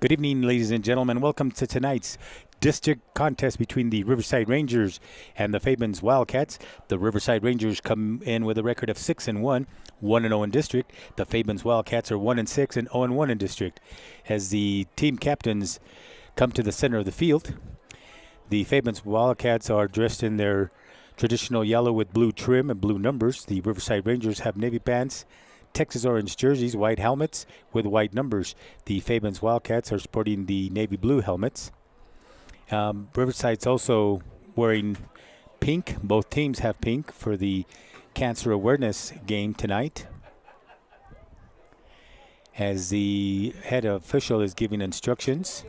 Good evening, ladies and gentlemen. Welcome to tonight's district contest between the Riverside Rangers and the Fabens Wildcats. The Riverside Rangers come in with a record of 6-1, 1-0 in district. The Fabens Wildcats are 1-6 and 0-1 in district. As the team captains come to the center of the field, the Fabens Wildcats are dressed in their traditional yellow with blue trim and blue numbers. The Riverside Rangers have navy pants, Texas orange jerseys, white helmets with white numbers. The Fabens Wildcats are sporting the navy blue helmets. Riverside's also wearing pink. Both teams have pink for the cancer awareness game tonight. As the head official is giving instructions,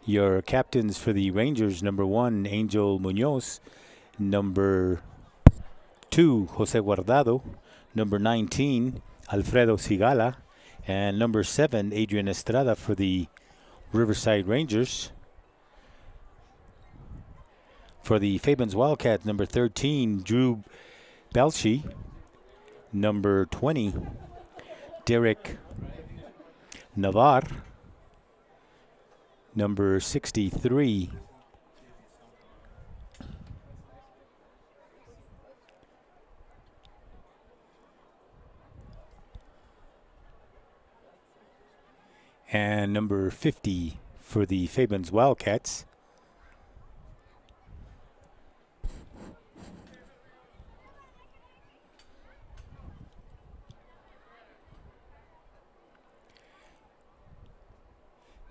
your captains for the Rangers, number 1, Angel Munoz, number 2, Jose Guardado, number 19, Alfredo Sigala, and number 7, Adrian Estrada for the Riverside Rangers. For the Fabens Wildcats, number 13, Drew Belshi, number 20, Derek Navar, number 63, and number 50 for the Fabens Wildcats.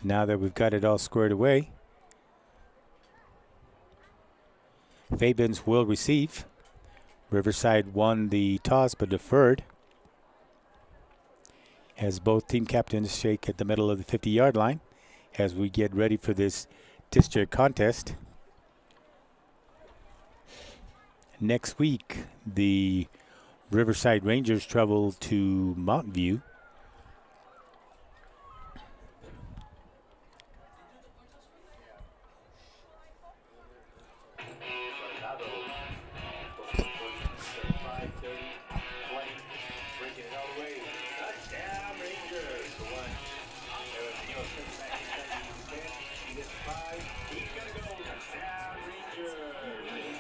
Now that we've got it all squared away, Fabens will receive. Riverside won the toss but deferred, as both team captains shake at the middle of the 50-yard line as we get ready for this district contest. Next week, the Riverside Rangers travel to Mountain View.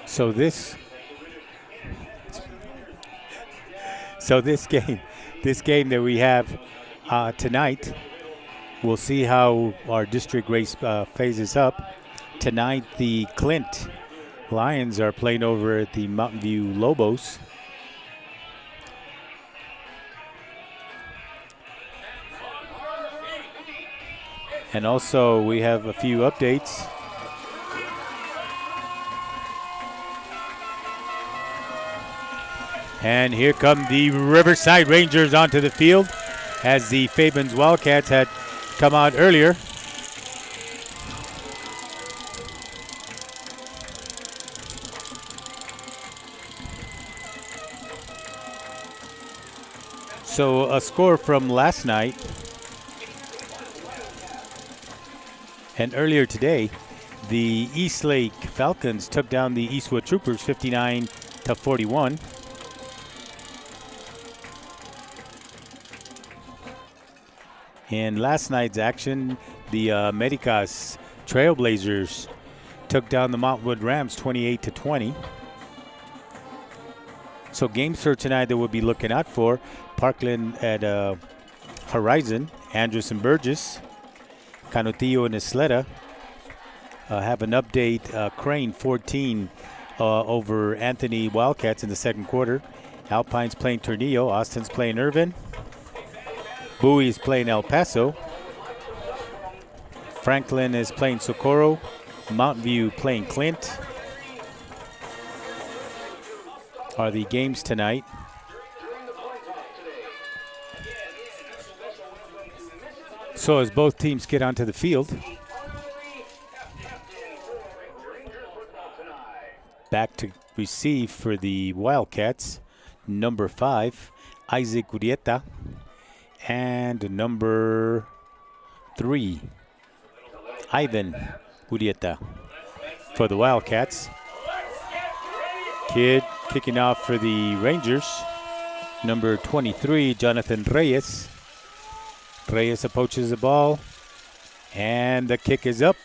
So this game that we have tonight, we'll see how our district race phases up. Tonight, the Clint Lions are playing over at the Mountain View Lobos. And also, we have a few updates. And here come the Riverside Rangers onto the field, as the Fabens Wildcats had come out earlier. So a score from last night and earlier today, the Eastlake Falcons took down the Eastwood Troopers 59-41. In last night's action, the Medicas Trailblazers took down the Montwood Rams 28-20. So games for tonight that we'll be looking out for: Parkland at Horizon, Andrus and Burgess, Canutillo and Isleta. Have an update: Crane 14 over Anthony Wildcats in the second quarter. Alpine's playing Tornillo, Austin's playing Irvin. Bowie is playing El Paso. Franklin is playing Socorro. Mountain View playing Clint. Are the games tonight. So as both teams get onto the field, back to receive for the Wildcats, number 5, Isaac Urieta. And number 3, Ivan Urieta for the Wildcats. Kid kicking off for the Rangers, number 23, Jonathan Reyes. Reyes approaches the ball, And the kick is up.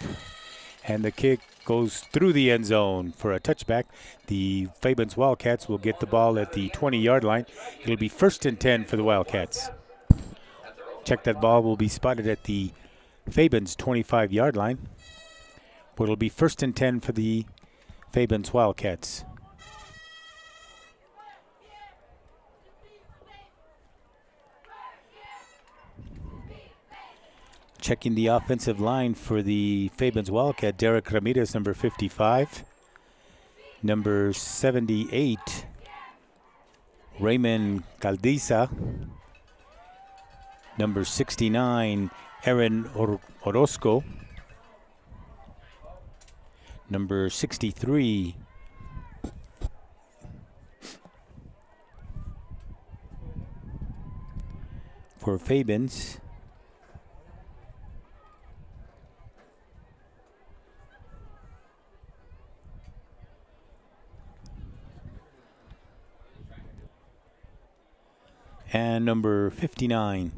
And the kick goes through the end zone for a touchback. The Fabens Wildcats will get the ball at the 20-yard line. It'll be 1st and 10 for the Wildcats. Check that ball will be spotted at the Fabens 25-yard line. But it'll be 1st and 10 for the Fabens Wildcats. Checking the offensive line for the Fabens Wildcat, Derek Ramirez, number 55. Number 78, Raymond Caldiza. Number 69, Aaron Orozco. Number 63, for Fabens, and number 59.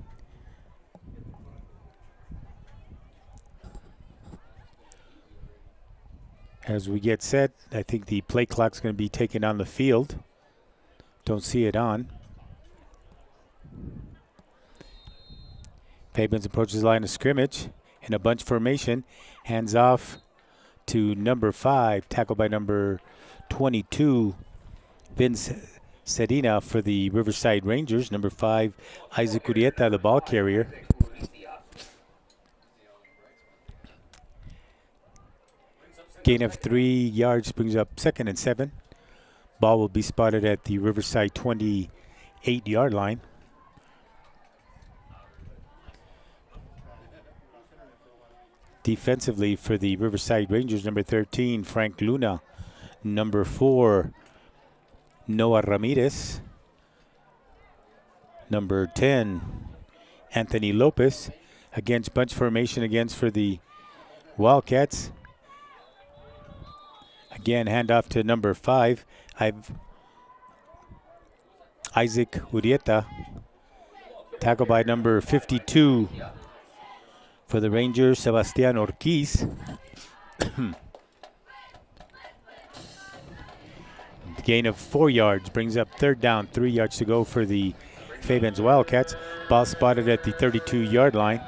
As we get set, I think the play clock's going to be taken on the field. Don't see it on. Fabens approaches the line of scrimmage in a bunch formation. Hands off to number 5, tackled by number 22, Vince Sedina for the Riverside Rangers. Number 5, Isaac Urieta, the ball carrier. Gain of 3 yards brings up 2nd and 7. Ball will be spotted at the Riverside 28-yard line. Defensively for the Riverside Rangers, number 13, Frank Luna. Number 4, Noah Ramirez. Number 10, Anthony Lopez. Against bunch formation against for the Wildcats. Again, handoff to number 5, Isaac Urieta. Tackled by number 52 for the Rangers, Sebastian Ortiz. Gain of 4 yards brings up 3rd down, 3 yards to go for the Fabens Wildcats. Ball spotted at the 32-yard line.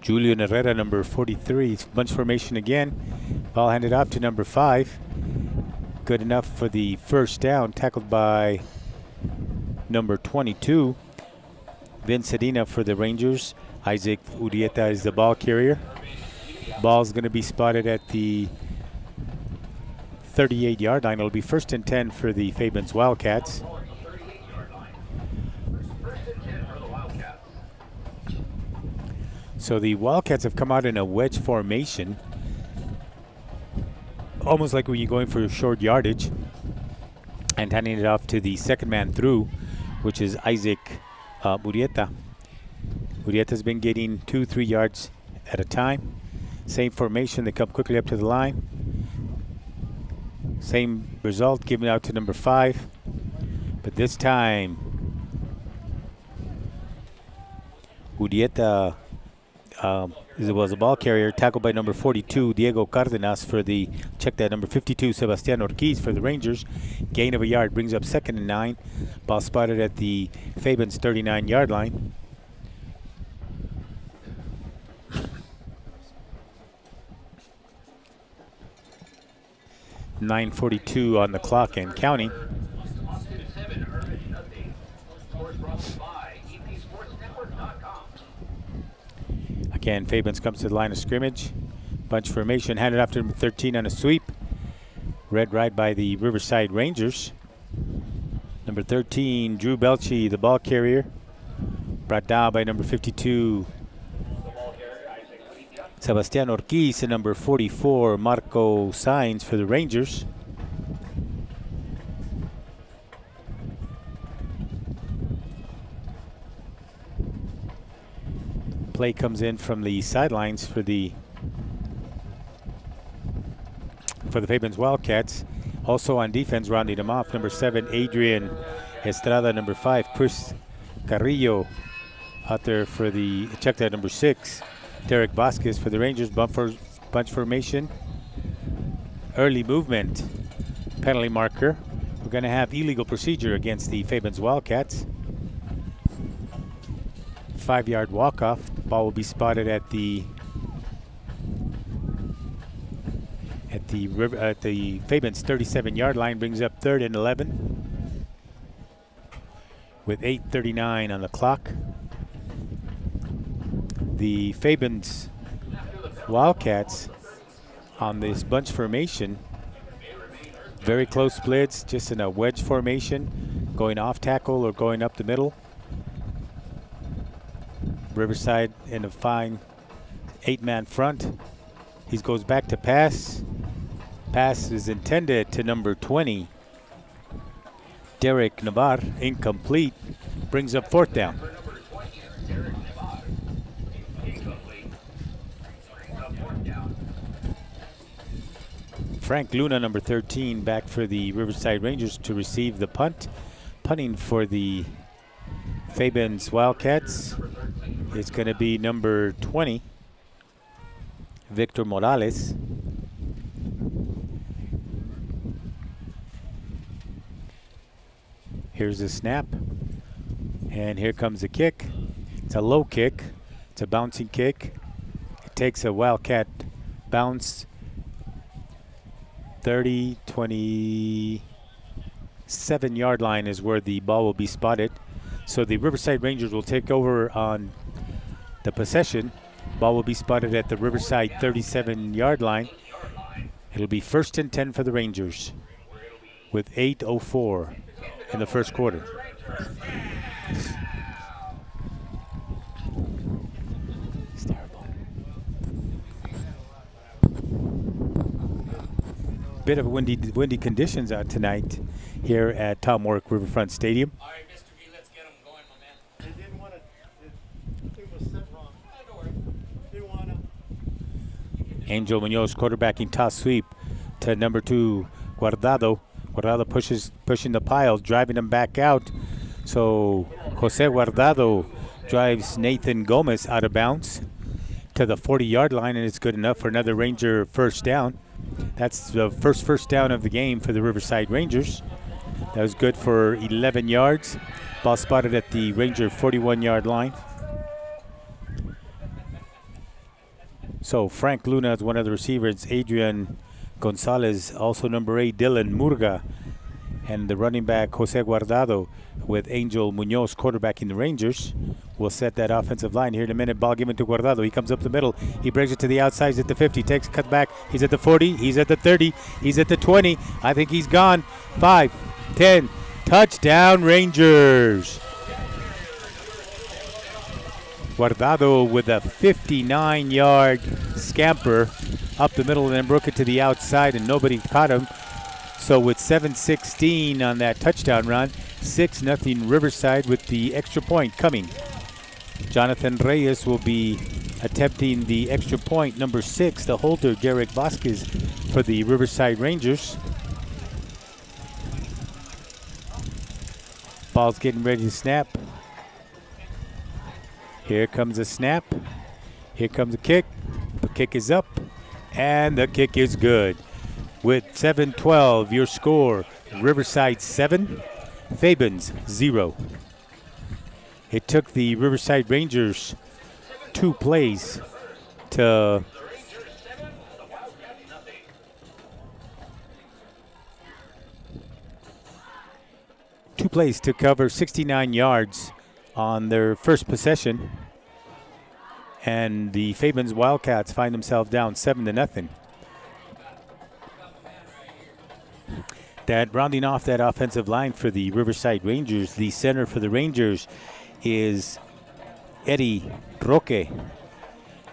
Julian Herrera, number 43, bunch formation again. Ball handed off to number 5. Good enough for the 1st down, tackled by number 22, Vince Sedina for the Rangers. Isaac Urieta is the ball carrier. Ball's going to be spotted at the 38-yard line. It'll be 1st and 10 for the Fabens Wildcats. So the Wildcats have come out in a wedge formation, almost like when you're going for short yardage, and handing it off to the 2nd man through, which is Isaac Urieta. Urieta's been getting 2-3 yards at a time. Same formation, they come quickly up to the line. Same result, given out to number 5. But this time, Urieta was a ball carrier, tackled by number 42, Diego Cardenas for the, check that, number 52, Sebastian Ortiz for the Rangers. Gain of a yard brings up 2nd and 9. Ball spotted at the Fabens 39-yard line. .9:42 on the clock and counting. Again, Fabens comes to the line of scrimmage. Bunch formation, handed off to number 13 on a sweep. Read right by the Riverside Rangers. Number 13, Drew Belchi, the ball carrier. Brought down by number 52, Sebastian Ortiz, and number 44, Marco Sainz for the Rangers. Play comes in from the sidelines for the for the Fabens Wildcats. Also on defense, rounding them off, number 7, Adrian Estrada, number 5, Chris Carrillo out there for the, check that, number 6, Derek Vasquez for the Rangers. Bunch formation, early movement, penalty marker. We're going to have illegal procedure against the Fabens Wildcats. 5-yard walk-off. Ball will be spotted at the Fabens 37-yard line. Brings up 3rd and 11 with 8:39 on the clock. The Fabens Wildcats on this bunch formation, very close splits, just in a wedge formation, going off tackle or going up the middle. Riverside in a fine 8-man front. He goes back to pass. Pass is intended to number 20, Derek Navar, incomplete. Brings up 4th down. Frank Luna, number 13, back for the Riverside Rangers to receive the punt. Punting for the Fabens Wildcats is going to be number 20, Victor Morales. Here's the snap, and here comes the kick. It's a low kick. It's a bouncing kick. It takes a Wildcat bounce. 30, 27-yard line is where the ball will be spotted. So the Riverside Rangers will take over on the possession. Ball will be spotted at the Riverside 37-yard line. It'll be 1st and 10 for the Rangers with 8:04 in the first quarter. It's terrible. Bit of windy conditions out tonight here at Tom Work Riverfront Stadium. All right, Mr. V, let's get him going, my man. They didn't want to. It was set wrong. Don't worry. They want to. Angel Munoz quarterbacking toss sweep to number 2, Guardado. Guardado pushing the pile, driving him back out. So Jose Guardado drives Nathan Gomez out of bounds to the 40-yard line, and it's good enough for another Ranger first down. That's the first down of the game for the Riverside Rangers. That was good for 11 yards. Ball spotted at the Ranger 41-yard line. So Frank Luna is one of the receivers. Adrian Gonzalez, also number 8, Dylan Murga, and the running back Jose Guardado with Angel Munoz quarterbacking the Rangers. Will set that offensive line here in a minute. Ball given to Guardado. He comes up the middle. He breaks it to the outside. He's at the 50. Takes a cut back. He's at the 40. He's at the 30. He's at the 20. I think he's gone. 5, 10. Touchdown Rangers. Guardado with a 59-yard scamper up the middle and then broke it to the outside, and nobody caught him. So with 7:16 on that touchdown run, 6-0 Riverside with the extra point coming. Jonathan Reyes will be attempting the extra point. Number 6, the holder, Derek Vasquez, for the Riverside Rangers. Ball's getting ready to snap. Here comes a snap. Here comes a kick. The kick is up, and the kick is good. With 7-12, your score, Riverside 7, Fabens 0. It took the Riverside Rangers 2 plays to cover 69 yards on their first possession, and the Fabens Wildcats find themselves down 7-0. That rounding off that offensive line for the Riverside Rangers, the center for the Rangers is Eddie Roque.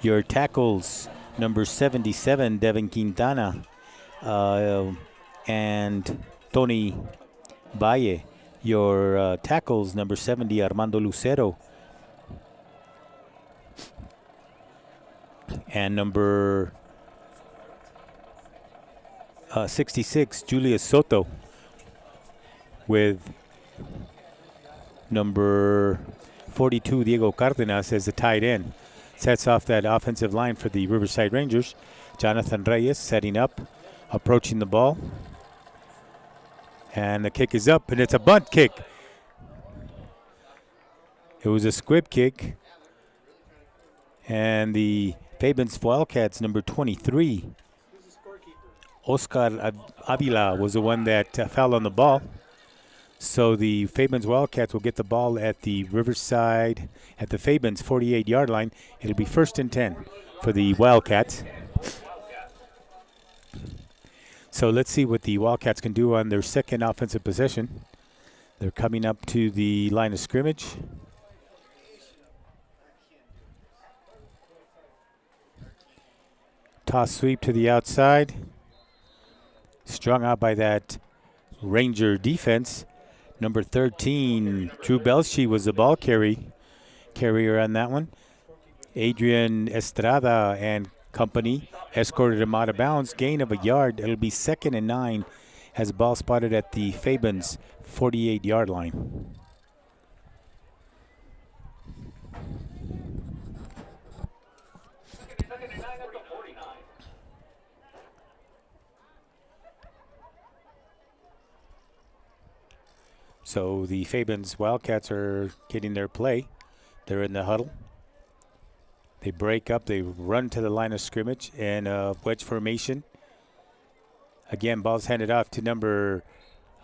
Your tackles, number 77, Devin Quintana, and Tony Valle. Your tackles, number 70, Armando Lucero, and number 66, Julius Soto, with number 42, Diego Cardenas, as the tight end. Sets off that offensive line for the Riverside Rangers. Jonathan Reyes setting up, approaching the ball. And the kick is up, and it's a bunt kick. It was a squib kick. And the Fabens Wildcats, number 23, Oscar Avila, was the one that fell on the ball. So the Fabens Wildcats will get the ball at the Riverside, at the Fabens 48-yard line. It'll be 1st and 10 for the Wildcats. So let's see what the Wildcats can do on their second offensive possession. They're coming up to the line of scrimmage. Toss sweep to the outside. Strung out by that Ranger defense. Number 13, Drew Belchi, was the ball carrier on that one. Adrian Estrada and company escorted him out of bounds. Gain of a yard. It'll be 2nd and 9 as the ball spotted at the Fabens 48-yard line. So the Fabens Wildcats are getting their play. They're in the huddle. They break up. They run to the line of scrimmage in a wedge formation. Again, ball's handed off to number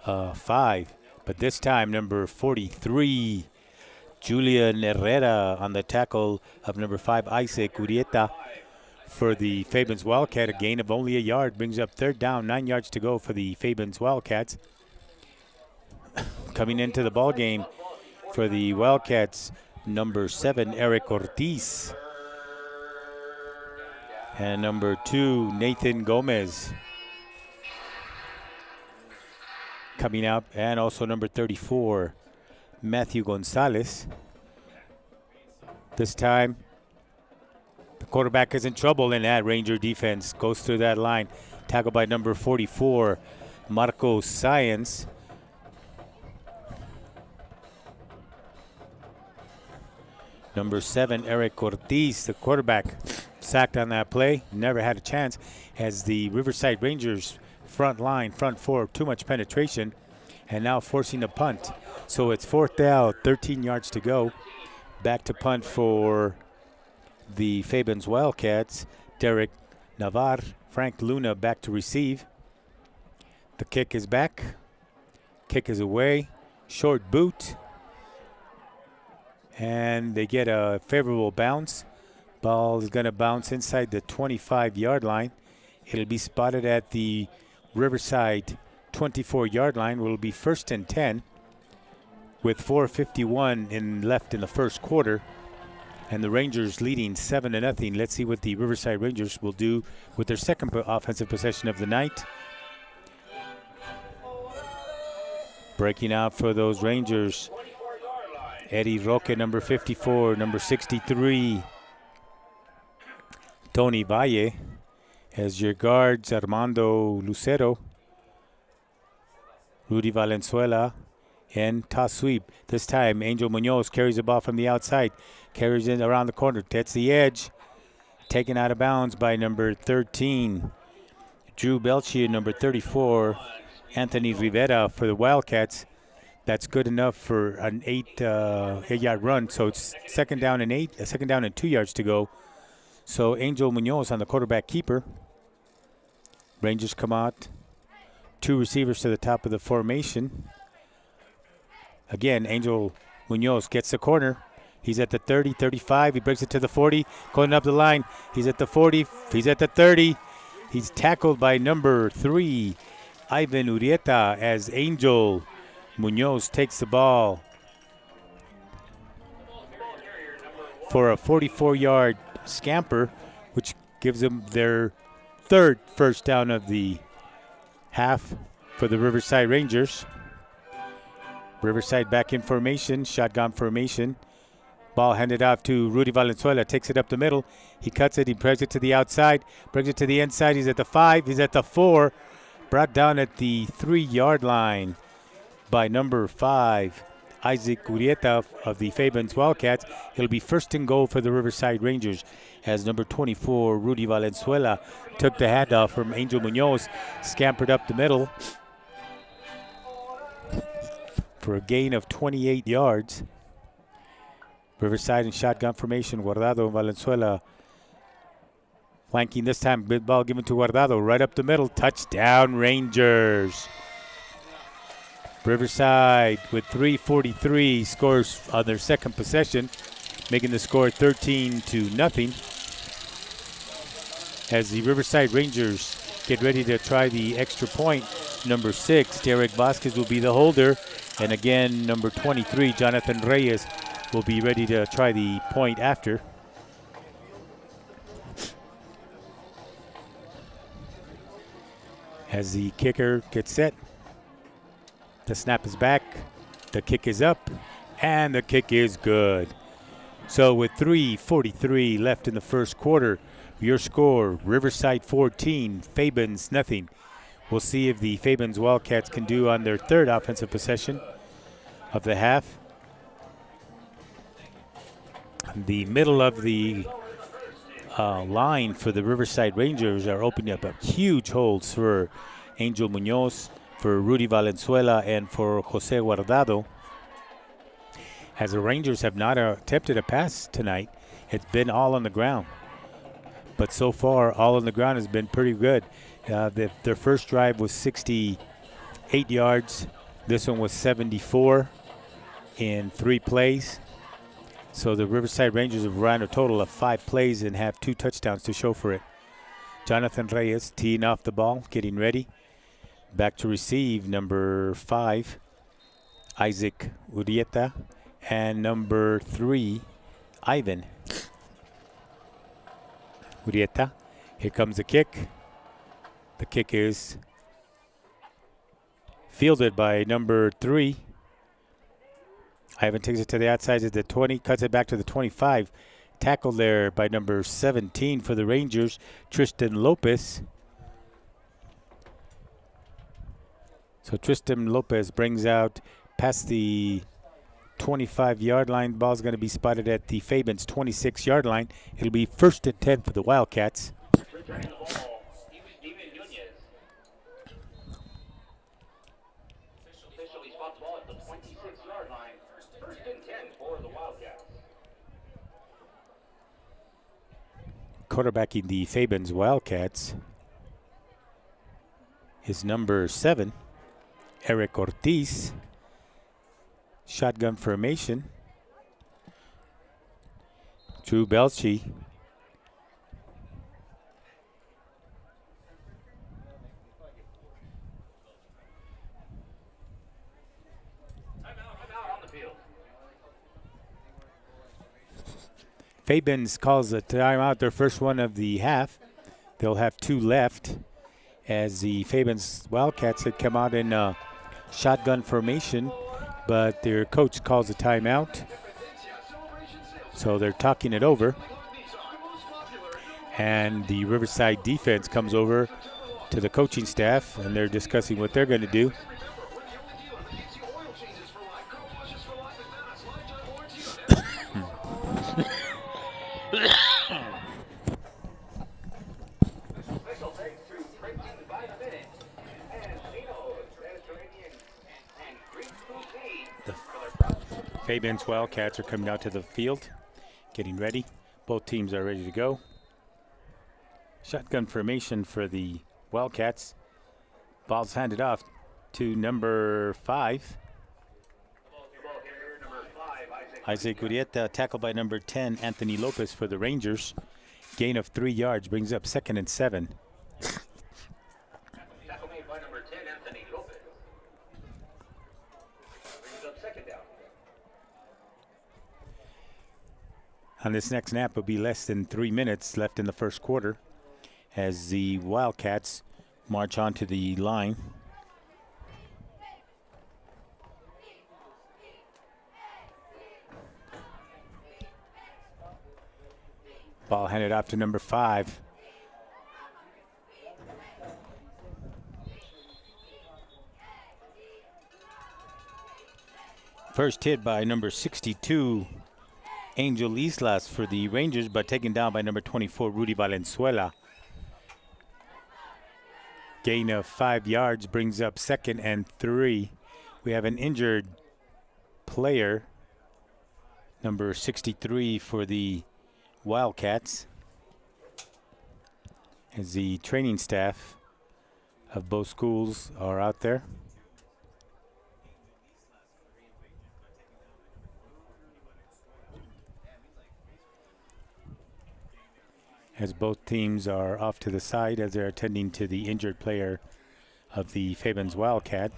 5. But this time, number 43, Julian Herrera, on the tackle of number 5, Isaac Urieta. For the Fabens Wildcat, a gain of only a yard. Brings up 3rd down, 9 yards to go for the Fabens Wildcats. Coming into the ball game for the Wildcats, number 7, Eric Ortiz. And number 2, Nathan Gomez. Coming out, and also number 34, Matthew Gonzalez. This time, the quarterback is in trouble, and that Ranger defense goes through that line. Tackled by number 44, Marco Sáenz. Number 7, Eric Ortiz, the quarterback, sacked on that play. Never had a chance as the Riverside Rangers front line, front 4, too much penetration, and now forcing a punt. So it's 4th down, 13 yards to go. Back to punt for the Fabens Wildcats. Derek Navar, Frank Luna back to receive. The kick is back. Kick is away. Short boot. And they get a favorable bounce. Ball is going to bounce inside the 25-yard line. It'll be spotted at the Riverside 24-yard line. Will be 1st and 10 with 4:51 left in the first quarter. And the Rangers leading 7-0. Let's see what the Riverside Rangers will do with their second offensive possession of the night. Breaking out for those Rangers, Eddie Roque, number 54, number 63, Tony Valle. As your guards, Armando Lucero, Rudy Valenzuela, and toss sweep. This time, Angel Munoz carries the ball from the outside, carries it around the corner, gets the edge, taken out of bounds by number 13, Drew Belchi, number 34, Anthony Rivera for the Wildcats. That's good enough for an 8-yard run. So it's 2nd down and 8, 2nd down and 2 yards to go. So Angel Munoz on the quarterback keeper. Rangers come out. 2 receivers to the top of the formation. Again, Angel Munoz gets the corner. He's at the 30, 35. He breaks it to the 40, going up the line. He's at the 40. He's at the 30. He's tackled by number 3, Ivan Urieta, as Angel Munoz takes the ball for a 44-yard scamper, which gives them their 3rd first down of the half for the Riverside Rangers. Riverside back in formation, shotgun formation. Ball handed off to Rudy Valenzuela, takes it up the middle. He cuts it, he brings it to the outside, brings it to the inside. He's at the 5, he's at the 4. brought down at the 3-yard line by number 5, Isaac Urieta of the Fabens Wildcats. It'll be first and goal for the Riverside Rangers as number 24, Rudy Valenzuela, took the handoff from Angel Munoz, scampered up the middle for a gain of 28 yards. Riverside in shotgun formation. Guardado and Valenzuela flanking this time. Big ball given to Guardado right up the middle. Touchdown Rangers. Riverside with 3:43 scores on their second possession, making the score 13-0. As the Riverside Rangers get ready to try the extra point, number 6, Derek Vasquez, will be the holder. And again, number 23, Jonathan Reyes, will be ready to try the point after. As the kicker gets set, the snap is back, the kick is up, and the kick is good. So with 3:43 left in the first quarter, your score, Riverside 14, Fabens nothing. We'll see if the Fabens Wildcats can do on their third offensive possession of the half. The middle of the line for the Riverside Rangers are opening up huge holes for Angel Munoz, for Rudy Valenzuela, and for Jose Guardado. As the Rangers have not attempted a pass tonight, it's been all on the ground. But so far, all on the ground has been pretty good. Their first drive was 68 yards. This one was 74 in 3 plays. So the Riverside Rangers have run a total of 5 plays and have 2 touchdowns to show for it. Jonathan Reyes teeing off the ball, getting ready. Back to receive, number 5, Isaac Urieta, and number 3, Ivan Urieta. Here comes the kick. The kick is fielded by number 3. Ivan takes it to the outside at the 20, cuts it back to the 25. Tackled there by number 17 for the Rangers, Tristan Lopez. So Tristan Lopez brings out past the 25-yard line. The ball's going to be spotted at the Fabens 26-yard line. It'll be 1st and 10 for the Wildcats. Quarterbacking the Fabens Wildcats is number 7, Eric Ortiz. Shotgun formation. Drew Belchi. Fabens calls a timeout, their first one of the half. They'll have 2 left as the Fabens Wildcats had come out in shotgun formation, but their coach calls a timeout. So they're talking it over. And the Riverside defense comes over to the coaching staff, and they're discussing what they're going to do. Fabens Wildcats are coming out to the field, getting ready. Both teams are ready to go. Shotgun formation for the Wildcats. Ball's handed off to number 5. Isaac Urieta, tackled by number 10, Anthony Lopez for the Rangers. Gain of 3 yards, brings up 2nd and 7. Tackle made by number 10, Anthony Lopez. Brings up 2nd down. On this next snap will be less than 3 minutes left in the first quarter as the Wildcats march onto the line. Ball handed off to number 5. First hit by number 62, Angel Islas for the Rangers, but taken down by number 24, Rudy Valenzuela. Gain of 5 yards brings up 2nd and 3. We have an injured player, number 63 for the Wildcats, as the training staff of both schools are out there. As both teams are off to the side as they're attending to the injured player of the Fabens Wildcat.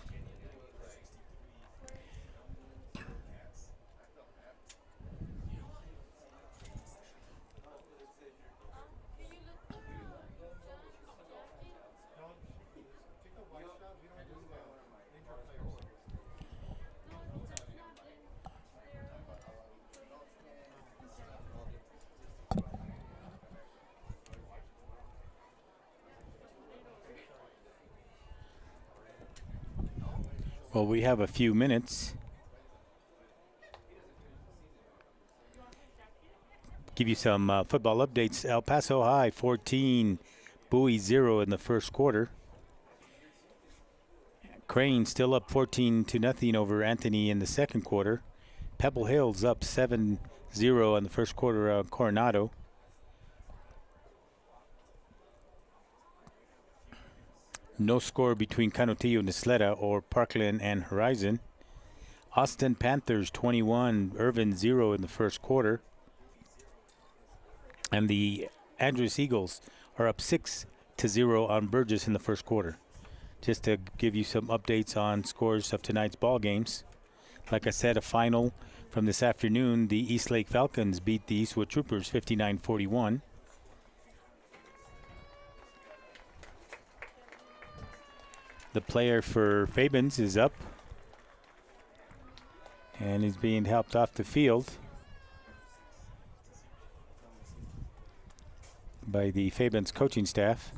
Well, we have a few minutes. Give you some football updates. El Paso High 14, Bowie 0 in the first quarter. Crane still up 14-0 over Anthony in the second quarter. Pebble Hills up 7-0 in the first quarter of Coronado. No score between Canutillo and Isleta or Parkland and Horizon. Austin Panthers 21, Irvin 0 in the first quarter. And the Andrews Eagles are up 6-0 on Burgess in the first quarter. Just to give you some updates on scores of tonight's ball games. Like I said, a final from this afternoon. The East Lake Falcons beat the Eastwood Troopers 59-41. The player for Fabens is up, and he's being helped off the field by the Fabens coaching staff.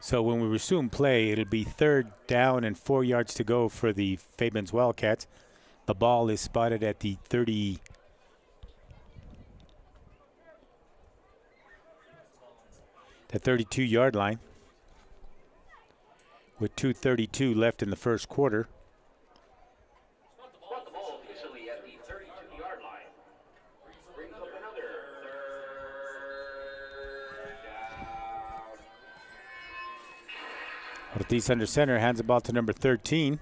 So when we resume play, it'll be 3rd down and 4 yards to go for the Fabens Wildcats. The ball is spotted at the 32-yard line with 2:32 left in the first quarter. Spot the ball officially at the 32-yard line. Brings up another 3rd down. Ortiz under center, hands the ball to number 13.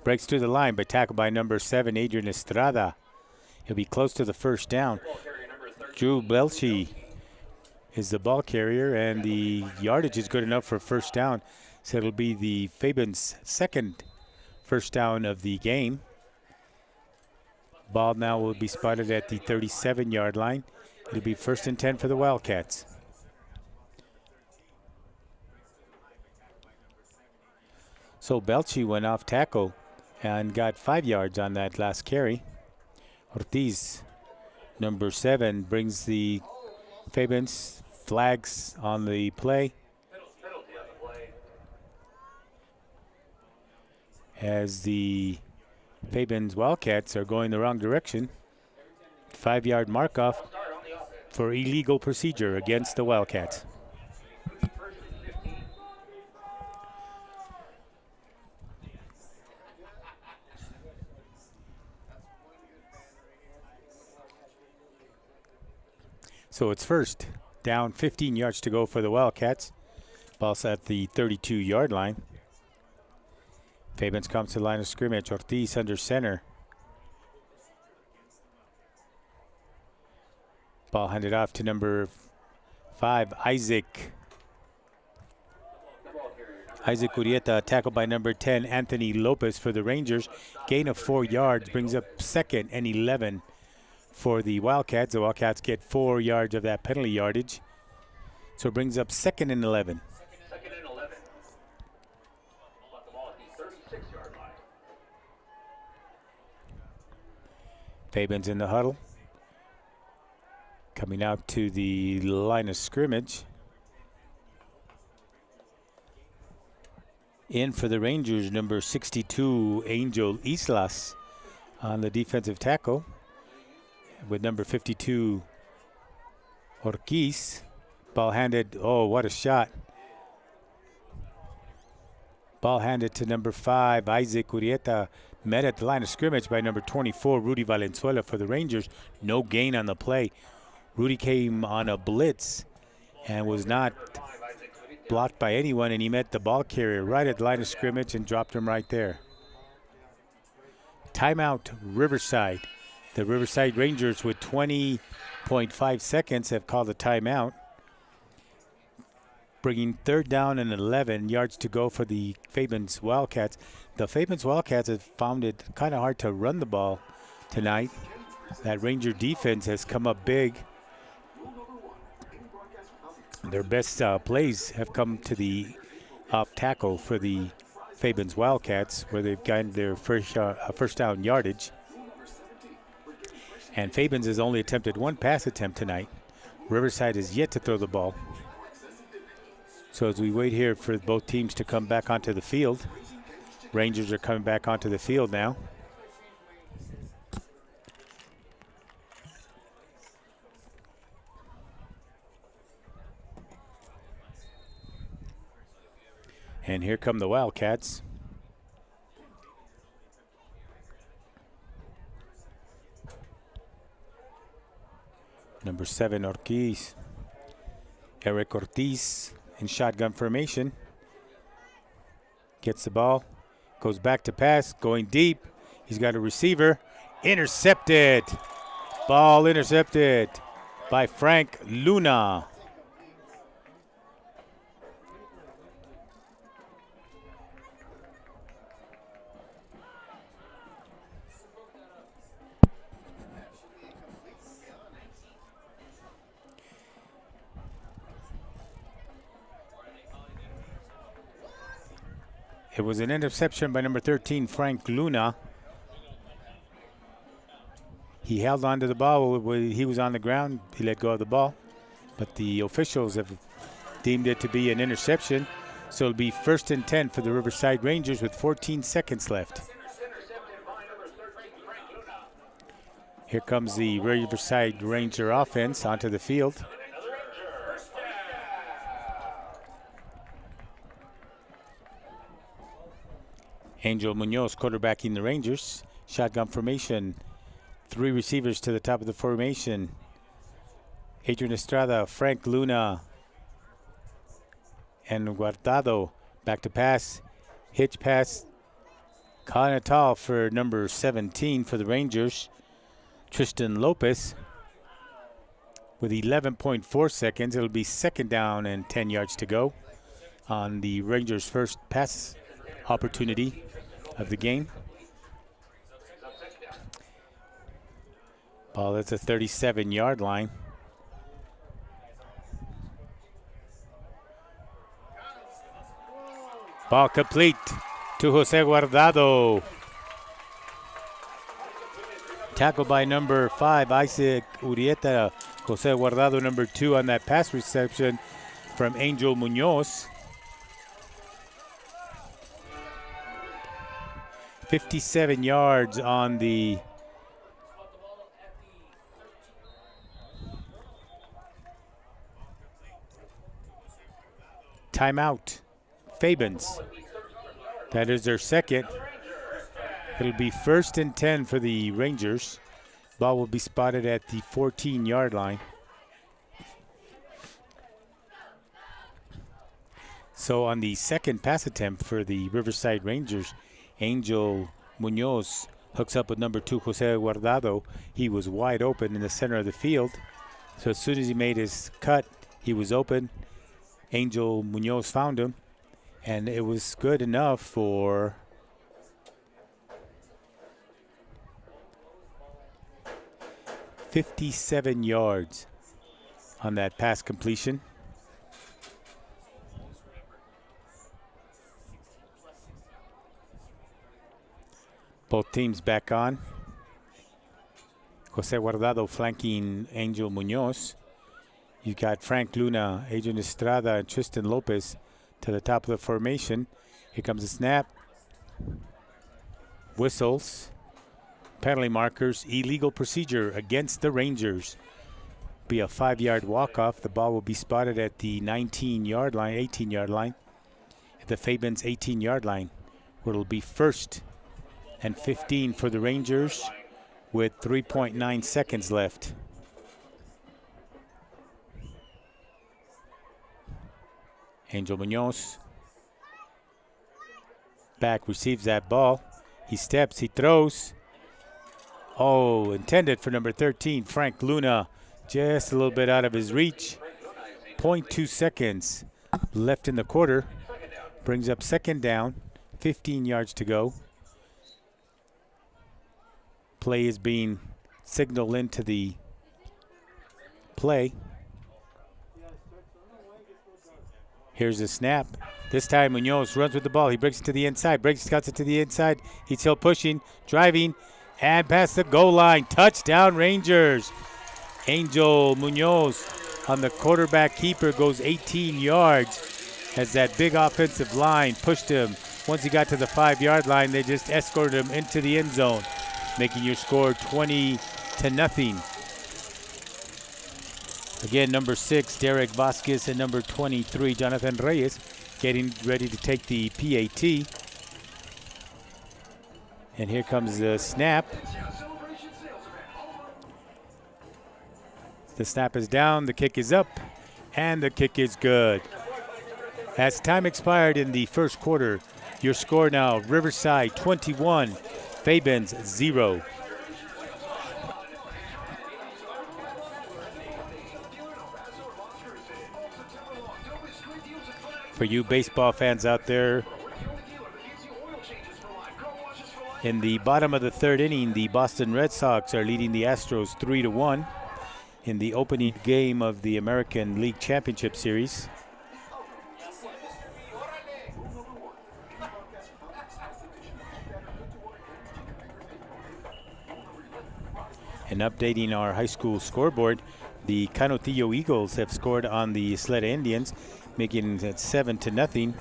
Breaks through the line, but tackled by number 7, Adrian Estrada. He'll be close to the first down. Drew Belchi is the ball carrier, and the yardage is good enough for first down. So it'll be the Fabens' 2nd first down of the game. Ball now will be spotted at the 37-yard line. It'll be 1st and 10 for the Wildcats. So Belchi went off tackle and got 5 yards on that last carry. Ortiz, number 7, brings the Fabens flags on the play. As the Fabens Wildcats are going the wrong direction. 5-yard mark-off for illegal procedure against the Wildcats. So it's 1st down, 15 yards to go for the Wildcats. Ball's at the 32-yard line. Fabens comes to the line of scrimmage. Ortiz under center. Ball handed off to number 5, Isaac. Isaac Urieta tackled by number 10, Anthony Lopez for the Rangers. Gain of 4 yards brings up 2nd and 11 for the Wildcats. The Wildcats get 4 yards of that penalty yardage. So it brings up 2nd and 11. Fabens in the huddle. Coming out to the line of scrimmage. In for the Rangers, number 62, Angel Islas on the defensive tackle. With number 52, Ortiz. Ball handed. Oh, what a shot. Ball handed to number 5, Isaac Urieta. Met at the line of scrimmage by number 24, Rudy Valenzuela for the Rangers. No gain on the play. Rudy came on a blitz and was not blocked by anyone, and he met the ball carrier right at the line of scrimmage and dropped him right there. Timeout, Riverside. The Riverside Rangers with 20.5 seconds have called a timeout, bringing 3rd down and 11 yards to go for the Fabens Wildcats. The Fabens Wildcats have found it kind of hard to run the ball tonight. That Ranger defense has come up big. Their best plays have come to the off tackle for the Fabens Wildcats, where they've gotten their first down yardage. And Fabens has only attempted 1 pass attempt tonight. Riverside is yet to throw the ball. So as we wait here for both teams to come back onto the field, Rangers are coming back onto the field now. And here come the Wildcats. Number 7, Ortiz. Eric Ortiz in shotgun formation. Gets the ball. Goes back to pass. Going deep. He's got a receiver. Intercepted. Ball intercepted by Frank Luna. It was an interception by number 13, Frank Luna. He held on to the ball when he was on the ground. He let go of the ball. But the officials have deemed it to be an interception. So it'll be 1st and 10 for the Riverside Rangers with 14 seconds left. Here comes the Riverside Ranger offense onto the field. Angel Munoz quarterbacking the Rangers. Shotgun formation. 3 receivers to the top of the formation. Adrian Estrada, Frank Luna, and Guardado. Back to pass. Hitch pass. Canatal for number 17 for the Rangers. Tristan Lopez with 11.4 seconds. It'll be 2nd down and 10 yards to go on the Rangers' first pass opportunity of the game. Ball at the 37-yard line. Ball complete to Jose Guardado. Tackled by number 5, Isaac Urieta. Jose Guardado, number 2 on that pass reception from Angel Munoz. 57 yards on the timeout. Fabens. That is their second. It'll be 1st and 10 for the Rangers. Ball will be spotted at the 14-yard line. So on the second pass attempt for the Riverside Rangers, Angel Munoz hooks up with number 2, Jose Guardado. He was wide open in the center of the field. So as soon as he made his cut, he was open. Angel Munoz found him, and it was good enough for .57 yards on that pass completion. Both teams back on. Jose Guardado flanking Angel Munoz. You've got Frank Luna, Adrian Estrada, and Tristan Lopez to the top of the formation. Here comes the snap. Whistles. Penalty markers. Illegal procedure against the Rangers. Be a 5-yard walk-off. The ball will be spotted at the 19-yard line, 18-yard line. At the Fabens 18-yard line, where it'll be 1st and 15 for the Rangers with 3.9 seconds left. Angel Munoz back, receives that ball. He steps, he throws. Oh, intended for number 13, Frank Luna. Just a little bit out of his reach. 0.2 seconds left in the quarter. Brings up 2nd down, 15 yards to go. Play is being signaled into the play. Here's the snap. This time Munoz runs with the ball. He breaks it to the inside. Cuts it to the inside. He's still pushing, driving, and past the goal line. Touchdown Rangers. Angel Munoz on the quarterback keeper goes 18 yards as that big offensive line pushed him. Once he got to the 5-yard line, they just escorted him into the end zone, making your score 20-0. Again, number 6, Derek Vasquez, and number 23, Jonathan Reyes, getting ready to take the PAT. And here comes the snap. The snap is down, the kick is up, and the kick is good. As time expired in the first quarter, your score now, Riverside 21, Fabens 0. For you baseball fans out there, in the bottom of the 3rd inning, the Boston Red Sox are leading the Astros 3-1 in the opening game of the American League Championship Series. And updating our high school scoreboard, the Canotillo Eagles have scored on the Isleta Indians, making it 7-0.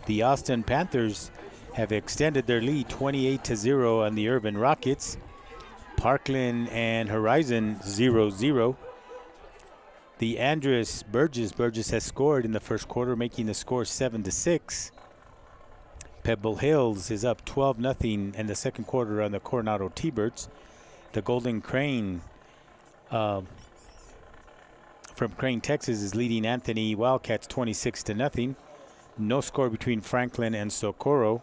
The Austin Panthers have extended their lead 28-0 on the Urban Rockets. Parkland and Horizon 0-0. The Andres Burgess has scored in the first quarter, making the score 7-6. Pebble Hills is up 12-0 in the second quarter on the Coronado T-Birds. The Golden Crane from Crane, Texas is leading Anthony Wildcats 26-0. No score between Franklin and Socorro.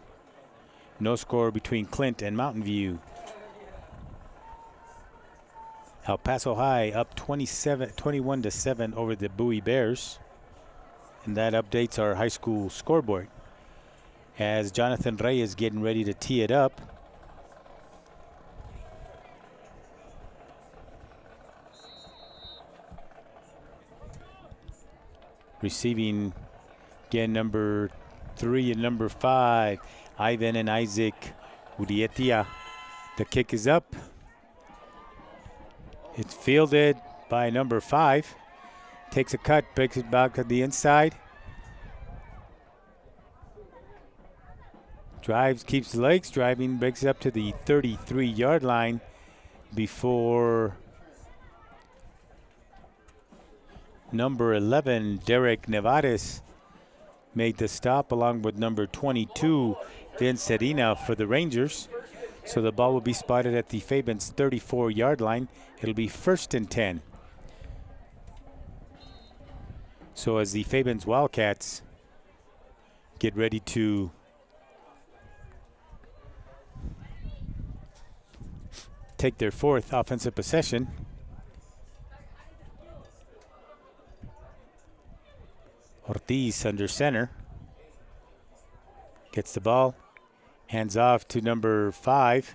No score between Clint and Mountain View. El Paso High up 21-7 over the Bowie Bears. And that updates our high school scoreboard. As Jonathan Reyes getting ready to tee it up. Receiving again number 3 and number 5, Ivan and Isaac Urietia. The kick is up. It's fielded by number 5. Takes a cut, breaks it back to the inside. Drives, keeps the legs driving, breaks it up to the 33-yard line before number 11, Derek Nevares, made the stop along with number 22, Vince Serena for the Rangers. So the ball will be spotted at the Fabens 34-yard line. It'll be 1st and 10. So as the Fabens Wildcats get ready to take their 4th offensive possession. Ortiz under center. Gets the ball. Hands off to number 5.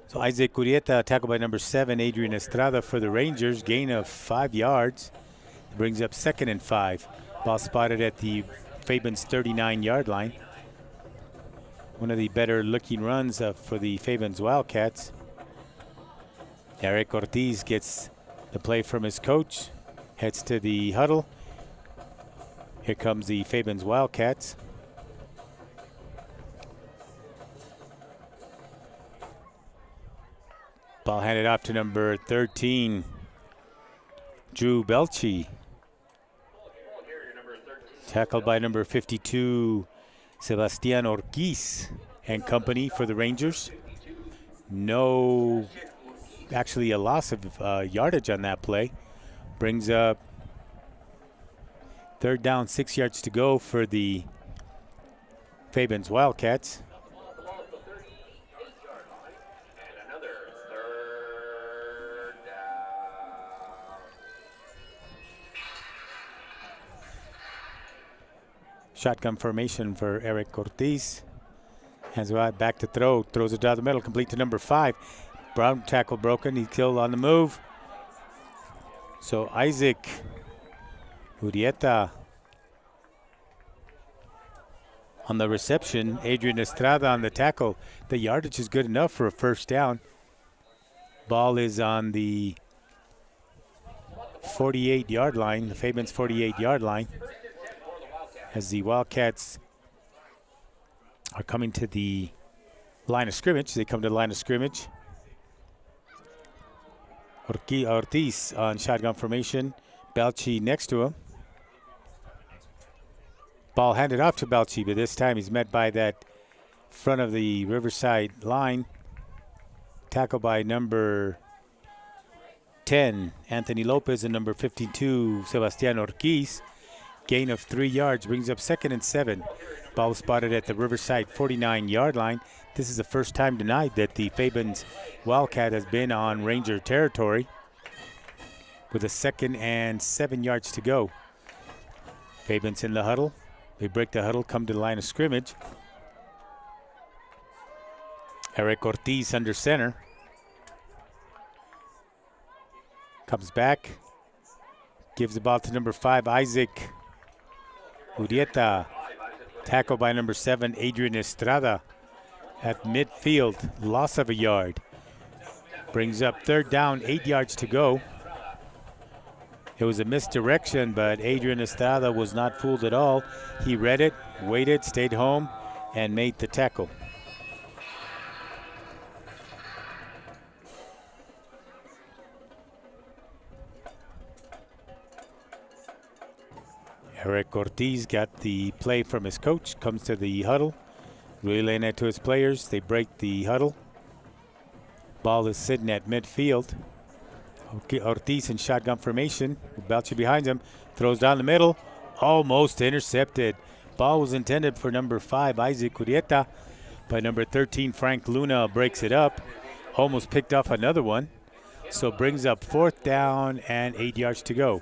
So Isaac Curieta tackled by number 7, Adrian Estrada for the Rangers. Gain of 5 yards. Brings up 2nd and 5. Ball spotted at the Fabens 39-yard line. One of the better looking runs for the Fabens Wildcats. Eric Ortiz gets the play from his coach, heads to the huddle. Here comes the Fabens Wildcats. Ball handed off to number 13, Drew Belchi. Tackled by number 52, Sebastian Ortiz and company for the Rangers. No, actually a loss of yardage on that play. Brings up third down, 6 yards to go for the Fabens Wildcats. Shotgun formation for Eric Ortiz. Hands wide, back to throw. Throws it down the middle, complete to number 5. Brown tackle broken. He's killed on the move. So Isaac Urieta on the reception. Adrian Estrada on the tackle. The yardage is good enough for a first down. Ball is on the 48-yard line, the Fabens 48-yard line, as the Wildcats are coming to the line of scrimmage. They come to the line of scrimmage. Ortiz on shotgun formation. Belchi next to him. Ball handed off to Belchi, but this time he's met by that front of the Riverside line. Tackled by number 10, Anthony Lopez, and number 52, Sebastian Ortiz. Gain of 3 yards brings up 2nd and 7. Ball spotted at the Riverside 49-yard line. This is the first time tonight that the Fabens Wildcat has been on Ranger territory, with a 2nd and 7 yards to go. Fabens in the huddle. They break the huddle, come to the line of scrimmage. Eric Ortiz under center. Comes back. Gives the ball to number 5, Isaac Urieta. Tackle by number 7, Adrian Estrada at midfield. Loss of a yard. Brings up third down, 8 yards to go. It was a misdirection, but Adrian Estrada was not fooled at all. He read it, waited, stayed home, and made the tackle. Eric Ortiz got the play from his coach, comes to the huddle, relaying it to his players. They break the huddle. Ball is sitting at midfield. Ortiz in shotgun formation. Belchi behind him. Throws down the middle. Almost intercepted. Ball was intended for number 5, Isaac Urieta. But number 13, Frank Luna, breaks it up. Almost picked off another one. So brings up 4th down and 8 yards to go.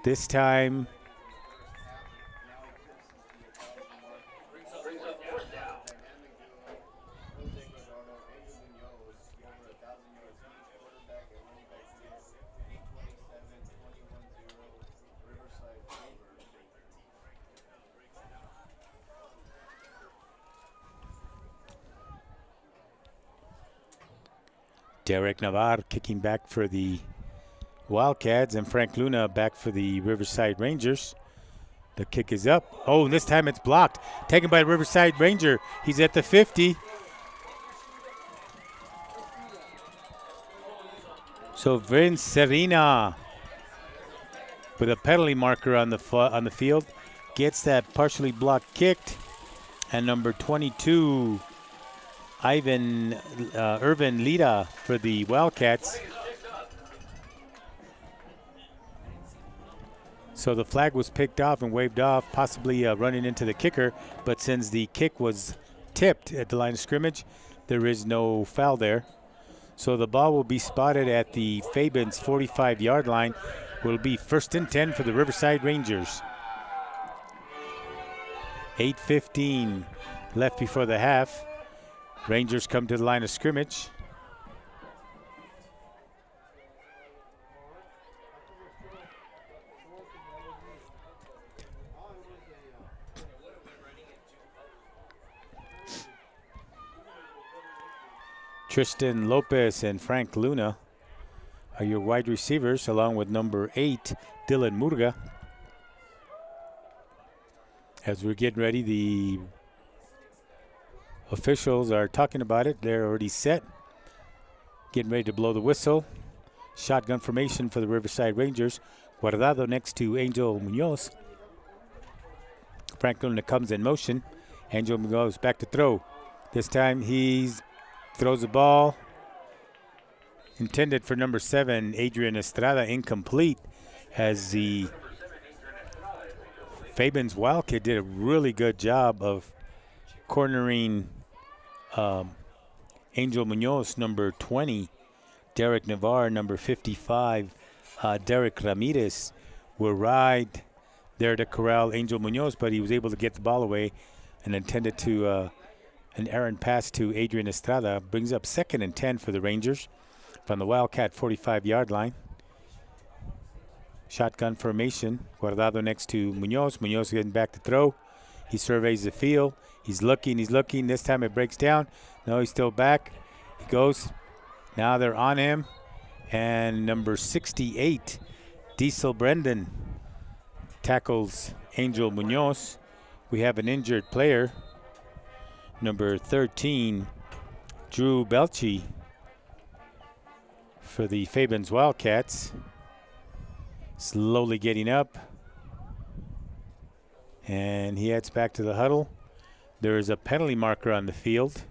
This time, Derek Navarre kicking back for the Wildcats, and Frank Luna back for the Riverside Rangers. The kick is up. Oh, and this time it's blocked. Taken by Riverside Ranger. He's at the 50. So Vince Serena with a penalty marker on the field gets that partially blocked kicked, and number 22, Irvin Lida for the Wildcats. So the flag was picked off and waved off, possibly running into the kicker, but since the kick was tipped at the line of scrimmage, there is no foul there. So the ball will be spotted at the Fabens 45-yard line. Will be 1st and 10 for the Riverside Rangers. 8:15 left before the half. Rangers come to the line of scrimmage. Tristan Lopez and Frank Luna are your wide receivers, along with number 8, Dylan Murga. As we're getting ready, the officials are talking about it. They're already set, getting ready to blow the whistle. Shotgun formation for the Riverside Rangers. Guardado next to Angel Munoz. Frank Luna comes in motion. Angel Munoz back to throw. This time he throws the ball. Intended for number 7, Adrian Estrada, incomplete, as the Fabens Wildcat did a really good job of cornering Angel Munoz, number 20, Derek Navarre, number 55, Derek Ramirez were right there to corral Angel Munoz, but he was able to get the ball away and intended to an errant pass to Adrian Estrada. Brings up 2nd and 10 for the Rangers from the Wildcat 45-yard line. Shotgun formation. Guardado next to Munoz. Munoz getting back to throw. He surveys the field. He's looking. This time it breaks down. No, he's still back. He goes. Now they're on him. And number 68, Diesel Brendan, tackles Angel Munoz. We have an injured player. Number 13, Drew Belchi for the Fabens Wildcats. Slowly getting up. And he heads back to the huddle. There is a penalty marker on the field.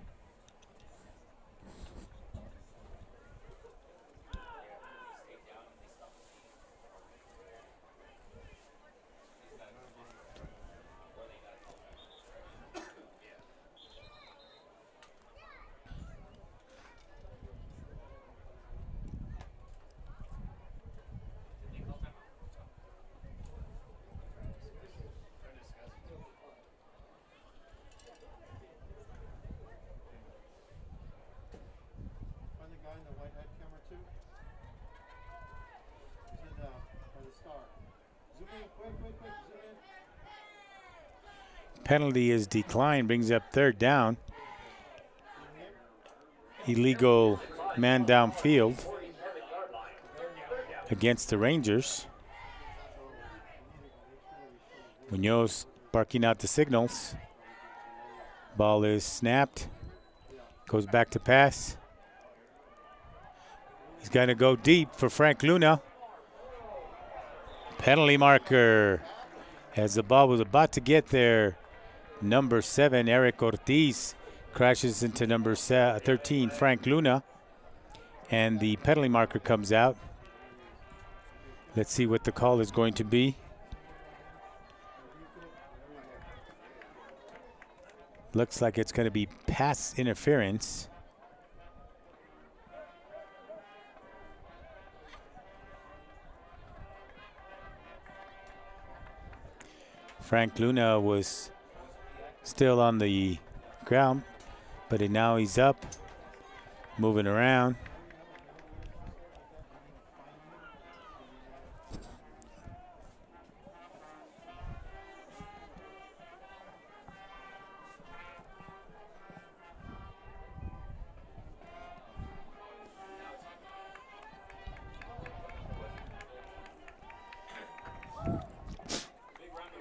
Penalty is declined, brings up 3rd down. Illegal man downfield against the Rangers. Munoz barking out the signals. Ball is snapped. Goes back to pass. He's going to go deep for Frank Luna. Penalty marker. As the ball was about to get there, number 7, Eric Ortiz, crashes into number 13, Frank Luna. And the penalty marker comes out. Let's see what the call is going to be. Looks like it's going to be pass interference. Frank Luna was still on the ground, but now he's up, moving around.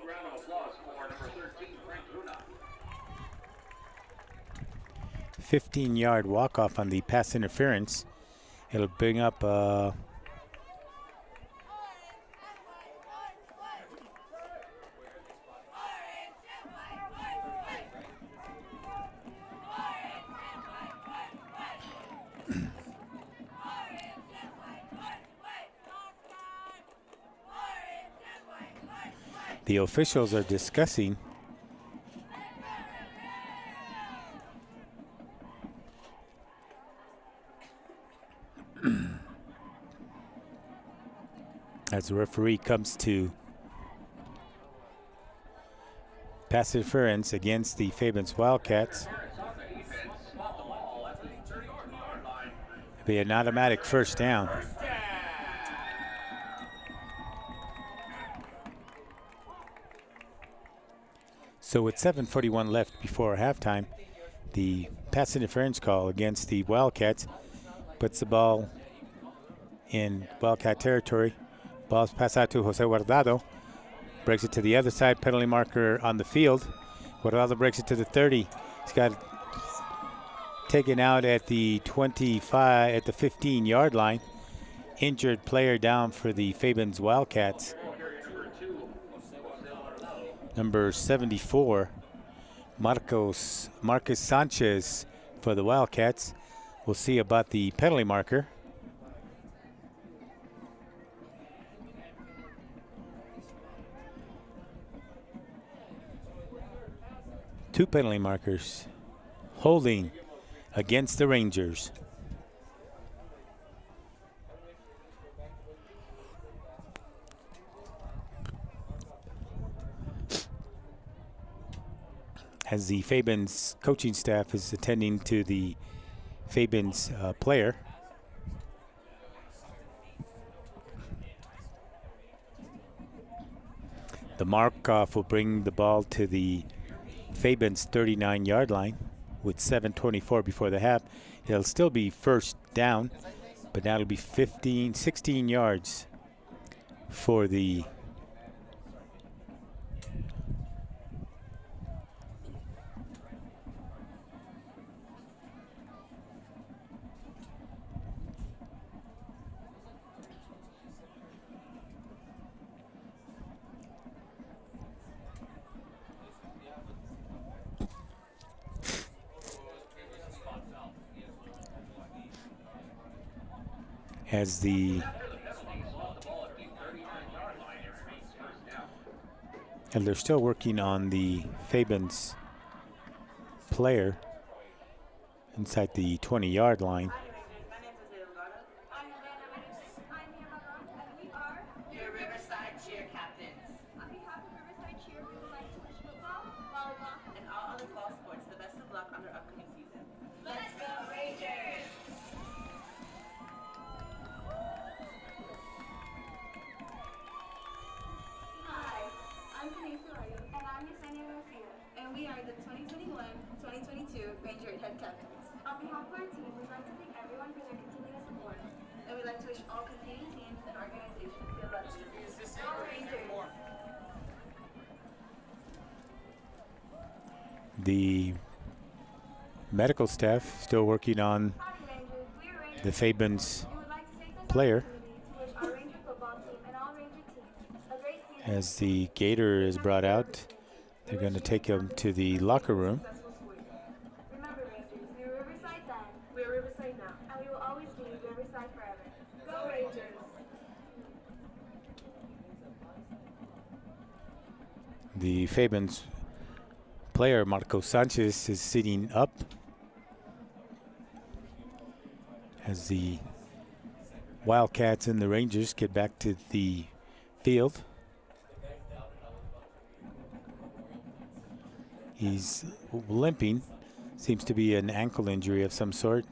Round of applause for number 13, Frank Luna. 15-yard walk-off on the pass interference. It'll bring up the officials are discussing as the referee comes to pass interference against the Fabens Wildcats. It'll be an automatic 1st down. So with 7:41 left before halftime, The pass interference call against the Wildcats puts the ball in Wildcat territory. Ball's passed out to Jose Guardado. Breaks it to the other side. Penalty marker on the field. Guardado breaks it to the 30. He's got taken out at the 25, at the 15-yard line. Injured player down for the Fabens Wildcats. Number 74, Marcus Sanchez for the Wildcats. We'll see about the penalty marker. Two penalty markers. Holding against the Rangers. As the Fabens coaching staff is attending to the Fabens player. The mark-off will bring the ball to the Fabens 39-yard line with 7:24 before the half. It'll still be first down, but now it'll be 16 yards for the as the and they're still working on the Fabens player inside the 20-yard line. Your Riverside cheer captains. On behalf of Riverside Cheer, we would like to wish football, volleyball, and all other fall sports the best of luck on their upcoming season. Let's go Rangers! Hi, I'm Canesa Reyes. And I'm Yesenia Garcia. And we are the 2021-2022 Ranger head captains. On behalf of our team, we'd like to thank everyone for their continuous support. And we'd like to wish all competing teams and organizations good luck. Go Rangers! The medical staff still working on Howdy, Rangers. We are Rangers. the Fabens We would like to take this player opportunity to wish our Ranger football team and all Ranger teams a great season. as the gator is brought out. They're going to take him to the locker room. Remember, Rangers, we were Riverside then, we are Riverside now, and we will always be Riverside forever. Go Rangers! The Fabens player, Marcos Sanchez, is sitting up as the Wildcats and the Rangers get back to the field. He's limping. Seems to be an ankle injury of some sort.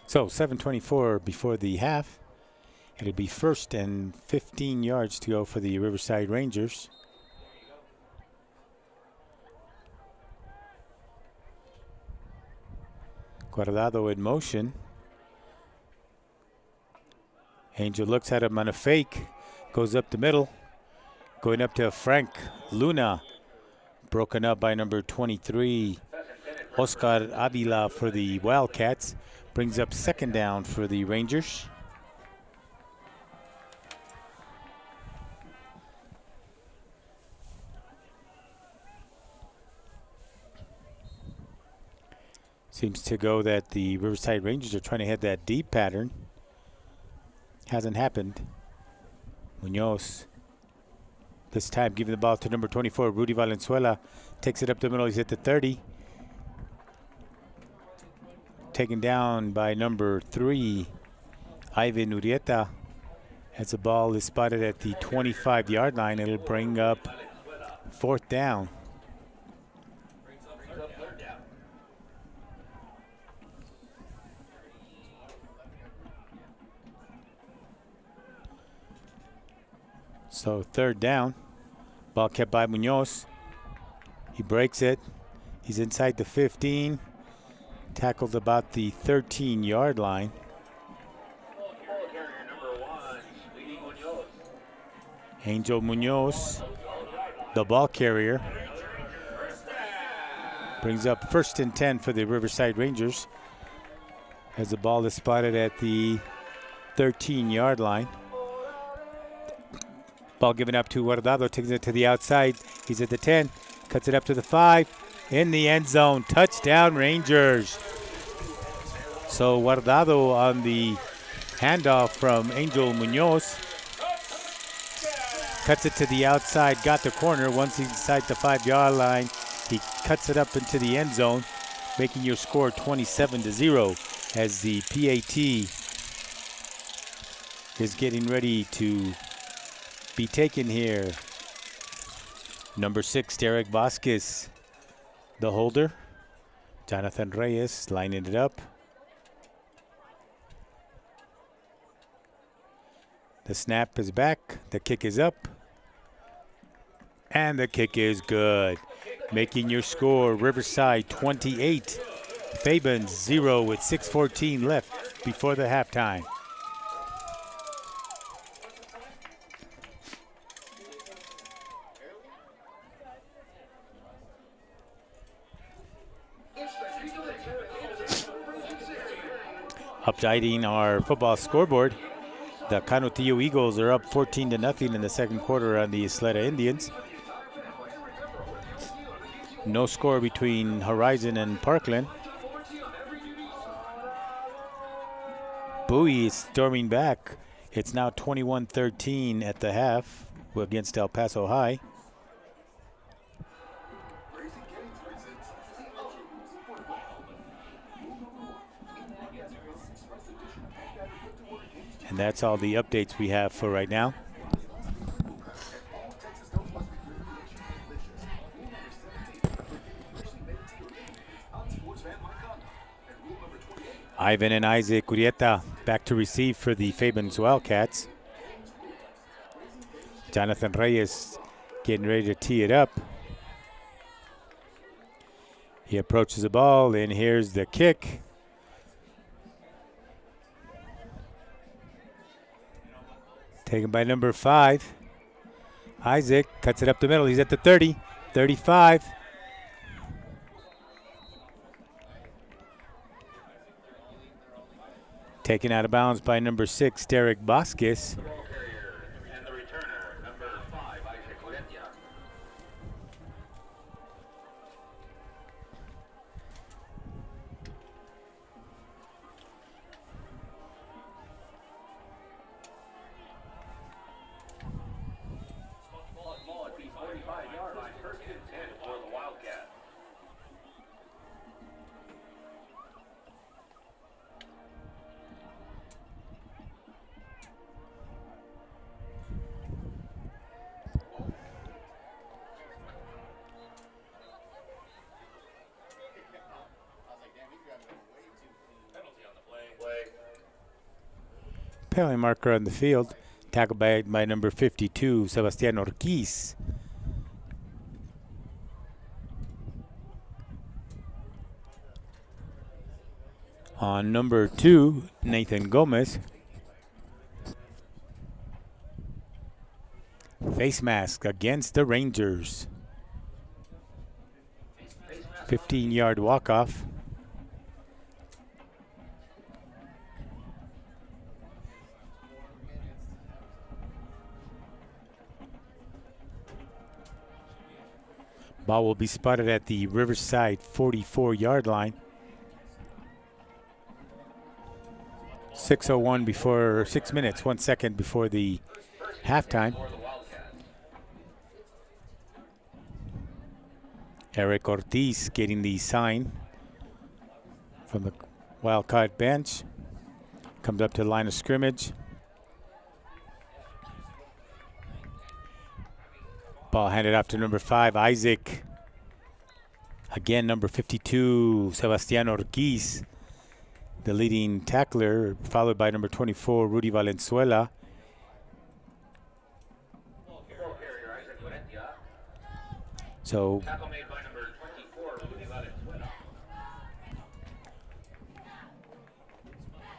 So 7:24 before the half. It'll be first and 15 yards to go for the Riverside Rangers. Guardado in motion. Angel looks at him on a fake. Goes up the middle. Going up to Frank Luna. Broken up by number 23, Oscar Avila for the Wildcats. Brings up second down for the Rangers. Seems to go that the Riverside Rangers are trying to hit that deep pattern. Hasn't happened. Munoz This time giving the ball to number 24, Rudy Valenzuela. Takes it up the middle. He's at the 30. Taken down by number 3, Ivan Urieta. As the ball is spotted at the 25-yard line, it'll bring up 4th down. So 3rd down. Ball kept by Munoz. He breaks it. He's inside the 15. Tackled about the 13-yard line. Angel Munoz, the ball carrier. Brings up 1st and 10 for the Riverside Rangers as the ball is spotted at the 13-yard line. Ball given up to Guardado, takes it to the outside. He's at the 10, cuts it up to the 5, in the end zone. Touchdown Rangers. So Guardado on the handoff from Angel Munoz. Cuts it to the outside, got the corner. Once he's inside the 5-yard line, he cuts it up into the end zone, making your score 27-0 as the PAT is getting ready to be taken here. Number 6, Derek Vasquez, the holder. Jonathan Reyes lining it up. The snap is back. The kick is up. And the kick is good. Making your score Riverside 28, Fabens 0 with 6:14 left before the halftime. Updating our football scoreboard. The Canutillo Eagles are up 14-0 in the second quarter on the Isleta Indians. No score between Horizon and Parkland. Bowie is storming back. It's now 21-13 at the half against El Paso High. And that's all the updates we have for right now. Ivan and Isaac Urieta back to receive for the Fabens Wildcats. Jonathan Reyes getting ready to tee it up. He approaches the ball, and here's the kick. Taken by number 5. Isaac cuts it up the middle. He's at the 30, 35. Taken out of bounds by number 6, Derek Vasquez. And the returner, number 5, Isaac Uretia. Ball at the 45-yard line, 1st and 10 for the Wildcats. Penalty marker on the field. Tackled by number 52, Sebastian Ortiz. On number 2, Nathan Gomez. Face mask against the Rangers. 15-yard walk-off. Ball will be spotted at the Riverside 44-yard line. 6:01 before, 6 minutes, 1 second before the halftime. Eric Ortiz getting the sign from the Wildcat bench. Comes up to the line of scrimmage. Ball handed off to number 5, Isaac. Again, number 52, Sebastián Ortiz, the leading tackler, followed by number 24, Rudy Valenzuela. So Tackle made by number 24, Rudy Valenzuela.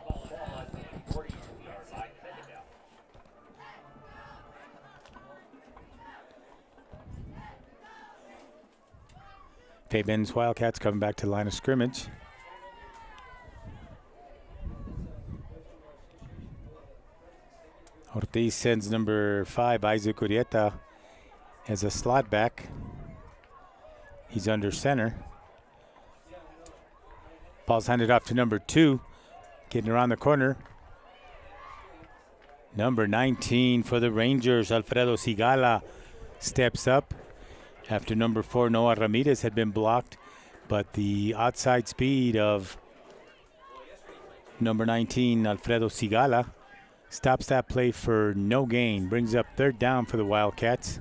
Ball at the 42-yard line, second down. Fabens Wildcats coming back to the line of scrimmage. Ortiz sends number 5, Isaac Urieta, as a slot back. He's under center. Ball's handed off to number 2, getting around the corner. Number 19 for the Rangers, Alfredo Sigala, steps up after number 4, Noah Ramirez, had been blocked. But the outside speed of number 19, Alfredo Sigala, stops that play for no gain. Brings up third down for the Wildcats.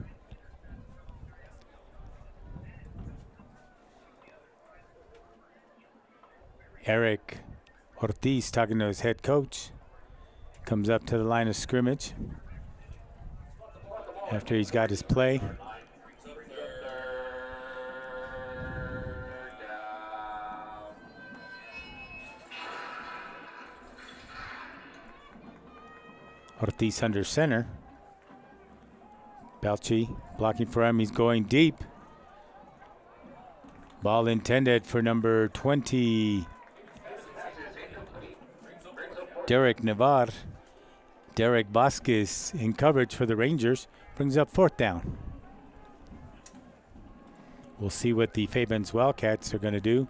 Eric Ortiz talking to his head coach. Comes up to the line of scrimmage after he's got his play. Ortiz under center. Belchi blocking for him. He's going deep. Ball intended for number 20, Derek Navar. Derek Vasquez in coverage for the Rangers. Brings up fourth down. We'll see what the Fabens Wildcats are going to do.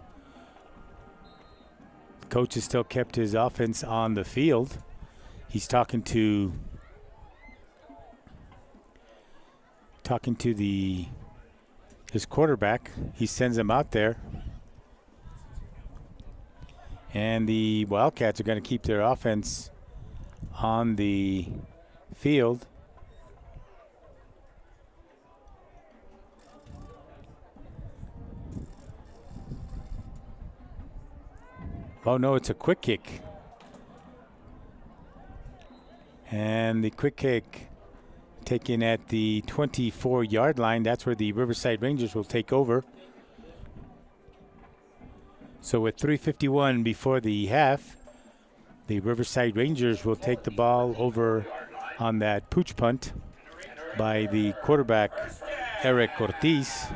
The coach has still kept his offense on the field. He's talking to his quarterback. He sends him out there. And the Wildcats are going to keep their offense on the field. Oh no, it's a quick kick. And the quick kick taken at the 24-yard line. That's where the Riverside Rangers will take over. So with 3:51 before the half, the Riverside Rangers will take the ball over on that pooch punt by the quarterback, Eric Ortiz.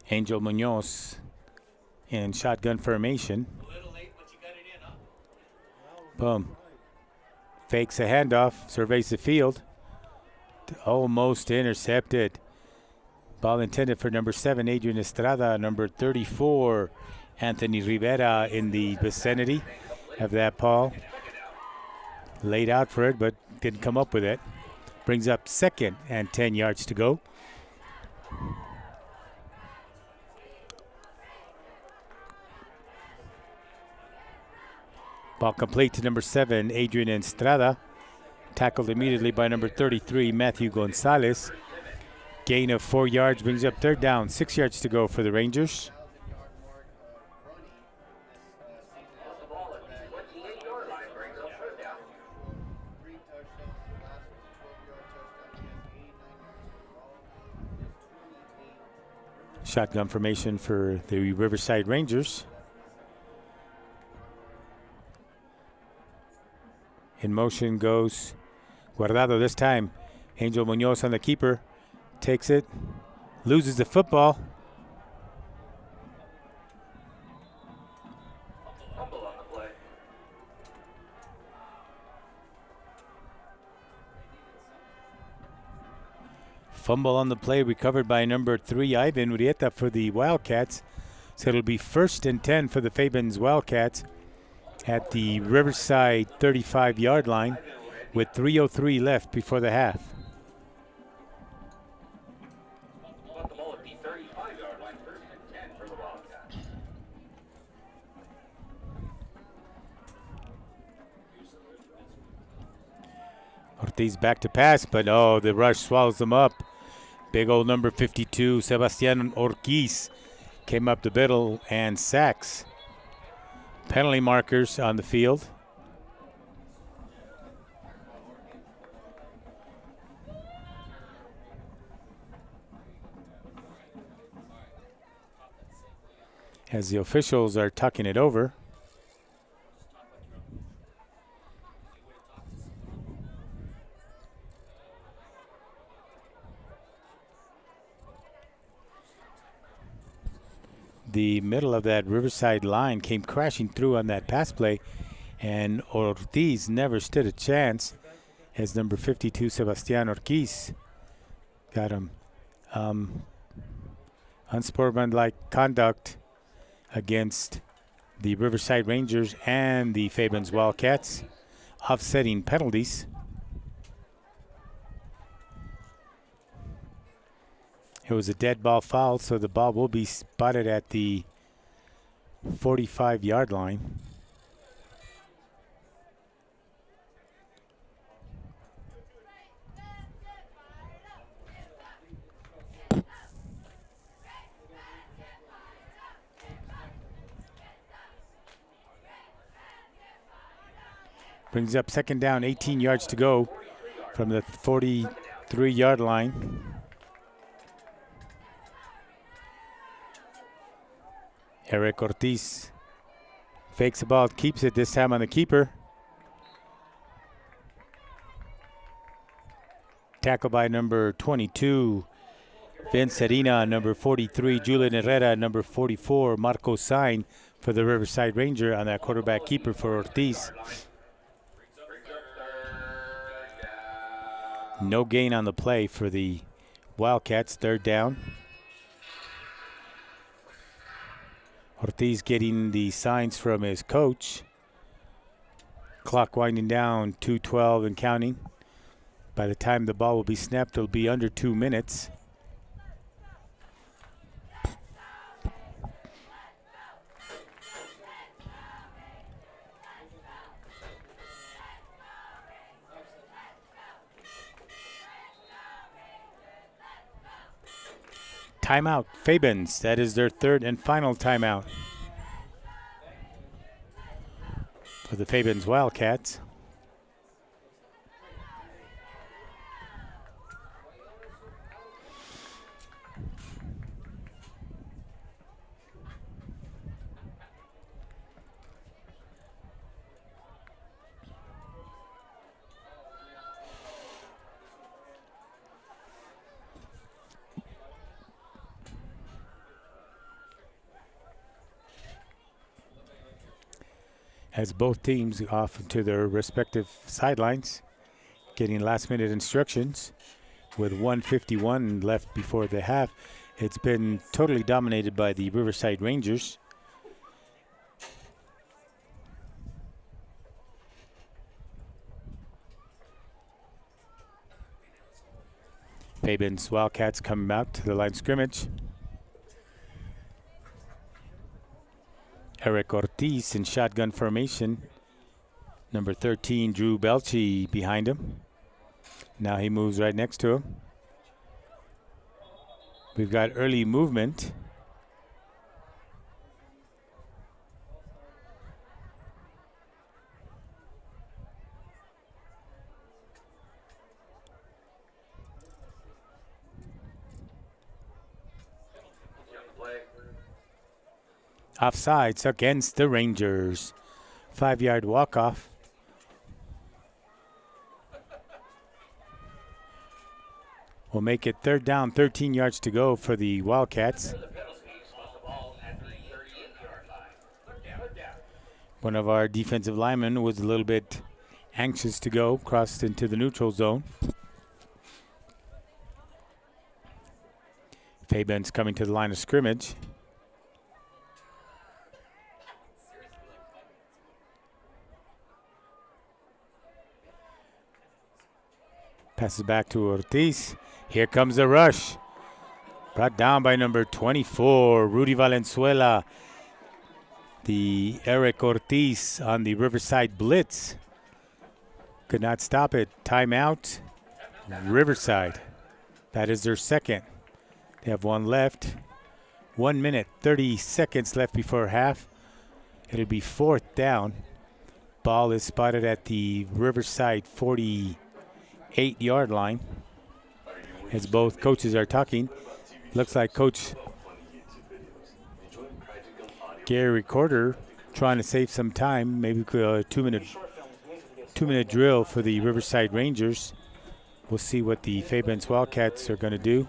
Angel Munoz in shotgun formation. Boom. Fakes a handoff, surveys the field. Almost intercepted. Ball intended for number 7, Adrian Estrada. Number 34, Anthony Rivera in the vicinity of that ball. Laid out for it, but didn't come up with it. Brings up second and 10 yards to go. Ball complete to number 7, Adrian Estrada. Tackled immediately by number 33, Matthew Gonzalez. Gain of 4 yards brings up third down. 6 yards to go for the Rangers. Shotgun formation for the Riverside Rangers. In motion goes Guardado this time. Angel Munoz on the keeper. Takes it. Loses the football. Fumble on the play recovered by number 3, Ivan Urieta for the Wildcats. So it'll be 1st and 10 for the Fabens Wildcats at the Riverside 35-yard line with 3:03 left before the half. Got the ball at the 35-yard line, 1st and 10 for the Wildcats. Ortiz back to pass, but oh, the rush swallows them up. Big old number 52, Sebastian Ortiz, came up the middle and sacks. Penalty markers on the field. As the officials are tucking it over. The middle of that Riverside line came crashing through on that pass play, and Ortiz never stood a chance as number 52, Sebastian Ortiz, got him. Unsportsmanlike conduct against the Riverside Rangers and the Fabens Wildcats, offsetting penalties. It was a dead ball foul, so the ball will be spotted at the 45-yard line. Brings up 2nd down, 18 yards to go from the 43-yard line. Eric Ortiz fakes the ball, keeps it this time on the keeper. Tackle by number 22, Vince Arena, number 43, Julian Herrera, number 44, Marco Sain for the Riverside Ranger on that quarterback keeper for Ortiz. No gain on the play for the Wildcats, 3rd down. Ortiz getting the signs from his coach. Clock winding down, 2:12 and counting. By the time the ball will be snapped, it'll be under 2 minutes. Timeout, Fabens. That is their 3rd and final timeout for the Fabens Wildcats. As both teams off to their respective sidelines, getting last-minute instructions with 1:51 left before the half. It's been totally dominated by the Riverside Rangers. Fabens Wildcats coming out to the line of scrimmage. Eric Ortiz in shotgun formation. Number 13, Drew Belchi behind him. Now he moves right next to him. We've got early movement. Offsides against the Rangers. 5-yard walk-off. Will make it 3rd down, 13 yards to go for the Wildcats. One of our defensive linemen was a little bit anxious to go, crossed into the neutral zone. Fabens coming to the line of scrimmage. Passes back to Ortiz. Here comes the rush. Brought down by number 24, Rudy Valenzuela. The Eric Ortiz on the Riverside blitz. Could not stop it. Timeout, Riverside. That is their second. They have one left. 1 minute, 30 seconds left before half. It'll be fourth down. Ball is spotted at the Riverside 48-yard line. As both coaches are talking, looks like Coach Gary Recorder trying to save some time. Maybe a two-minute drill for the Riverside Rangers. We'll see what the Fabens Wildcats are going to do.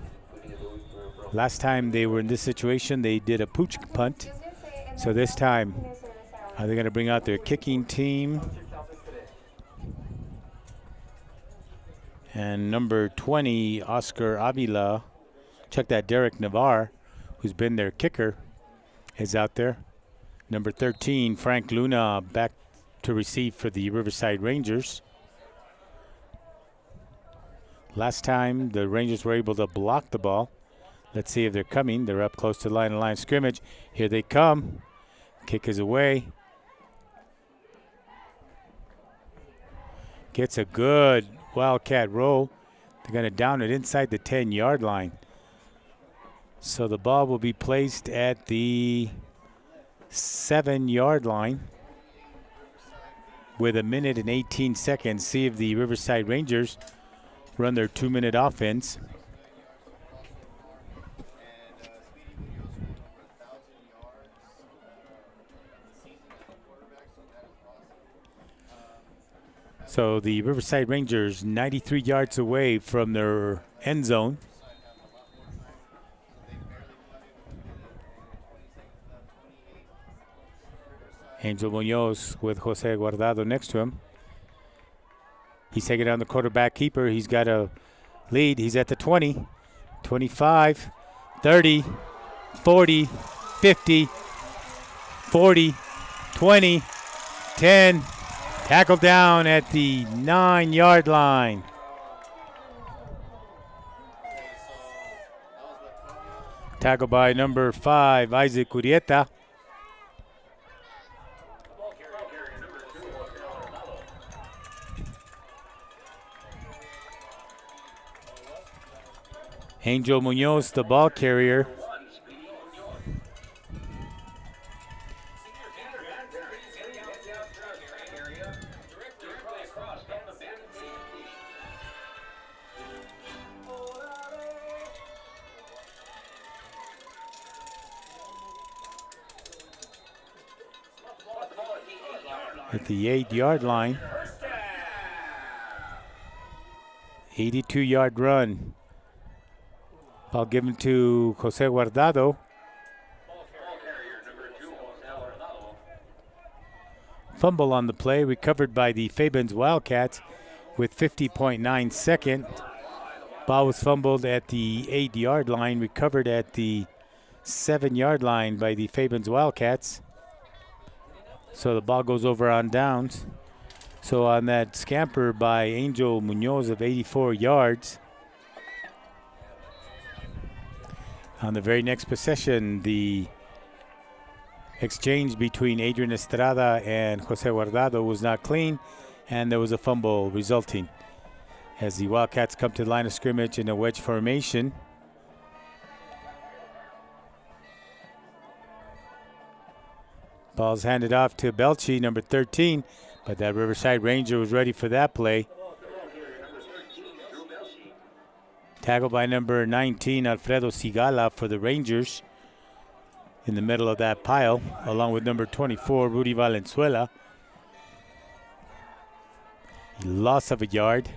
Last time they were in this situation, they did a pooch punt. So this time, are they going to bring out their kicking team? And number 20, Oscar Avila. Check that, Derek Navarre, who's been their kicker, is out there. Number 13, Frank Luna, back to receive for the Riverside Rangers. Last time, the Rangers were able to block the ball. Let's see if they're coming. They're up close to the line of scrimmage. Here they come. Kick is away. Gets a good Wildcat roll. They're going to down it inside the 10-yard line. So the ball will be placed at the 7-yard line with 1 minute and 18 seconds. See if the Riverside Rangers run their 2-minute offense. So the Riverside Rangers 93 yards away from their end zone. Angel Munoz with Jose Guardado next to him. He's taking down the quarterback keeper. He's got a lead. He's at the 20, 25, 30, 40, 50, 40, 20, 10. Tackled down at the 9-yard line. Tackled by number 5, Isaac Urieta. Angel Munoz, the ball carrier. At the 8-yard line. 82-yard run. Ball given to Jose Guardado. Fumble on the play, recovered by the Fabens Wildcats with 50.9 seconds. Ball was fumbled at the 8-yard line, recovered at the 7-yard line by the Fabens Wildcats. So the ball goes over on downs. So on that scamper by Angel Munoz of 84 yards. On the very next possession, the exchange between Adrian Estrada and Jose Guardado was not clean, and there was a fumble resulting as the Wildcats come to the line of scrimmage in a wedge formation. Ball's handed off to Belchi, number 13, but that Riverside Ranger was ready for that play. Tackled by number 19, Alfredo Sigala for the Rangers in the middle of that pile, along with number 24, Rudy Valenzuela. Loss of a yard.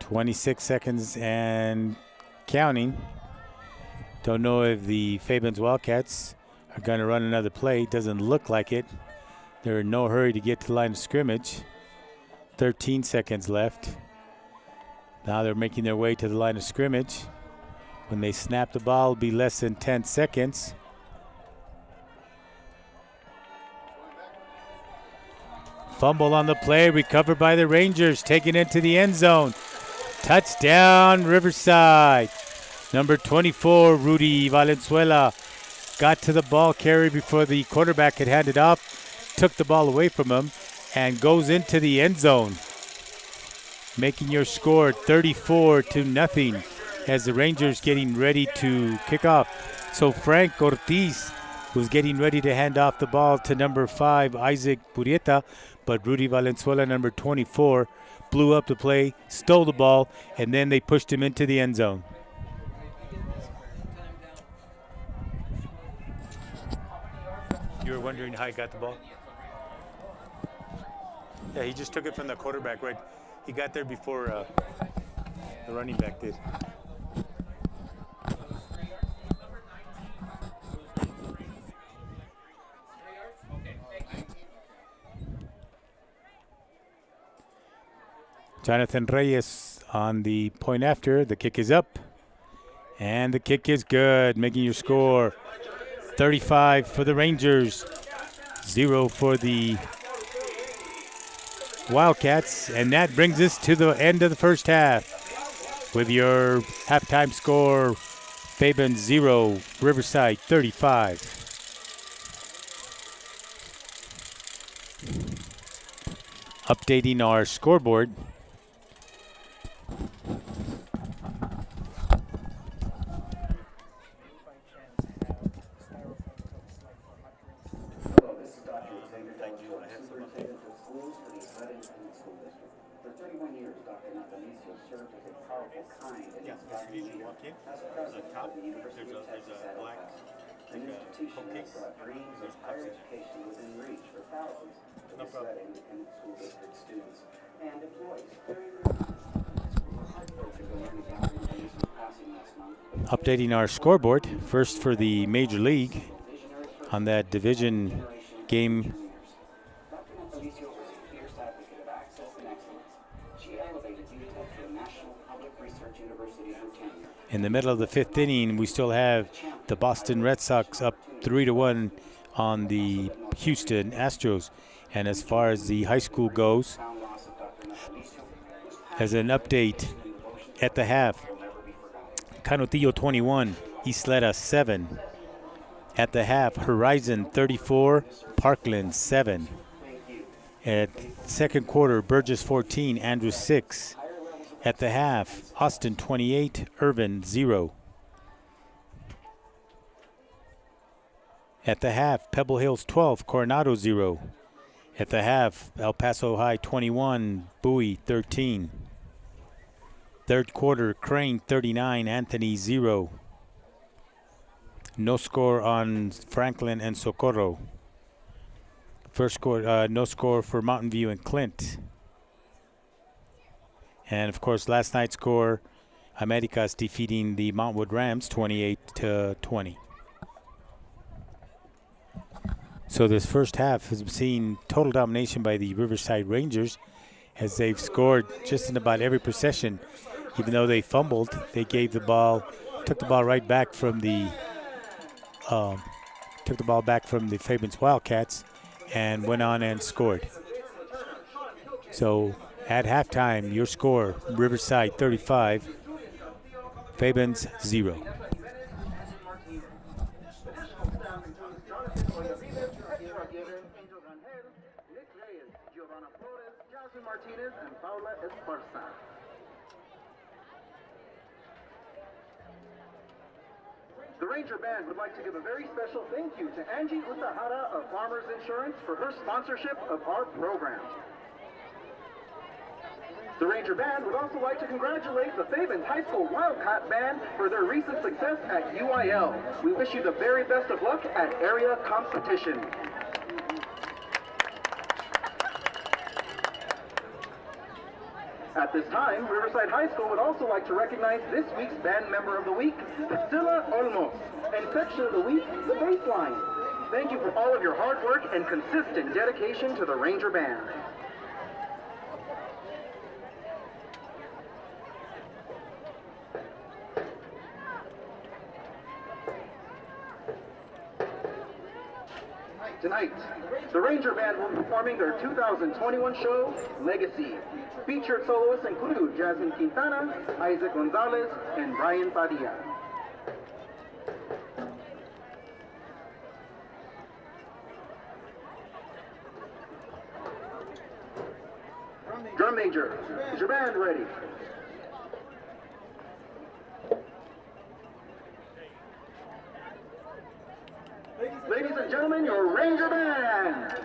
26 seconds and counting. Don't know if the Fabens Wildcats are going to run another play. Doesn't look like it. They're in no hurry to get to the line of scrimmage. 13 seconds left. Now they're making their way to the line of scrimmage. When they snap the ball, it'll be less than 10 seconds. Fumble on the play, recovered by the Rangers, taken into the end zone. Touchdown, Riverside. Number 24, Rudy Valenzuela, got to the ball carrier before the quarterback could hand it off, took the ball away from him, and goes into the end zone, making your score 34-0 as the Rangers getting ready to kick off. So Frank Ortiz was getting ready to hand off the ball to number 5, Isaac Purieta, but Rudy Valenzuela, number 24, blew up the play, stole the ball, and then they pushed him into the end zone. You were wondering how he got the ball? Yeah, he just took it from the quarterback, right? He got there before the running back did. Jonathan Reyes on the point after. The kick is up. And the kick is good, making your score 35 for the Rangers, 0 for the Wildcats. And that brings us to the end of the first half with your halftime score, Fabens 0, Riverside 35. Updating our scoreboard. Updating our scoreboard, first for the Major League on that division game. In the middle of the fifth inning, we still have the Boston Red Sox up 3-1 on the Houston Astros. And as far as the high school goes, as an update at the half, Canutillo 21, Isleta 7. At the half, Horizon 34, Parkland 7. At second quarter, Burgess 14, Andrews 6. At the half, Austin 28, Irvin 0. At the half, Pebble Hills 12, Coronado 0. At the half, El Paso High 21, Bowie 13. Third quarter, Crane 39, Anthony 0. No score on Franklin and Socorro. First quarter, no score for Mountain View and Clint. And of course, last night's score, Americas defeating the Montwood Rams 28-20. So this first half has seen total domination by the Riverside Rangers as they've scored just in about every possession. Even though they fumbled, they took the ball right back from the Fabens Wildcats and went on and scored. So at halftime, your score, Riverside 35, Fabens 0. The Ranger Band would like to give a very special thank you to Angie Utahara of Farmers Insurance for her sponsorship of our program. The Ranger Band would also like to congratulate the Fabens High School Wildcat Band for their recent success at UIL. We wish you the very best of luck at area competition. At this time, Riverside High School would also like to recognize this week's Band Member of the Week, Priscilla Olmos, and Section of the Week, The Baseline. Thank you for all of your hard work and consistent dedication to the Ranger Band. Tonight, the Ranger Band will be performing their 2021 show, Legacy. Featured soloists include Jasmine Quintana, Isaac Gonzalez, and Brian Padilla. Drum Major, is your band ready? Ladies and gentlemen, your Ranger Band!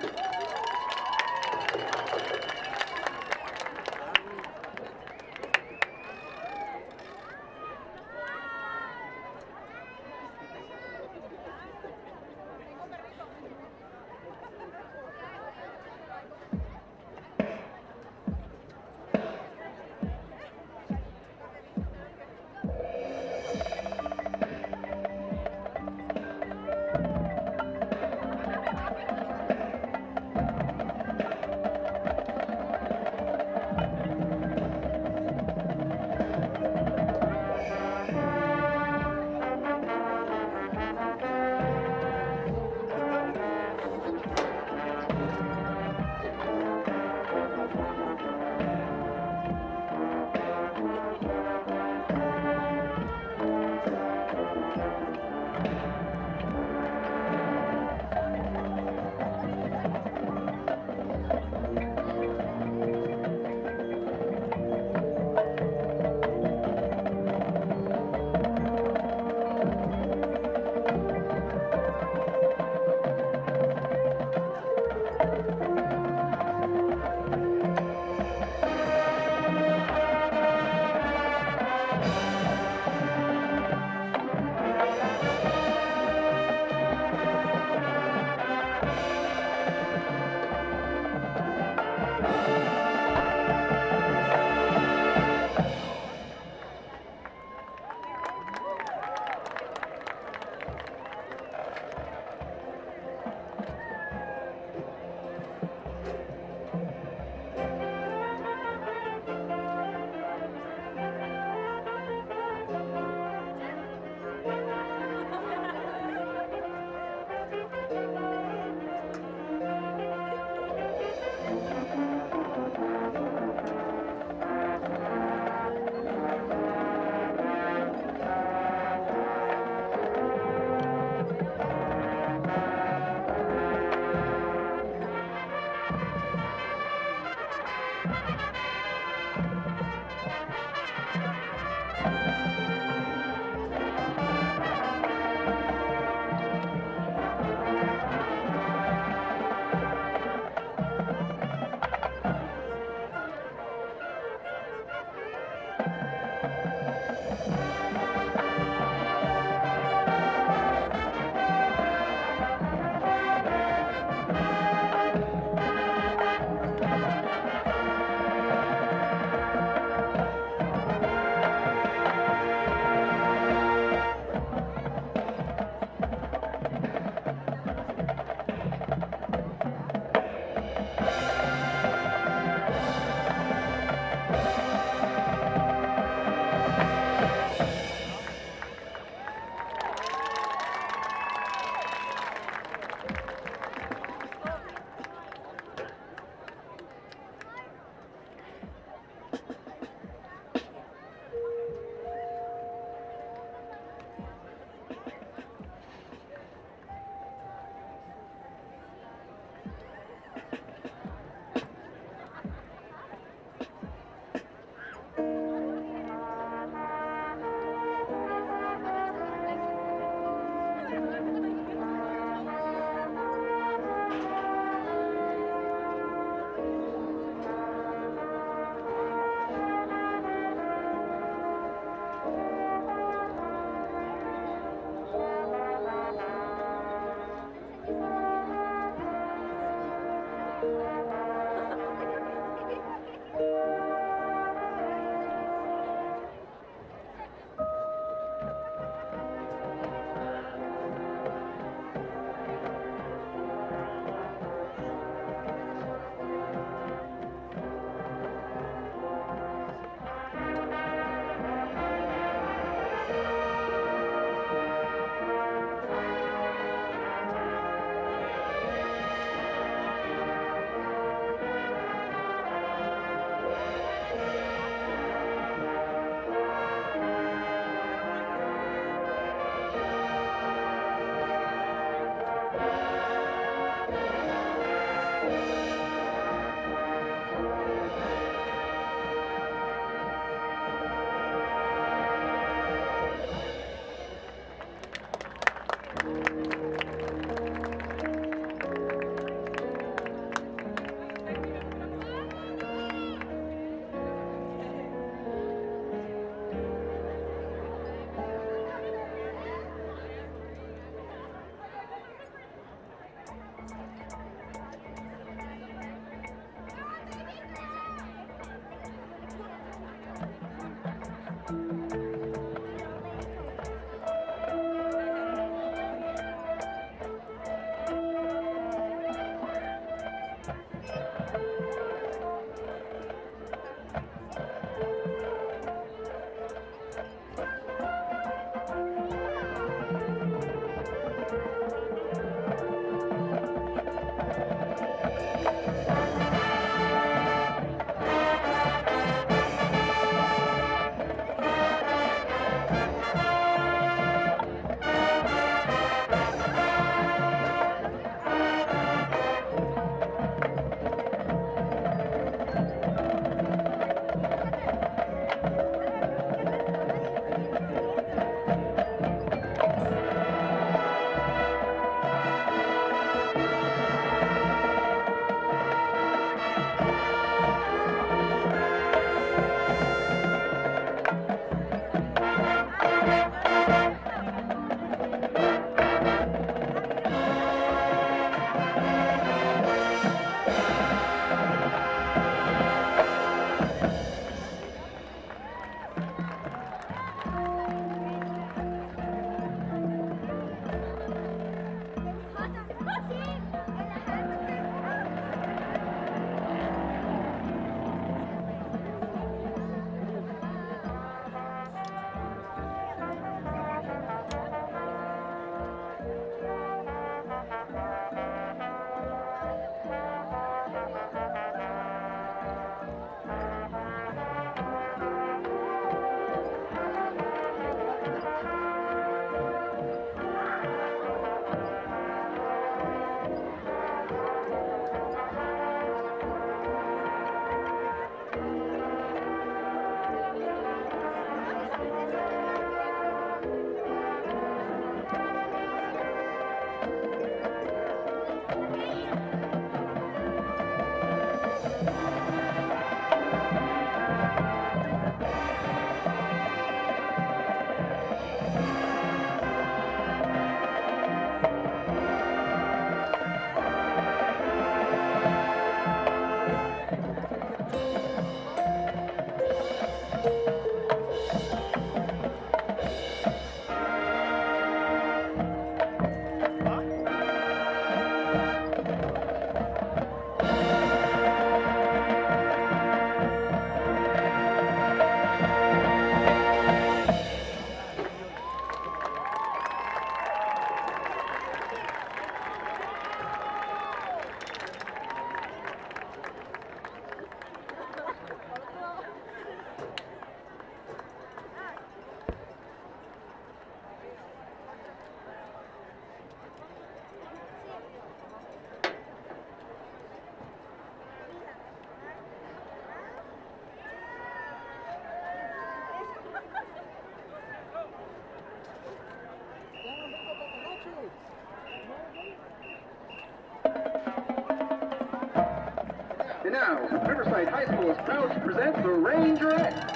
And now, Riverside High School is proud to present the Rangerettes.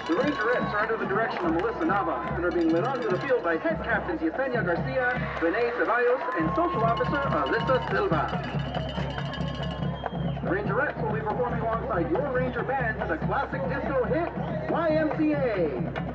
The Rangerettes are under the direction of Melissa Nava and are being led onto the field by head captains Yesenia Garcia, Renee Ceballos, and social officer Alyssa Silva. The Rangerettes will be performing alongside your Ranger band to the classic disco hit, YMCA.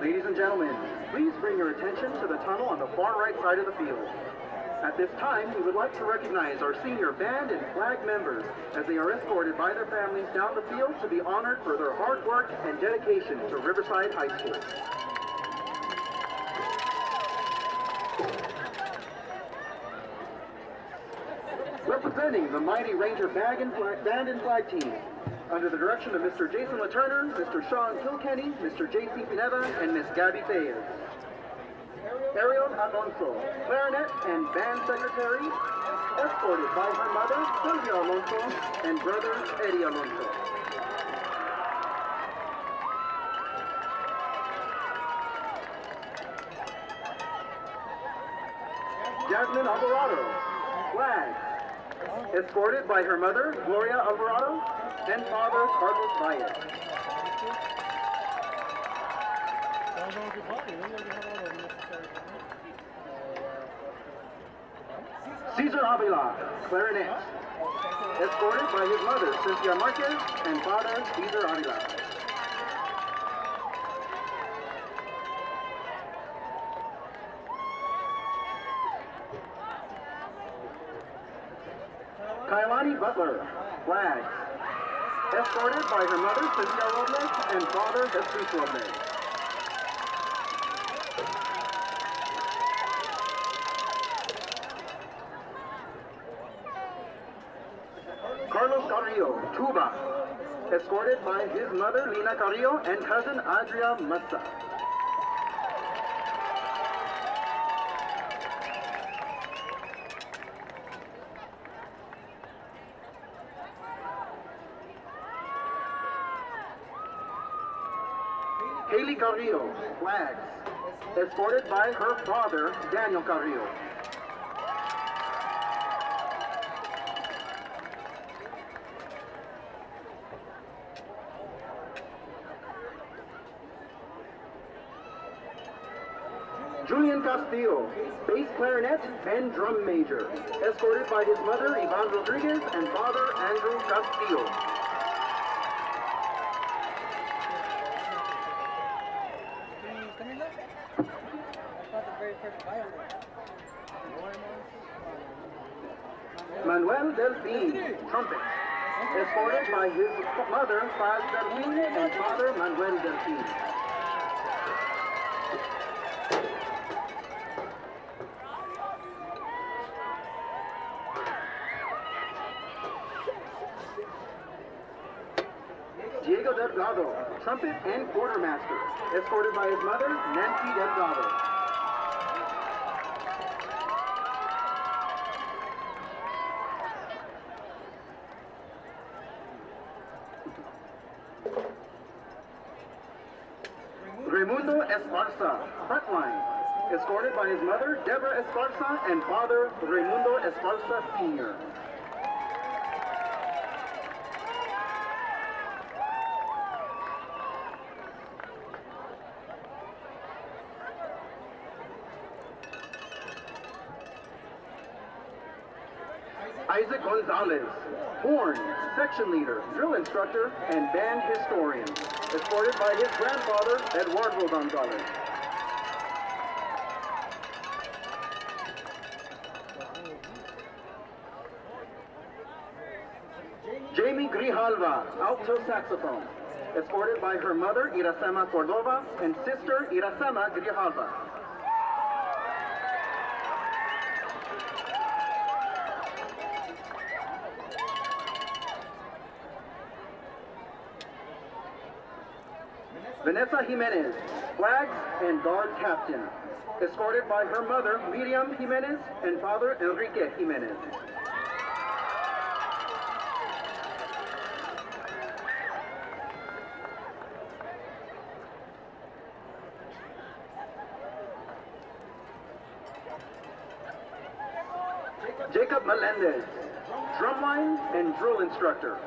Ladies and gentlemen, please bring your attention to the tunnel on the far right side of the field. At this time, we would like to recognize our senior band and flag members as they are escorted by their families down the field to be honored for their hard work and dedication to Riverside High School. Representing the mighty Ranger band and flag team, under the direction of Mr. Jason LaTurner, Mr. Sean Kilkenny, Mr. J.C. Pineda, and Ms. Gabby Fayez. Ariel Alonso, clarinet and band secretary, escorted by her mother, Sylvia Alonso, and brother, Eddie Alonso. Jasmine Alvarado, flag, escorted by her mother, Gloria Alvarado, and father, Carlos Valle. Cesar Avila, clarinet, escorted by his mother, Cynthia Marquez, and father, Cesar Avila. Kailani Butler, flags, escorted by her mother, Cynthia Robles, and father, Jesus Robles. Carlos Carrillo, tuba, escorted by his mother, Lina Carrillo, and cousin, Adria Massa. Haley Carrillo, flags, escorted by her father, Daniel Carrillo. Julian Castillo, bass clarinet and drum major, escorted by his mother, Ivan Rodriguez, and father, Andrew Castillo. Manuel Delfin, trumpet, escorted by his mother, Paz Delfin, and father, Manuel Delfin. Diego Delgado, trumpet and quartermaster, escorted by his mother, Nancy Delgado. Raimundo Esparza, frontline, escorted by his mother, Deborah Esparza, and father, Raimundo Esparza Sr. Isaac Gonzalez, horn, section leader, drill instructor, and band historian, escorted by his grandfather, Eduardo Gonzalez. Jamie Grijalva, alto saxophone, escorted by her mother, Iracema Cordova, and sister, Iracema Grijalva. Vanessa Jimenez, flags and guard captain, escorted by her mother, Miriam Jimenez, and father, Enrique Jimenez. Jacob Melendez, drumline and drill instructor,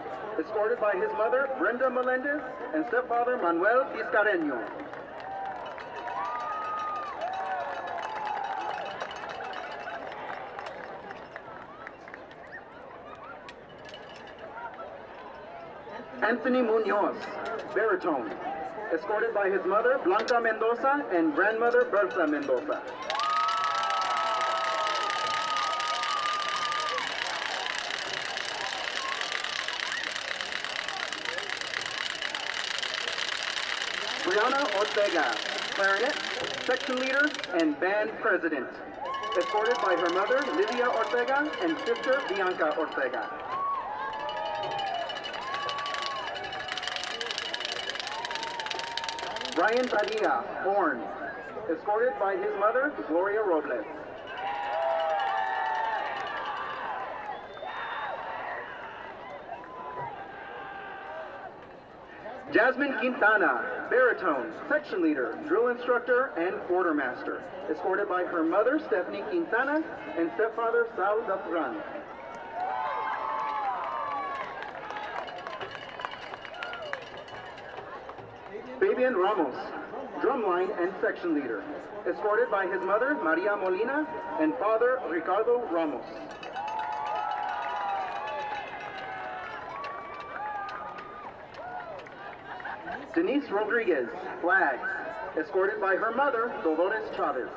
escorted by his mother, Brenda Melendez, and stepfather, Manuel Piscareño. Anthony Munoz, baritone, escorted by his mother, Blanca Mendoza, and grandmother, Bertha Mendoza. Brianna Ortega, clarinet, section leader, and band president, escorted by her mother, Livia Ortega, and sister, Bianca Ortega. Brian Padilla, horn, escorted by his mother, Gloria Robles. Jasmine Quintana, baritone, section leader, drill instructor, and quartermaster, escorted by her mother, Stephanie Quintana, and stepfather, Sal Dafran. Fabian Ramos, drumline and section leader, escorted by his mother, Maria Molina, and father, Ricardo Ramos. Denise Rodriguez, flags, escorted by her mother, Dolores Chavez.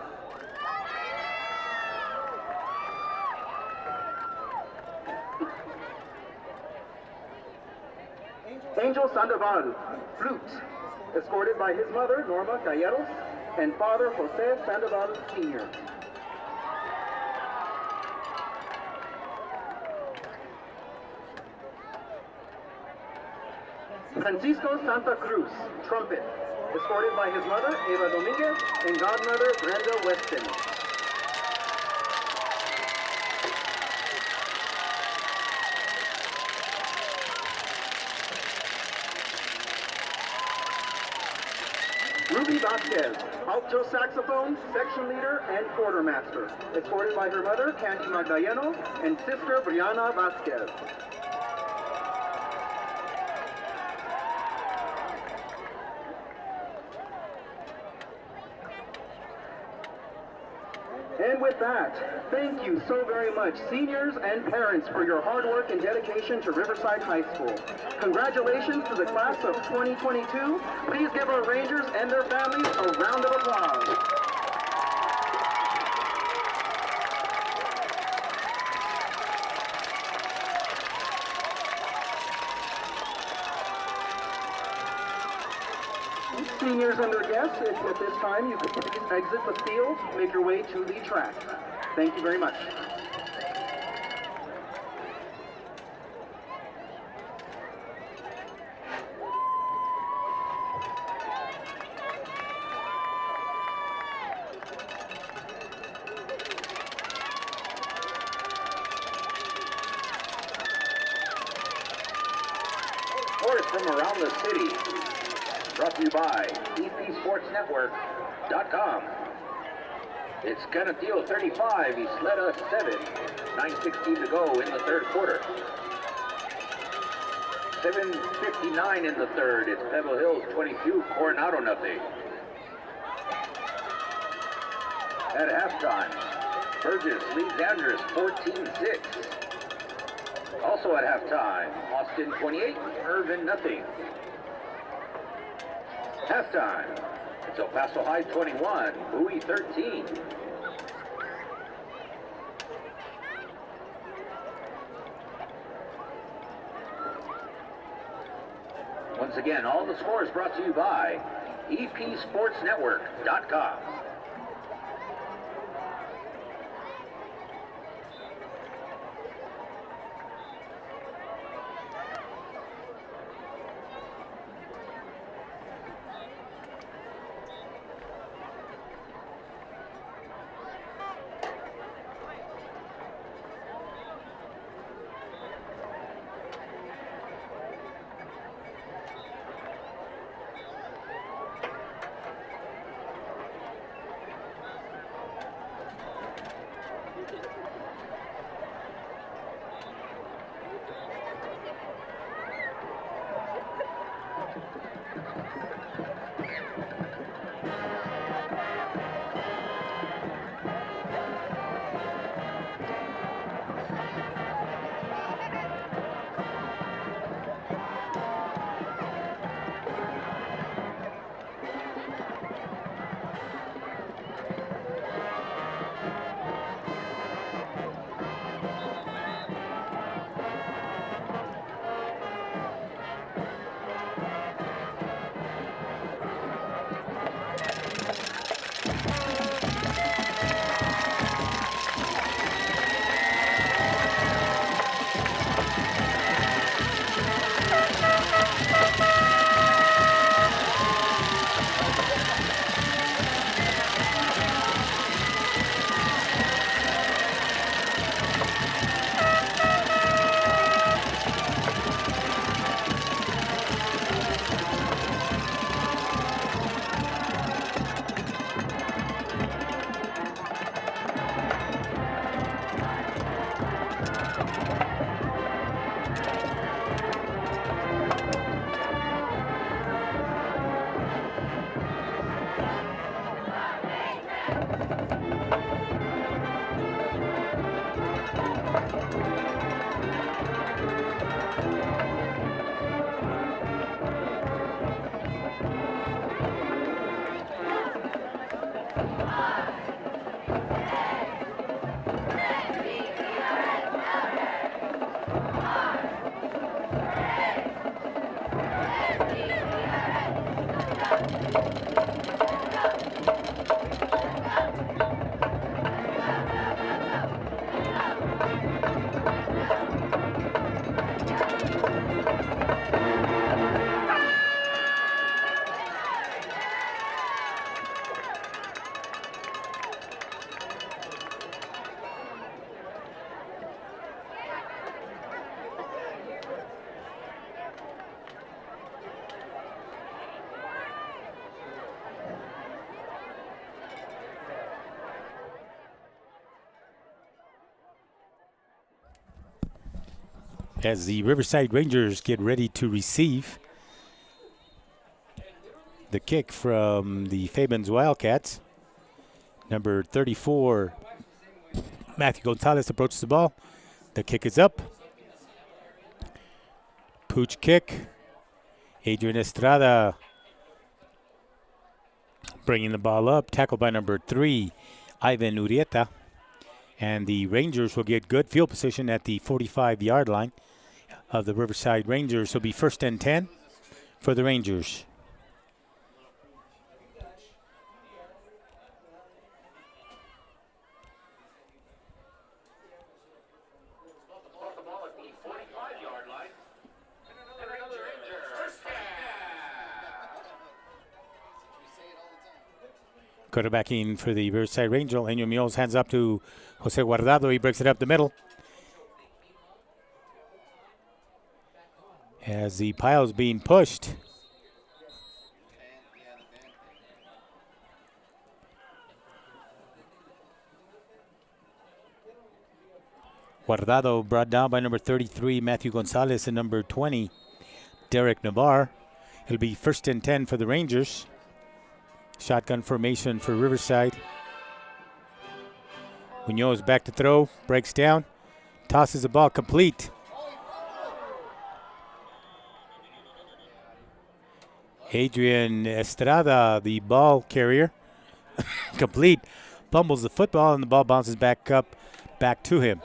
Angel Sandoval, flute, escorted by his mother, Norma Calleros, and father, Jose Sandoval Sr. Francisco Santa Cruz, trumpet, escorted by his mother, Eva Dominguez, and godmother, Brenda Weston. Ruby Vasquez, alto saxophone, section leader, and quartermaster, escorted by her mother, Candy Magdaleno, and sister, Brianna Vasquez. And with that, thank you so very much, seniors and parents, for your hard work and dedication to Riverside High School. Congratulations to the class of 2022. Please give our Rangers and their families a round of applause. Seniors and their guests, if at this time you could please exit the field, make your way to the track. Thank you very much. Scores from around the city. Brought to you by EPSportsNetwork.com. It's Canateo 35, Isleta 7. 9:16 to go in the third quarter. 7:59 in the third. It's Pebble Hills 22, Coronado nothing. At halftime, Burgess leads Andress 14-6. Also at halftime, Austin 28, Irvin nothing. Halftime, it's El Paso High 21, Bowie 13. Once again, all the scores brought to you by EPSportsNetwork.com. As the Riverside Rangers get ready to receive the kick from the Fabens Wildcats. Number 34, Matthew Gonzalez approaches the ball. The kick is up. Pooch kick. Adrian Estrada bringing the ball up. Tackled by number 3, Ivan Urieta. And the Rangers will get good field position at the 45-yard line of the Riverside Rangers. So it'll be 1st and 10 for the Rangers. Quarterbacking for the Riverside Ranger, Enyo Munoz hands up to Jose Guardado. He breaks it up the middle. As the pile's being pushed. Guardado brought down by number 33, Matthew Gonzalez, and number 20, Derek Navarre. It'll be 1st and 10 for the Rangers. Shotgun formation for Riverside. Munoz back to throw, breaks down, tosses the ball complete. Adrian Estrada, the ball carrier, complete, fumbles the football, and the ball bounces back to him.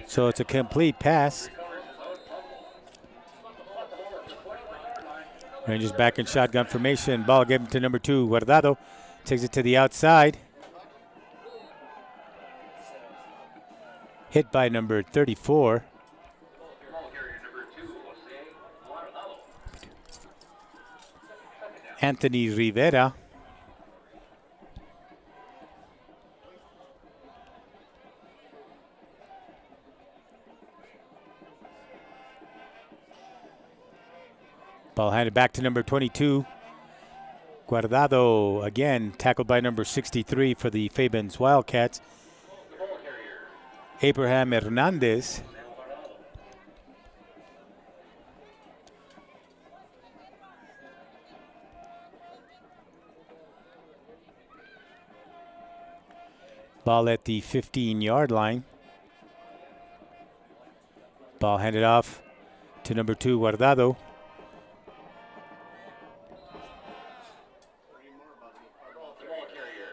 So it's a complete pass. Rangers back in shotgun formation. Ball given to number 2, Guardado. Takes it to the outside. Hit by number 34. Anthony Rivera. Ball handed back to number 22. Guardado again tackled by number 63 for the Fabens Wildcats. Abraham Hernandez. Ball at the 15-yard line. Ball handed off to number 2, Guardado.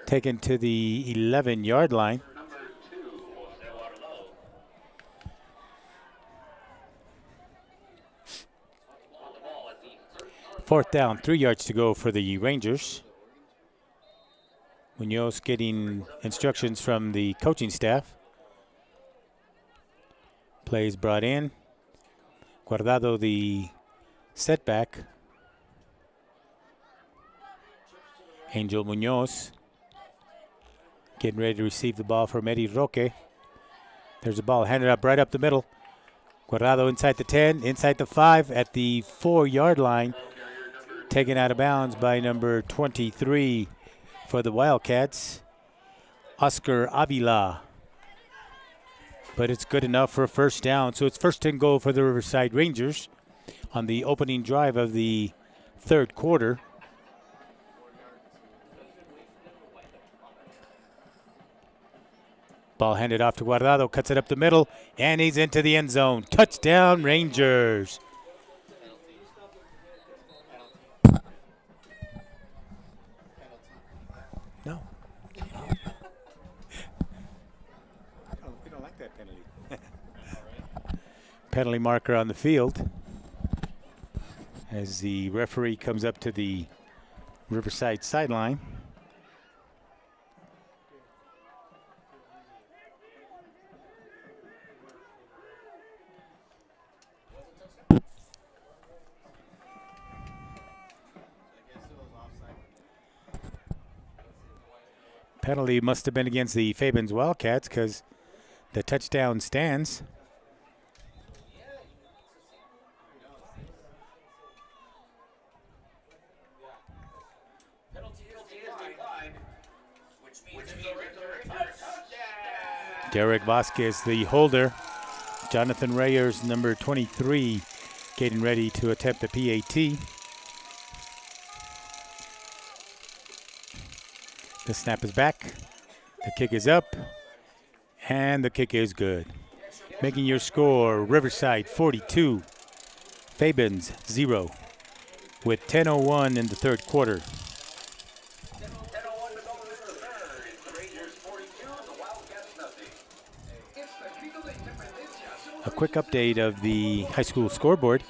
Taken to the 11-yard line. Fourth down, 3 yards to go for the Rangers. Munoz getting instructions from the coaching staff. Plays brought in. Guardado the setback. Angel Munoz getting ready to receive the ball from Eddie Roque. There's a ball handed up right up the middle. Guardado inside the 10, inside the 5, at the 4-yard line. Taken out of bounds by number 23 for the Wildcats, Oscar Avila. But it's good enough for a first down. So it's 1st and goal for the Riverside Rangers on the opening drive of the 3rd quarter. Ball handed off to Guardado, cuts it up the middle, and he's into the end zone. Touchdown, Rangers. No. We don't like that penalty. Penalty marker on the field as the referee comes up to the Riverside sideline. Penalty must have been against the Fabens Wildcats because the touchdown stands. Derek Vasquez, the holder. Jonathan Reyes, number 23, getting ready to attempt the PAT. The snap is back. The kick is up. And the kick is good. Making your score, Riverside 42, Fabens 0, with 10:01 in the third quarter. 10:01 to go in the third. It's the Rangers 42, the Wildcats nothing. A quick update of the high school scoreboard.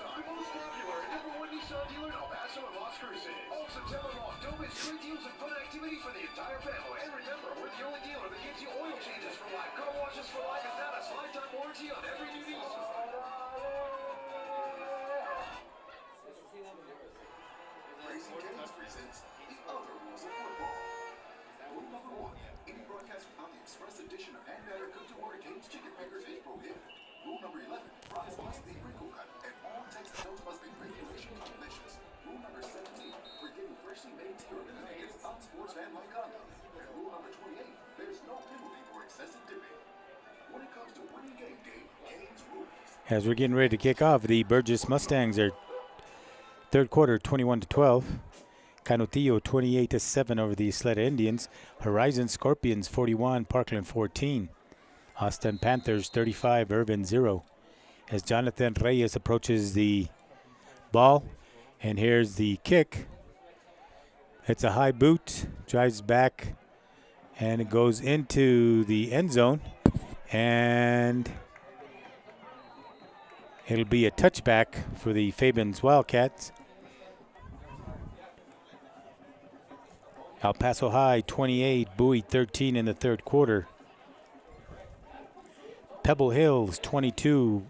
As we're getting ready to kick off, the Burgess Mustangs are third quarter 21-12. Canutillo 28-7 over the Isleta Indians. Horizon Scorpions 41, Parkland 14. Austin Panthers 35, Irvin 0. As Jonathan Reyes approaches the ball, and here's the kick. It's a high boot, drives back, and it goes into the end zone. And it'll be a touchback for the Fabens Wildcats. El Paso High 28, Bowie 13 in the third quarter. Pebble Hills 22,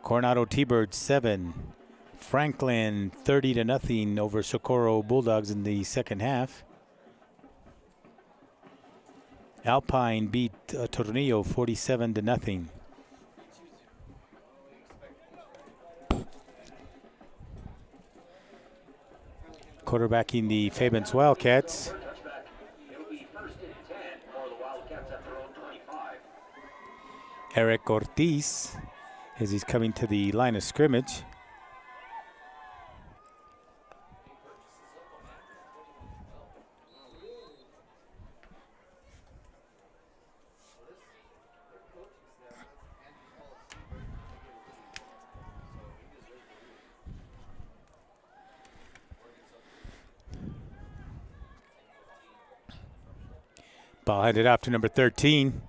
Coronado T-Birds 7. Franklin 30-0 over Socorro Bulldogs in the second half. Alpine beat Tornillo 47-0. Quarterbacking the Fabens Wildcats. It'll be first and 10 for the Wildcats at their own 25. Eric Ortiz as he's coming to the line of scrimmage. Ball handed off to number 13.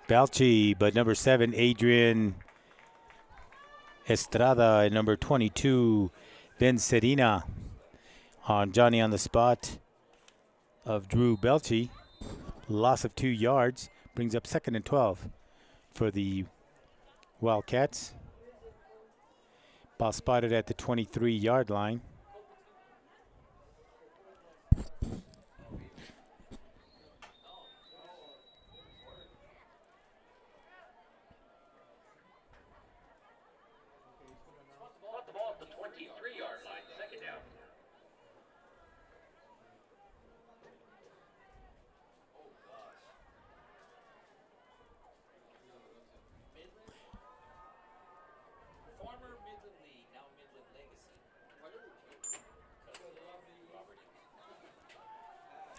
Belchi, but number 7, Adrian Estrada, and number 22, Ben Serena on Johnny on the spot of Drew Belchi. Loss of 2 yards brings up 2nd and 12 for the Wildcats. Ball spotted at the 23-yard line.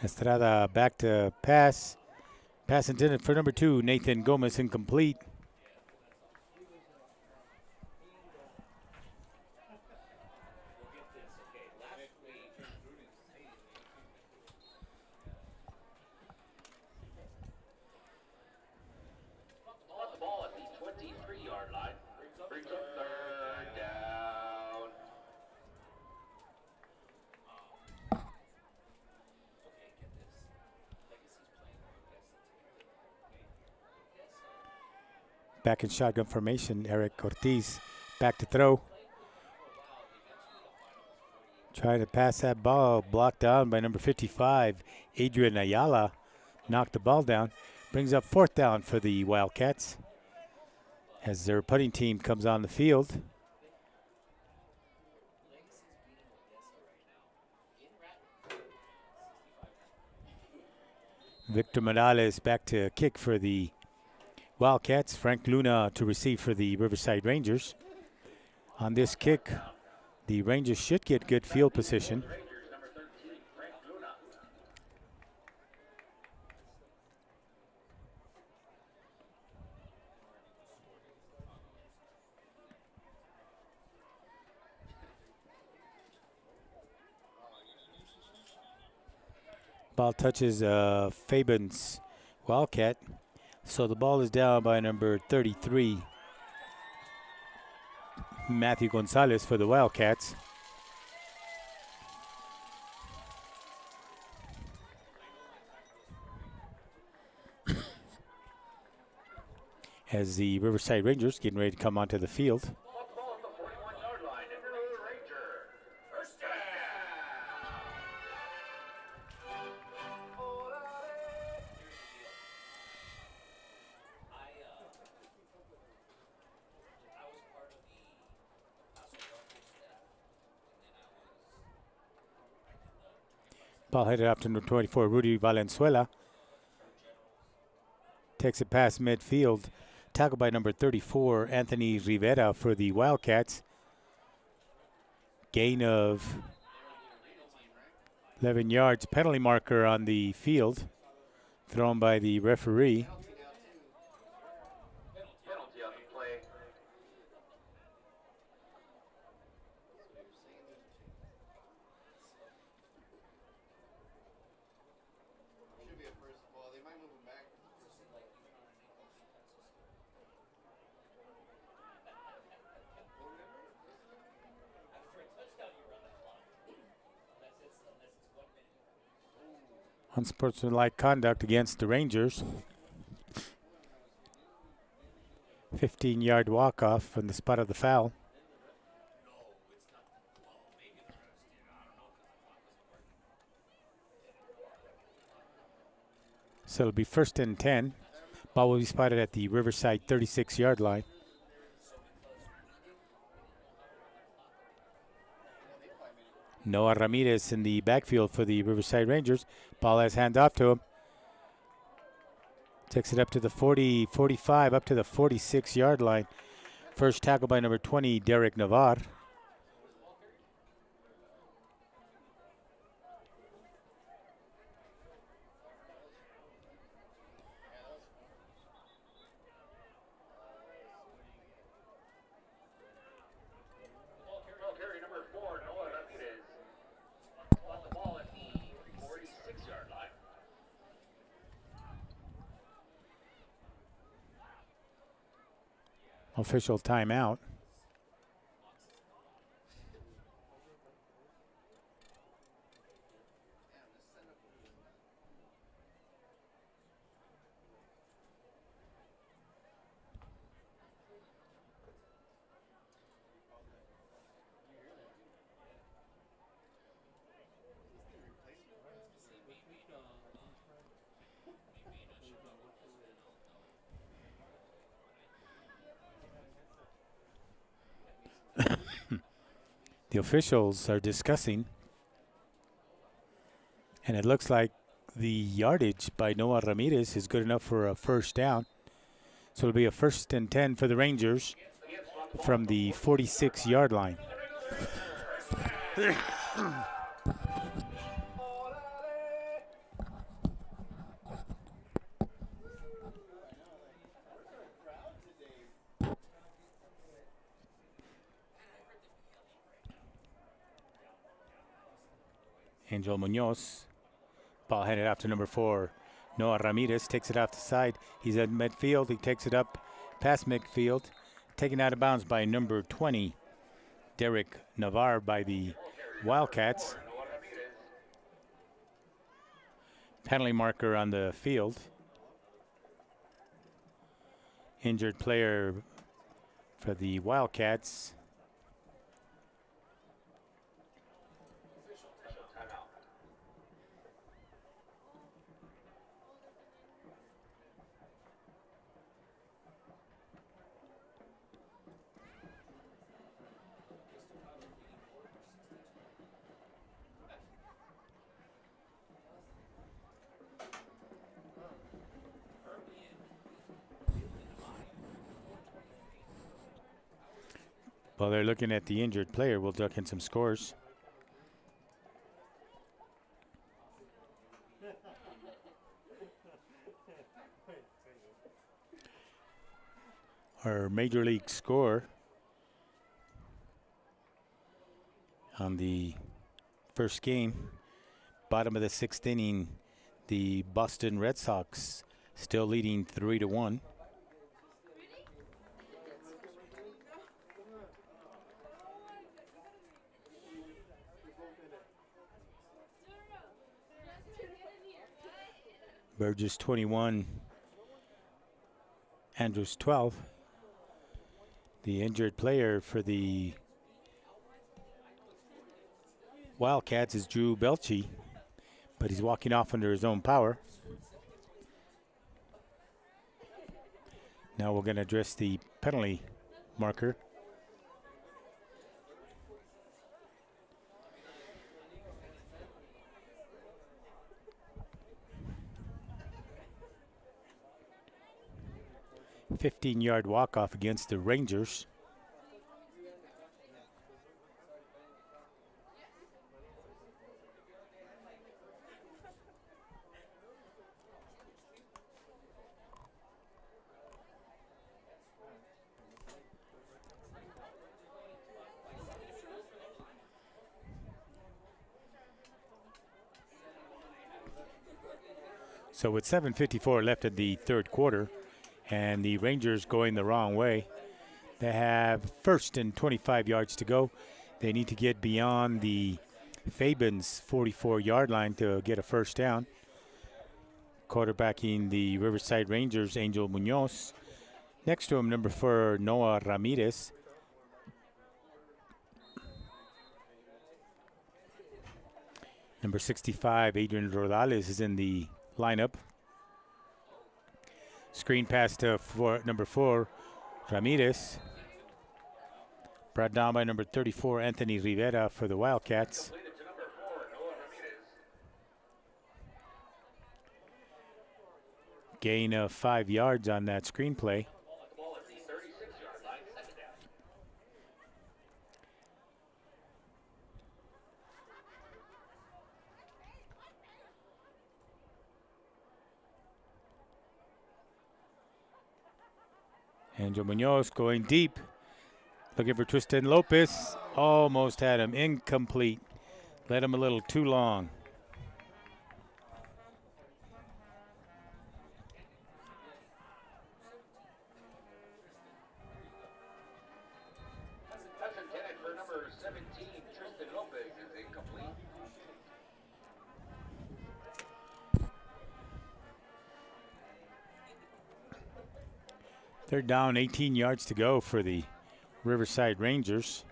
Estrada back to pass. Pass intended for number 2, Nathan Gomez, incomplete. The ball at the 23-yard line. Brings up third down. Back in shotgun formation, Eric Ortiz back to throw. Trying to pass that ball, blocked down by number 55, Adrian Ayala. Knocked the ball down. Brings up 4th down for the Wildcats as their punting team comes on the field. Victor Morales back to kick for the Wildcats. Frank Luna to receive for the Riverside Rangers. On this kick, the Rangers should get good field position. Ball touches Fabens Wildcat. So the ball is down by number 33, Matthew Gonzalez for the Wildcats. As the Riverside Rangers getting ready to come onto the field. Ball at the 41-yard line. Ranger. First down. Ball headed up to number 24, Rudy Valenzuela. Takes it past midfield. Tackled by number 34, Anthony Rivera for the Wildcats. Gain of 11 yards. Penalty marker on the field. Thrown by the referee. Penalty on the play. Should be a first ball. They might move him back. Unsportsmanlike conduct against the Rangers. 15-yard walk-off from the spot of the foul. So it'll be 1st and 10. Ball will be spotted at the Riverside 36-yard line. Noah Ramirez in the backfield for the Riverside Rangers. Ball has hands off to him. Takes it up to the 40, 45, up to the 46-yard line. First tackle by number 20, Derek Navarre. Ball carry number 4, Noah Ramirez. On the ball at the 46-yard line. Official timeout. The officials are discussing, and it looks like the yardage by Noah Ramirez is good enough for a first down. So it'll be a 1st and 10 for the Rangers from the 46-yard line. Angel Munoz. Ball headed off to number 4. Noah Ramirez takes it off the side. He's at midfield. He takes it up past midfield. Taken out of bounds by number 20, Derek Navarre by the Wildcats. Penalty marker on the field. Injured player for the Wildcats. While they're looking at the injured player, we'll duck in some scores. Our Major League score on the first game, bottom of the 6th inning, The Boston Red Sox still leading 3-1. Burgess 21, Andrews 12. The injured player for the Wildcats is Drew Belchie, but he's walking off under his own power. Now we're going to address the penalty marker. "15-yard walk-off against the Rangers." So with 7:54 left in the third quarter, and the Rangers going the wrong way, they have first and 25 yards to go. They need to get beyond the Fabens 44-yard line to get a first down. Quarterbacking the Riverside Rangers, Angel Munoz. Next to him, number 4, Noah Ramirez. Number 65, Adrian Rodales, is in the lineup. Screen pass to number 4, Ramirez. Brought down by number 34, Anthony Rivera for the Wildcats. Gain of 5 yards on that screen play. Angel Munoz going deep, looking for Tristan Lopez. Almost had him, incomplete. Led him a little too long. That's intended for number 17, Tristan Lopez, is incomplete. They're down, 18 yards to go for the Riverside Rangers.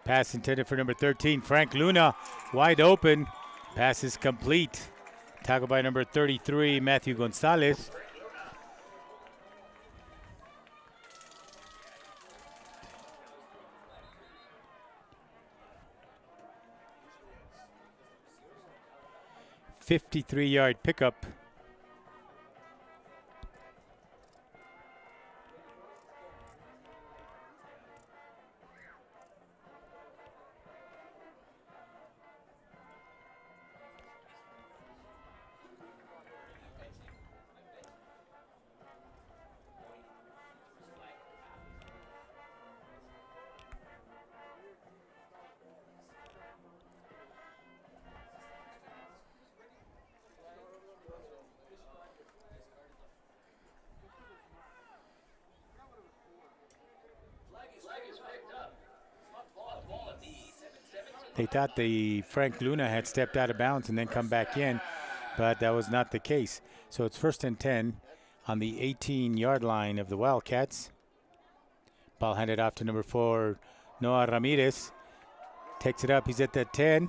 Pass intended for number 13, Frank Luna, wide open. Pass is complete. Tackled by number 33, Matthew Gonzalez. "53-yard pickup." They thought the Frank Luna had stepped out of bounds and then come back in, but that was not the case. So it's 1st and 10 on the 18-yard line of the Wildcats. Ball handed off to number 4, Noah Ramirez. Takes it up, he's at the 10.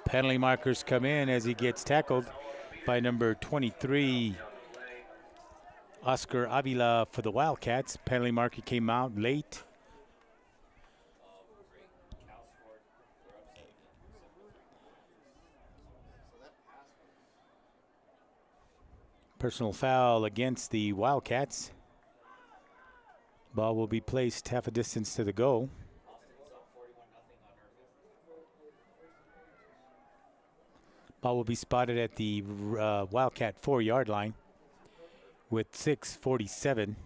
Penalty markers come in as he gets tackled by number 23, Oscar Avila for the Wildcats. Penalty marker came out late. Personal foul against the Wildcats. Ball will be placed half a distance to the goal. Ball will be spotted at the Wildcat 4-yard line with 6:47.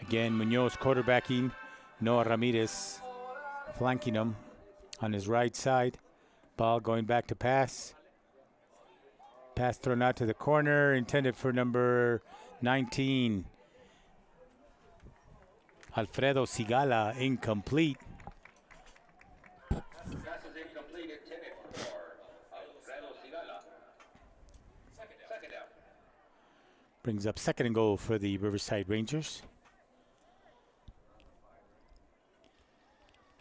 Again, Munoz quarterbacking. Noah Ramirez flanking him on his right side. Ball going back to pass. Pass thrown out to the corner, intended for number 19. Alfredo Sigala, incomplete. Pass is incomplete, intended for Alfredo Sigala. Second down. Brings up second and goal for the Riverside Rangers.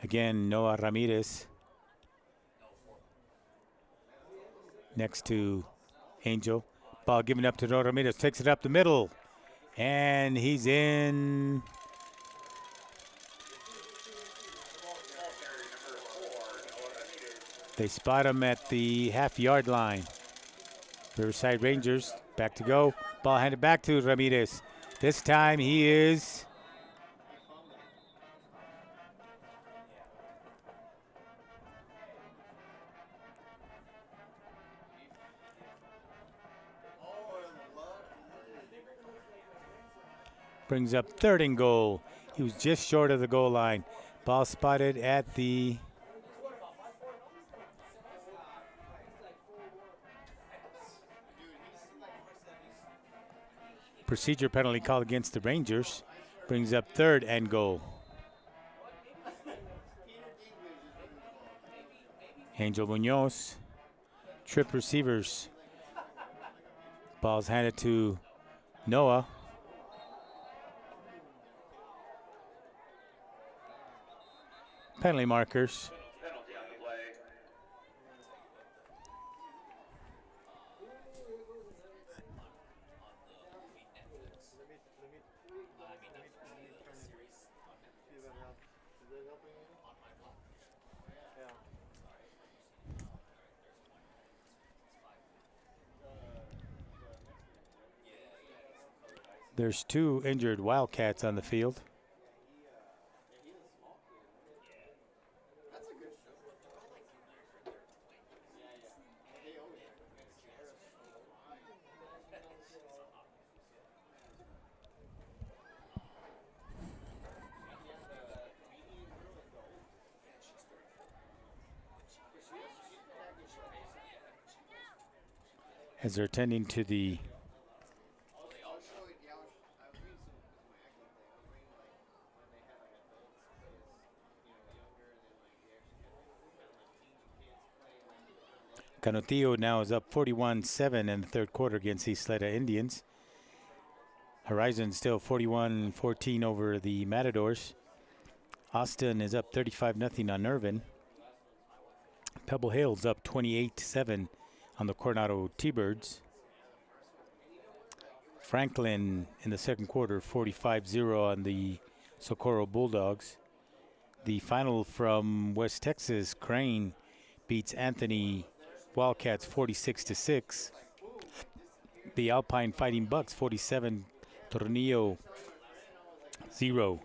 Again, Noah Ramirez next to Angel. Ball given up to Noah Ramirez. Takes it up the middle. And he's in. They spot him at the half-yard line. Riverside Rangers back to go. Ball handed back to Ramirez. This time he is. Brings up third and goal. He was just short of the goal line. Ball spotted at the procedure penalty called against the Rangers. Brings up third and goal. Angel Munoz, trip receivers. Ball's handed to Noah. Penalty markers. Penalty on the play. There's two injured Wildcats on the field. As they're tending to the Canotillo now is up 41-7 in the third quarter against East Sleda Indians. Horizon still 41-14 over the Matadors. Austin is up 35-0 on Irvin. Pebble Hill's up 28-7 on the Coronado T-Birds. Franklin in the second quarter 45-0 on the Socorro Bulldogs. The final from West Texas, Crane beats Anthony Wildcats 46-6. The Alpine Fighting Bucks 47, Tornillo 0.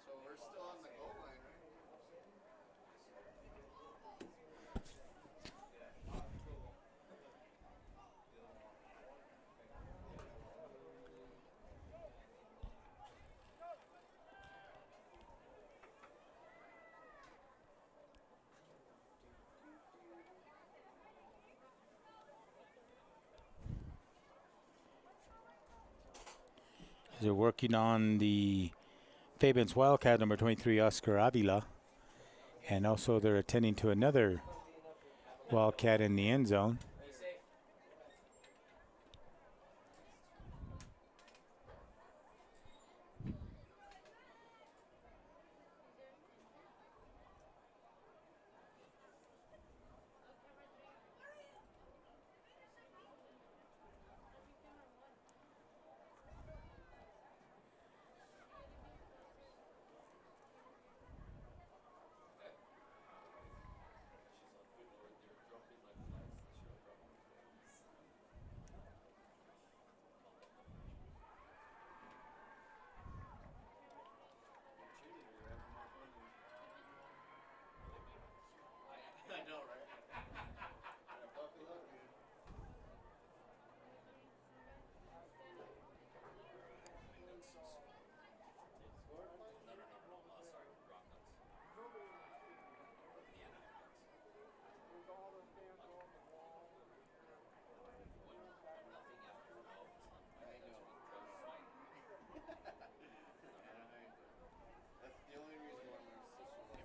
So we're still on the goal line, right? They're working on the Fabens Wildcat, number 23, Oscar Avila. And also they're attending to another Wildcat in the end zone.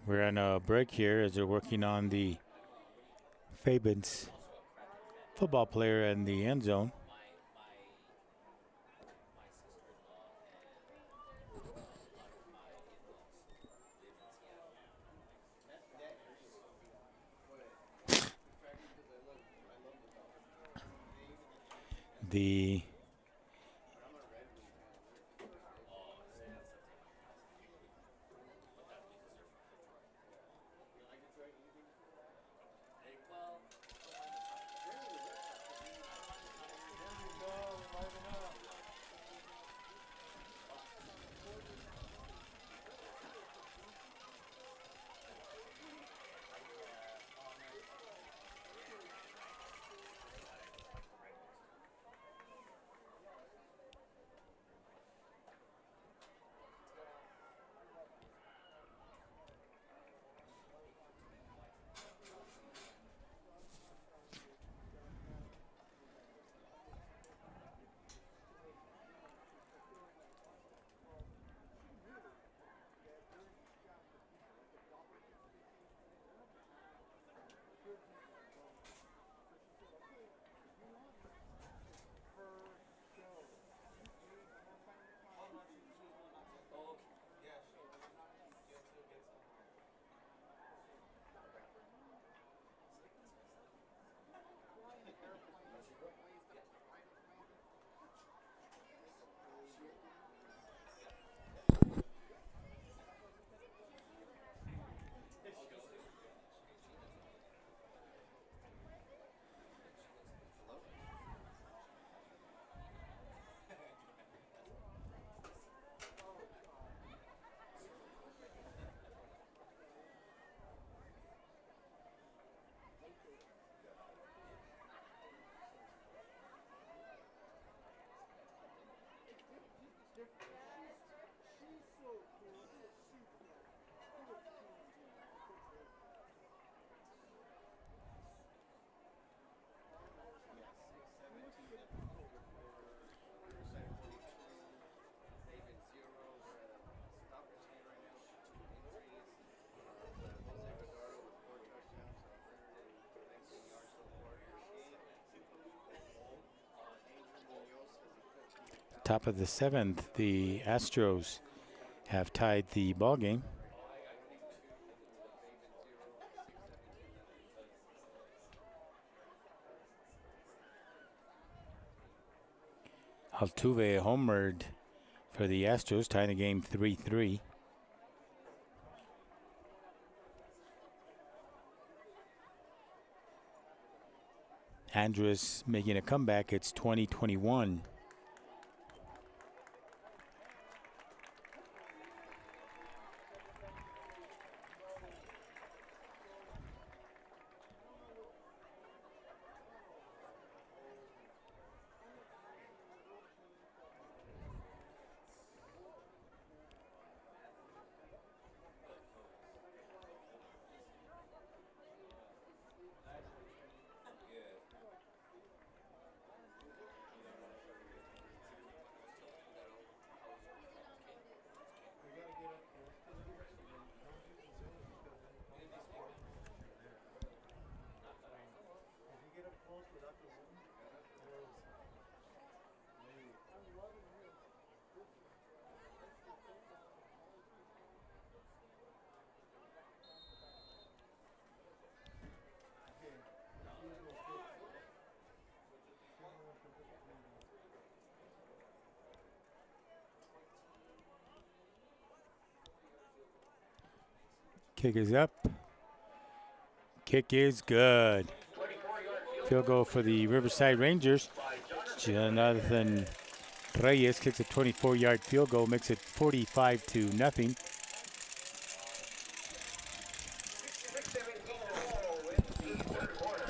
We're on a break here as they're working on the Fabens football player in the end zone. The top of the seventh, the Astros have tied the ball game. Altuve homered for the Astros, tying the game 3-3. Andrus making a comeback. It's 2021. Kick is up. Kick is good. Field goal for the Riverside Rangers. Jonathan Reyes kicks a 24-yard field goal, makes it 45-0. 6:17 with the third quarter.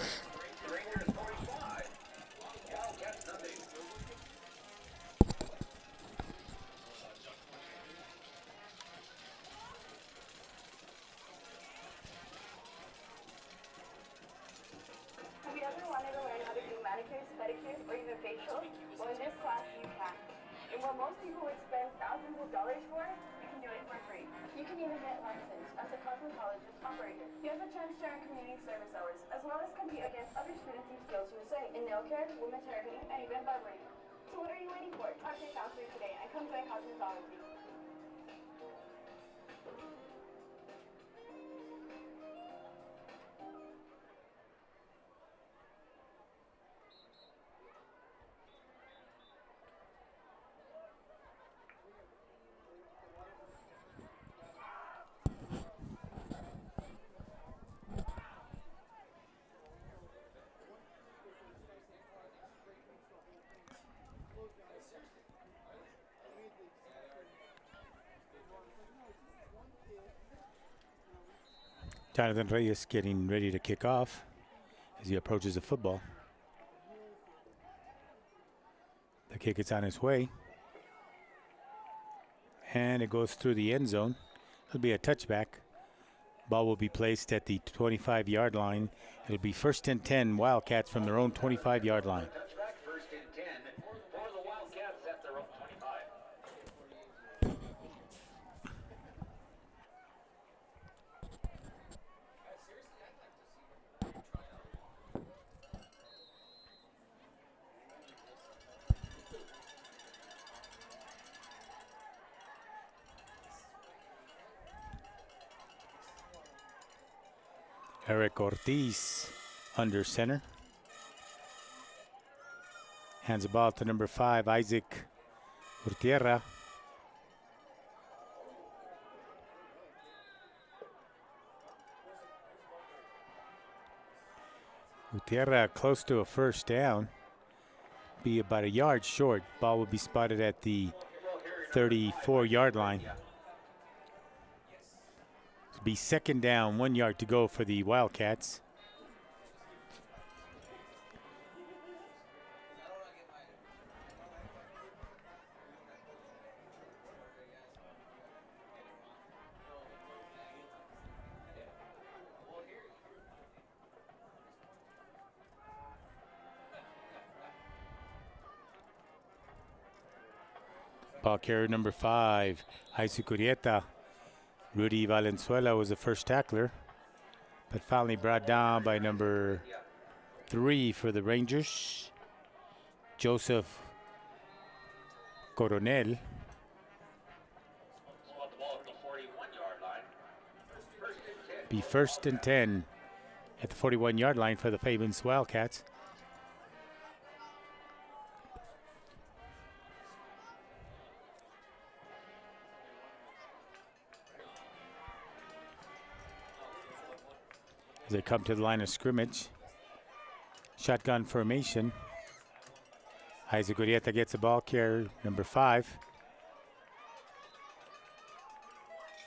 Rangers 45, Wildcats nothing. Have you ever wanted to learn how to do manicures, pedicures, or even facials? Well, in this class, you can. And what most people would spend thousands of dollars for, you can do it for free. You can even get licensed as a cosmetologist operator. You have a chance to earn community service hours, as well as compete against other students in Skills USA in nail care, women's haircutting, and even barbering. So what are you waiting for? Talk to your counselor today and come join cosmetology. Jonathan Reyes getting ready to kick off as he approaches the football. The kick is on its way. And it goes through the end zone. It'll be a touchback. Ball will be placed at the 25-yard line. It'll be 1st and 10 Wildcats from their own 25-yard line. Touchback, 1st and 10 for the Wildcats at their own 25. Eric Ortiz under center. Hands the ball to number 5, Isaac Urtierra. Urtierra close to a first down. Be about a yard short. Ball will be spotted at the 34-yard line. It'll be 2nd down, 1 yard to go for the Wildcats. Ball carrier number 5, Isaac Urieta. Rudy Valenzuela was the first tackler, but finally brought down by number 3 for the Rangers, Joseph Coronel. Spot the ball at the 41-yard line. 1st and 10. Be 1st and 10 at the 41-yard line for the Fabens Wildcats. As they come to the line of scrimmage. Shotgun formation. Isaac Urieta gets the ball carrier, number 5.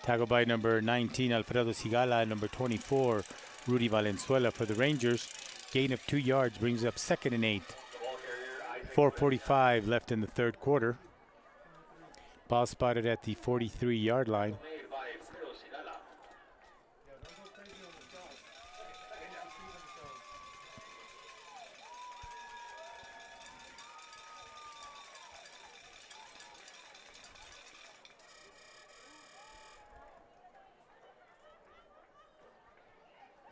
Tackled by number 19, Alfredo Sigala, number 24, Rudy Valenzuela for the Rangers. Gain of 2 yards brings up 2nd and 8. 4:45 left in the 3rd quarter. Ball spotted at the 43-yard line. Made by Alfredo Sigala.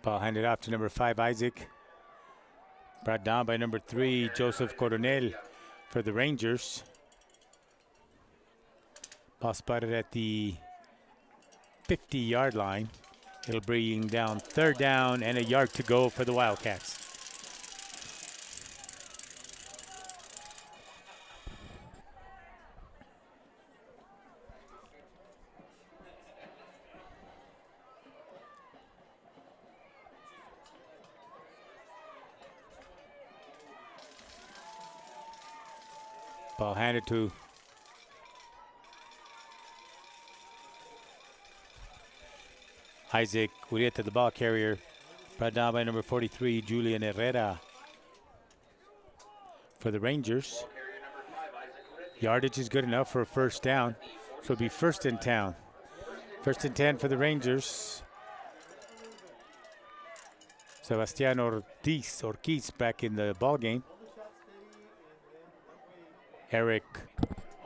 Ball handed off to number 5, Isaac. Brought down by number 3, Joseph Coronel for the Rangers. Ball spotted at the 50-yard line. It'll bring down 3rd down and a yard to go for the Wildcats. Ball handed to Isaac Urieta, the ball carrier, brought down by number 43, Julian Herrera for the Rangers. Yardage is good enough for a 1st down, so it'll be 1st and 10. 1st and 10 for the Rangers. Sebastian Ortiz back in the ball game. Eric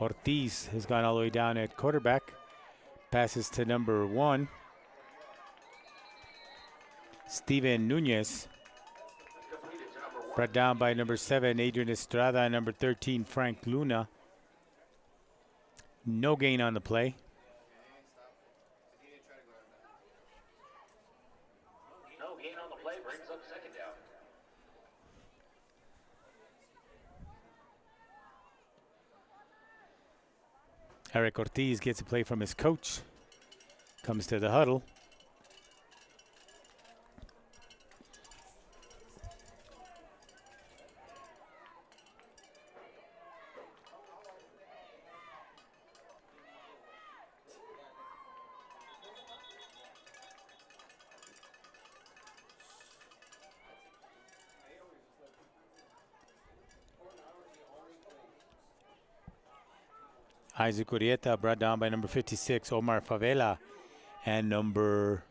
Ortiz has gone all the way down at quarterback. Passes to number 1, Steven Nunez. Brought down by number 7, Adrian Estrada, and number 13, Frank Luna. No gain on the play. No gain on the play, brings up second down. Eric Ortiz gets a play from his coach. Comes to the huddle. Isaac Urieta brought down by number 56, Omar Favela, and number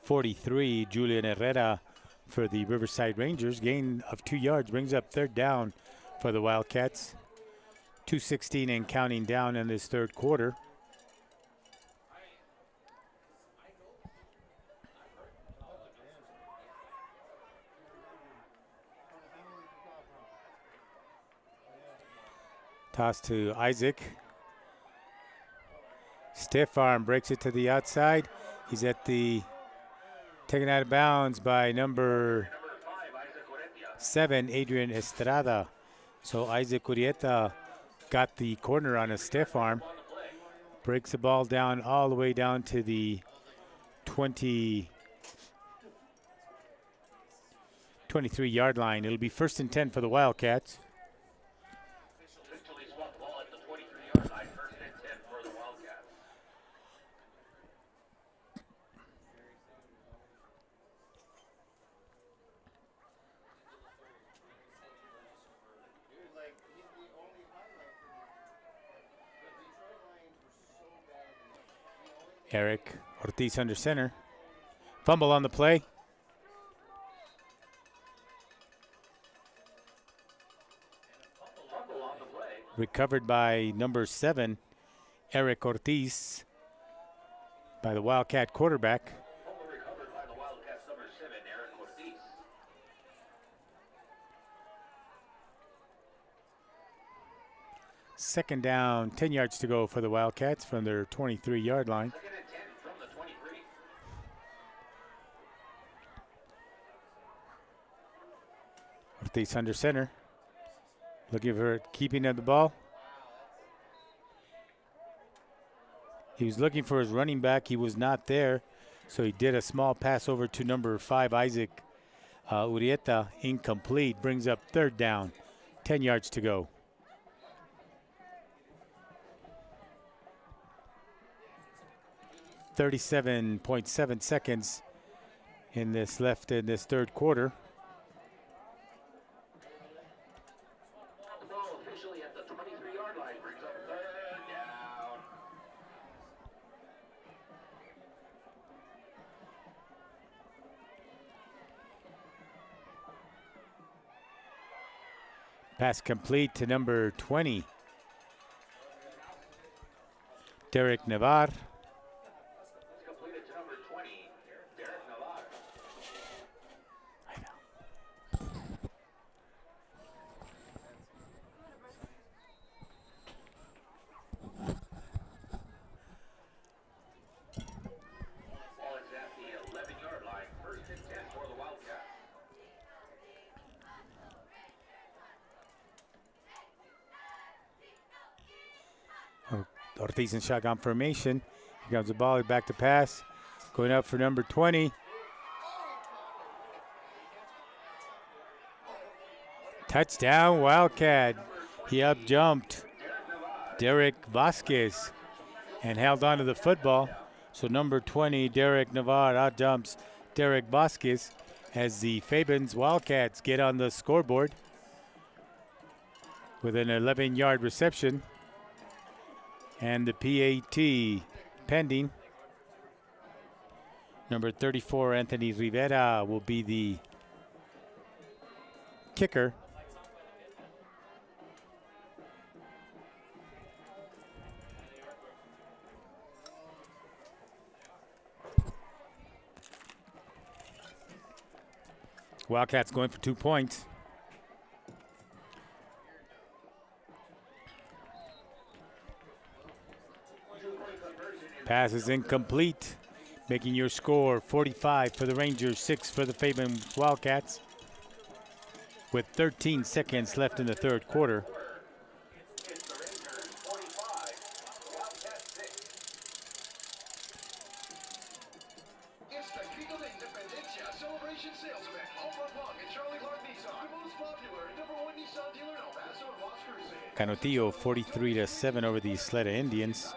43, Julian Herrera for the Riverside Rangers. Gain of 2 yards brings up third down for the Wildcats. 2:16 and counting down in this third quarter. Toss to Isaac. Stiff arm breaks it to the outside. He's at the taken out of bounds by number 7, Adrian Estrada. So Isaac Urieta got the corner on a stiff arm. Breaks the ball down all the way down to the 23-yard line. It'll be 1st and 10 for the Wildcats. Eric Ortiz under center. Fumble on the play. Recovered by number 7, Eric Ortiz, by the Wildcat quarterback. Recovered by the Wildcats, number 7, Eric Ortiz. Second down, 10 yards to go for the Wildcats from their 23-yard line. Second and 10 from the 23. Ortiz under center. Looking for keeping of the ball. He was looking for his running back. He was not there. So he did a small pass over to number 5, Isaac Urieta. Incomplete. Brings up third down. 10 yards to go. .7 seconds in this left in this third quarter. The ball officially at the 23-yard line brings up third down. Pass complete to number 20, Derek Navarre. Completed to number 20, Derek Navarre. Ball is at the 11-yard line, 1st and 10 for the Wildcats. Ortiz in shotgun formation. Here comes the ball, back to pass. Going up for number 20. Touchdown, Wildcat. He up jumped Derek Vasquez and held on to the football. So number 20, Derek Navarre, out jumps Derek Vasquez as the Fabens Wildcats get on the scoreboard with an 11-yard reception. And the PAT pending. Number 34, Anthony Rivera, will be the kicker. Wildcats going for 2 points. Pass is incomplete, making your score 45 for the Rangers, 6 for the Fabens Wildcats. With 13 seconds left in the third quarter. It's the Rangers 45, Wildcats 6. It's the Grito de Independencia Celebration Sales Event. All Front Long and Charlie Clark Nissan. The most popular #1 Nissan dealer in El Paso and Las Cruces. Canotillo 43-7 over the Isleta Indians.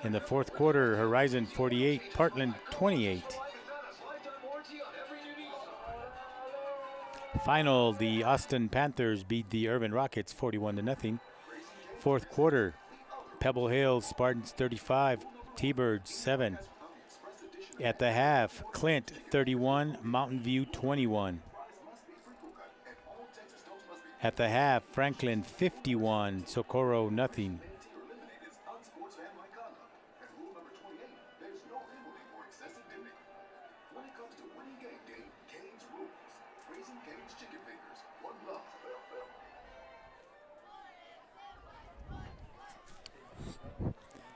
In the fourth quarter, Horizon 48, Partland 28. Final, the Austin Panthers beat the Irvin Rockets 41-0. Fourth quarter, Pebble Hill Spartans 35, T-Birds 7. At the half, Clint 31, Mountain View 21. At the half, Franklin 51, Socorro nothing.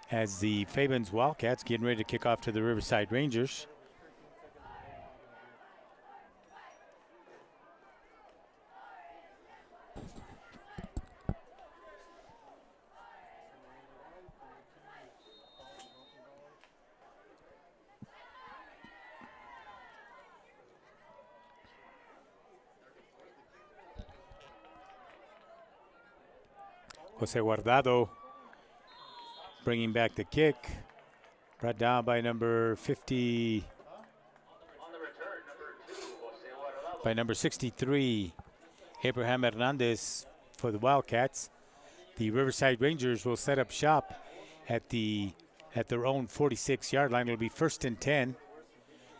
As the Fabens Wildcats getting ready to kick off to the Riverside Rangers. Jose Guardado bringing back the kick. Brought down by number 50. On the return, number 2, Jose Guardado. By number 63, Abraham Hernandez for the Wildcats. The Riverside Rangers will set up shop at their own 46-yard line. It'll be 1st and 10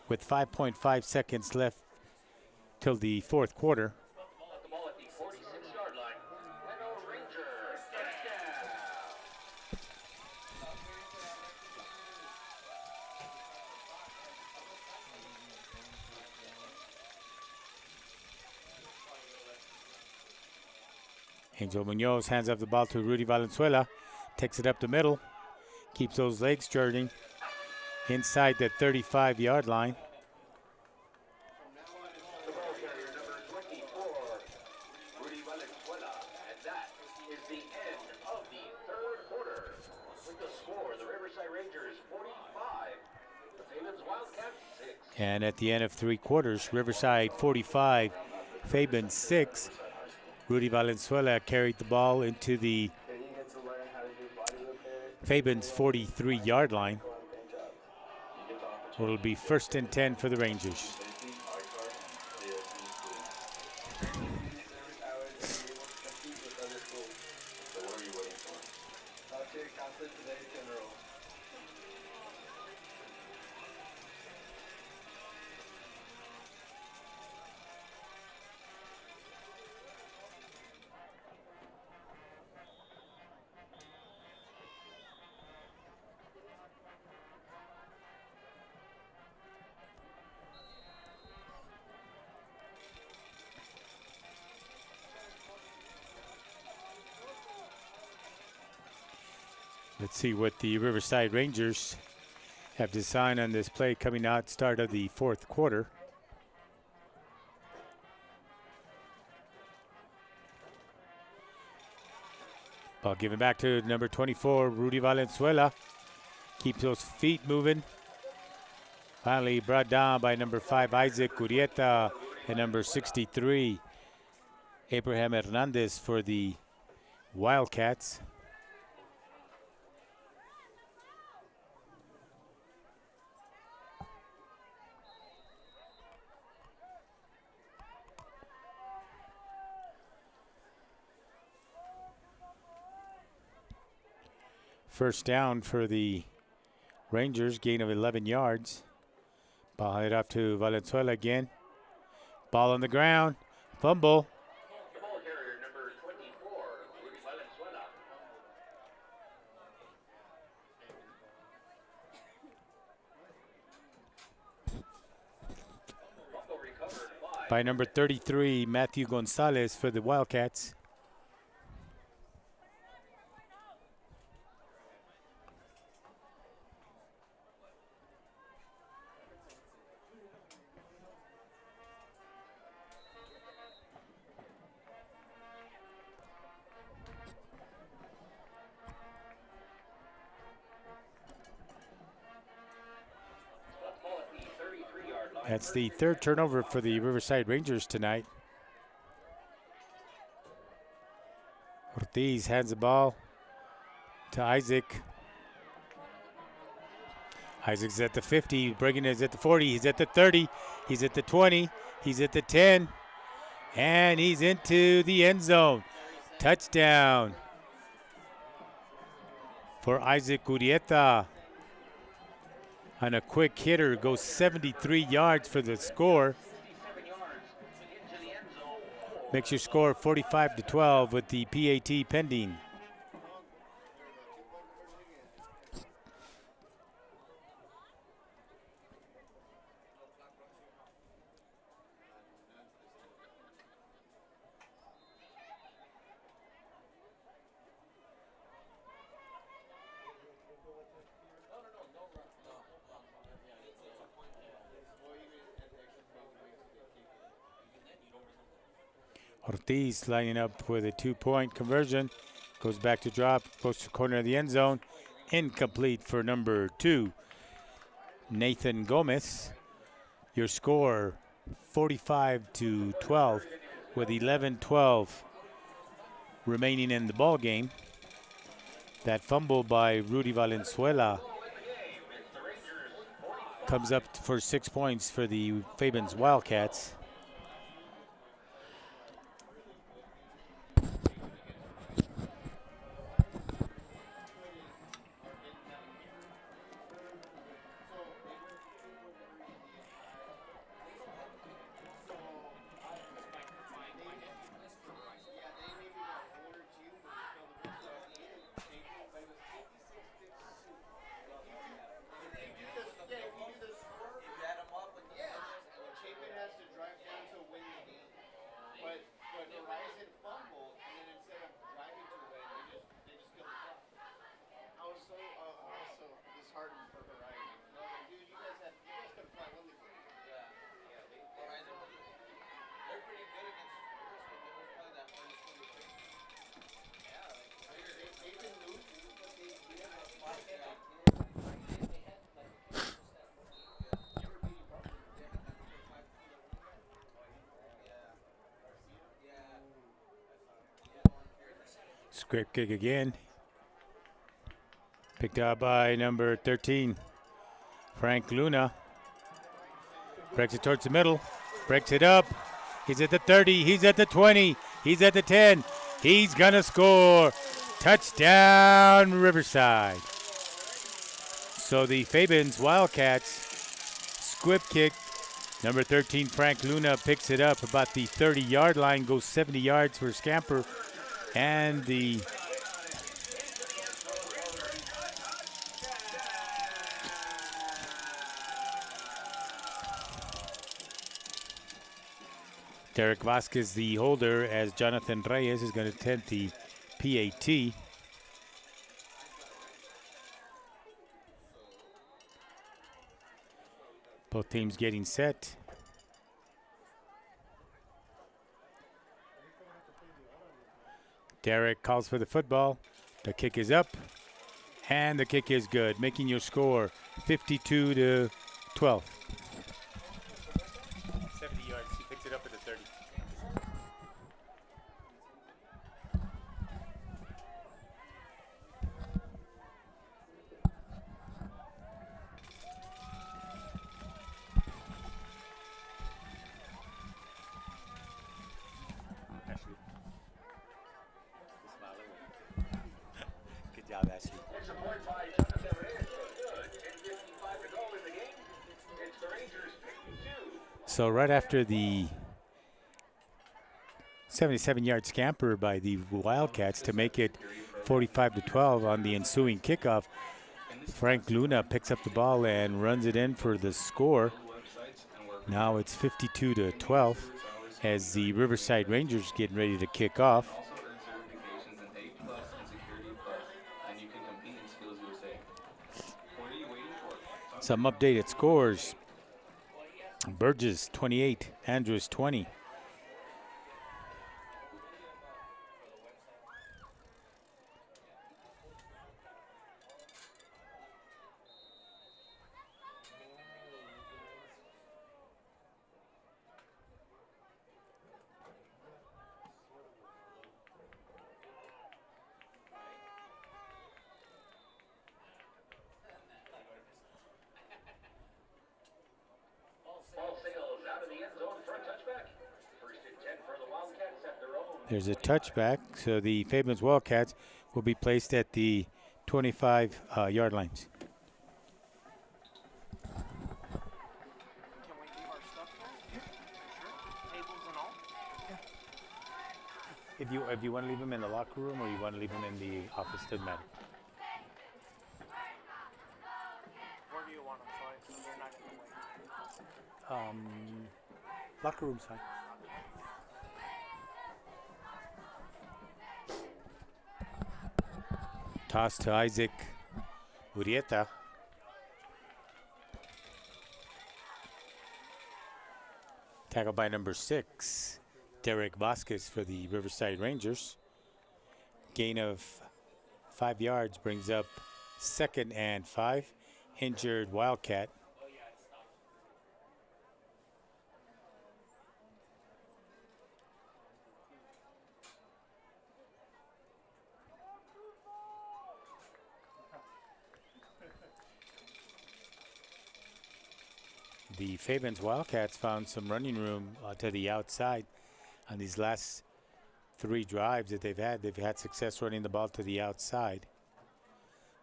with 5.5 seconds left till the fourth quarter. The ball at the 46-yard line. And a Ranger touchdown. Angel Munoz hands off the ball to Rudy Valenzuela. Takes it up the middle. Keeps those legs charging inside the 35-yard line. The ball carrier, number 24, Rudy Valenzuela. And that is the end of the third quarter. With the score, the Riverside Rangers 45, the Fabens Wildcats 6. And at the end of 3 quarters, Riverside 45, Fabens 6. Rudy Valenzuela carried the ball into the Fabens 43-yard line. It'll be 1st and 10 for the Rangers. Let's see what the Riverside Rangers have designed on this play coming out start of the fourth quarter. Ball given back to number 24, Rudy Valenzuela. Keeps those feet moving. Finally brought down by number 5, Isaac Urieta, and number 63, Abraham Hernandez for the Wildcats. First down for the Rangers, gain of 11 yards. Ball headed off to Valenzuela again. Ball on the ground, fumble. The ball carrier, number 24, Rudy Valenzuela. Fumble recovered by by number 33, Matthew Gonzalez for the Wildcats. That's the third turnover for the Riverside Rangers tonight. Ortiz hands the ball to Isaac. Isaac's at the 50, bringing it at the 40, he's at the 30, he's at the 20, he's at the 10, and he's into the end zone. Touchdown for Isaac Urieta. On a quick hitter, goes 73 yards for the score. Makes your score 45-12 with the PAT pending. Ortiz lining up with a 2-point conversion. Goes back to drop, goes to corner of the end zone. Incomplete for number 2, Nathan Gomez. Your score 45-12 with 11-12 remaining in the ball game. That fumble by Rudy Valenzuela comes up for 6 points for the Fabens Wildcats. Scrape kick again. Picked up by number 13, Frank Luna. Breaks it towards the middle. Breaks it up. He's at the 30. He's at the 20. He's at the 10. He's going to score. Touchdown, Riverside. So the Fabens Wildcats squib kick. Number 13, Frank Luna, picks it up about the 30-yard line. Goes 70 yards for a scamper. And the Derek Vasquez, the holder, as Jonathan Reyes is going to attempt the PAT. Both teams getting set. Derek calls for the football. The kick is up, and the kick is good, making your score 52-12. 70 yards. He picks it up at the 30. Good job, Ashley. It's a point by Jonathan Reyes. Good. 10:55 to go in the game. It's the Rangers 52. So right after the 77-yard scamper by the Wildcats to make it 45-12 on the ensuing kickoff, Frank Luna picks up the ball and runs it in for the score. Now it's 52 to 12 as the Riverside Rangers getting ready to kick off. Also earn certifications in A plus and security plus, and you can compete in Skills USA. What are you waiting for? Some updated scores. Burgess 28, Andrews 20. Ball sails out of the end zone for a touchback. First and 10 for the Wildcats at their own. There's a touchback, so the Fabens Wildcats will be placed at the 25-yard lines. Can we leave our stuff there? Sure. Tables and all? If you want to leave them in the locker room or you want to leave them in the office, doesn't matter. Where do you want them so they're not in the way? Locker room's fine. Toss to Isaac Urieta. Tackled by number 6, Derek Vasquez for the Riverside Rangers. Gain of 5 yards brings up 2nd and 5. Injured Wildcat. The Fabens Wildcats found some running room to the outside on these last 3 drives that they've had. They've had success running the ball to the outside.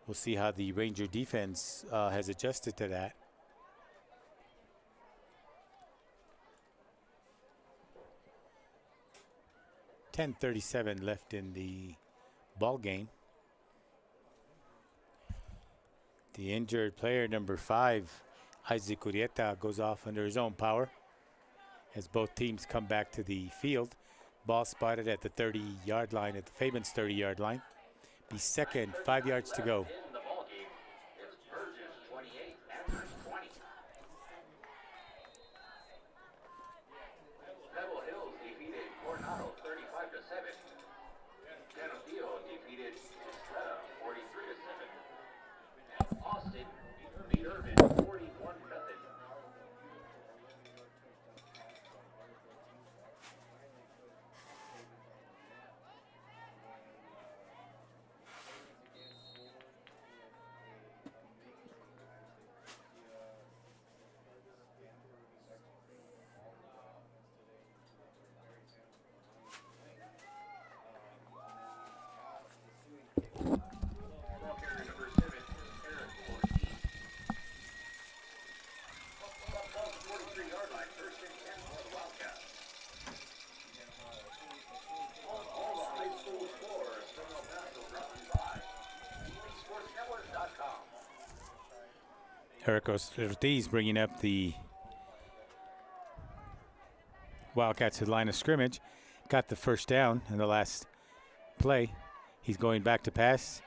We'll see how the Ranger defense has adjusted to that. .37 left in the ball game. The injured player, number 5, Isaac Urieta, goes off under his own power as both teams come back to the field. Ball spotted at the 30-yard line, at the Fabens 30-yard line. Be second, 5 yards to go. In the ball game, it's Burgess 28, Andrews 20. Pebble Hills defeated Coronado 35 to 7. Canofio defeated Estrella 43 to 7. Austin beat Irvin 41 nothing. Ball carrier number 7, Eric Ortiz. Ball 43-yard line, first and 10 for the Wildcats. All the high school scores from El Paso brought to you by TVSportsNetwork.com. Eric Ortiz bringing up the Wildcats to the line of scrimmage. Got the first down in the last play. He's going back to pass.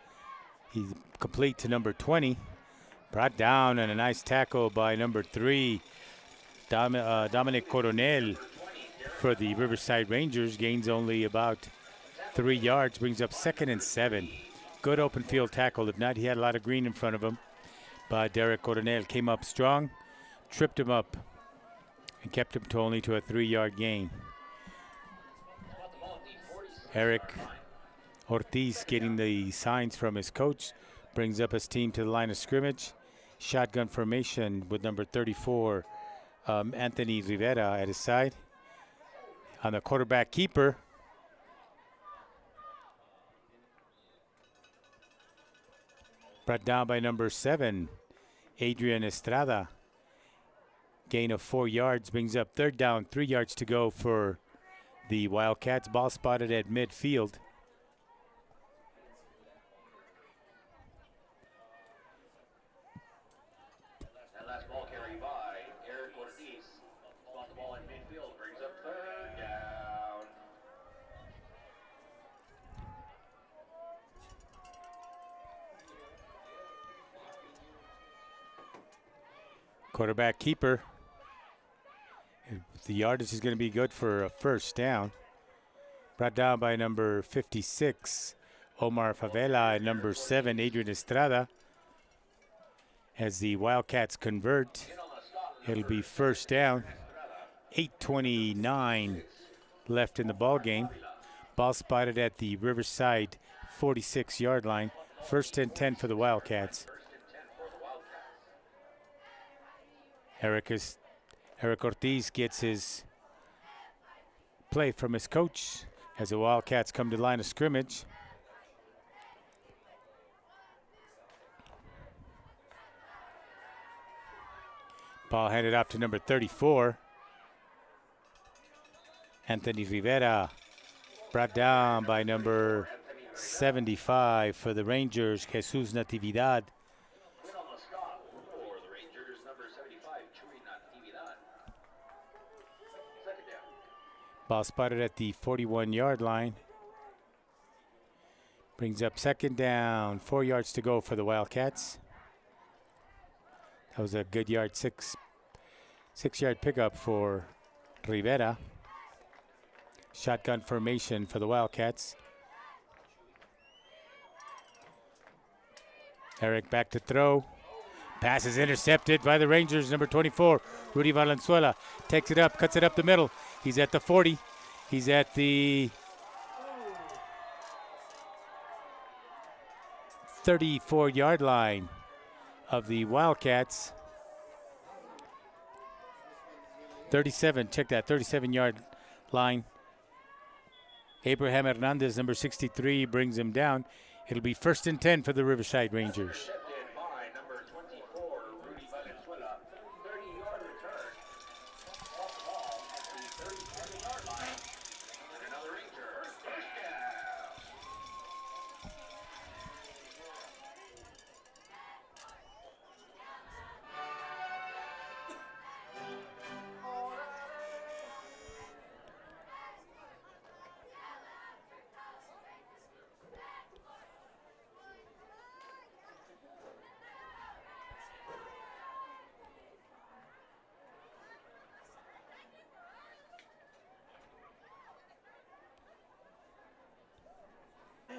He's complete to number 20. Brought down and a nice tackle by number 3, Dominic Coronel for the Riverside Rangers. Gains only about 3 yards, brings up 2nd and 7. Good open field tackle. If not, he had a lot of green in front of him. But Derek Coronel came up strong, tripped him up, and kept him to only to a 3-yard gain. Eric Ortiz getting the signs from his coach, brings up his team to the line of scrimmage. Shotgun formation with number 34, Anthony Rivera at his side. On the quarterback keeper, brought down by number 7, Adrian Estrada. Gain of 4 yards brings up 3rd down, 3 yards to go for the Wildcats. Ball spotted at midfield. That last ball carry by Eric Ortiz. Quarterback keeper. The yardage is going to be good for a first down. Brought down by number 56, Omar Favela, and number 7, Adrian Estrada. As the Wildcats convert, it'll be first down. 8:29 left in the ball game. Ball spotted at the Riverside 46-yard line. First and 10 for the Wildcats. Eric Ortiz gets his play from his coach as the Wildcats come to line of scrimmage. Ball handed off to number 34. Anthony Rivera, brought down by number 75 for the Rangers, Jesus Natividad. Ball spotted at the 41-yard line. Brings up second down, 4 yards to go for the Wildcats. That was a good yard, six-yard pickup for Rivera. Shotgun formation for the Wildcats. Eric back to throw. Pass is intercepted by the Rangers. Number 24, Rudy Valenzuela, takes it up, cuts it up the middle. He's at the 40. He's at the 34-yard line of the Wildcats. 37, check that, 37-yard line. Abraham Hernandez, number 63, brings him down. It'll be first and 10 for the Riverside Rangers.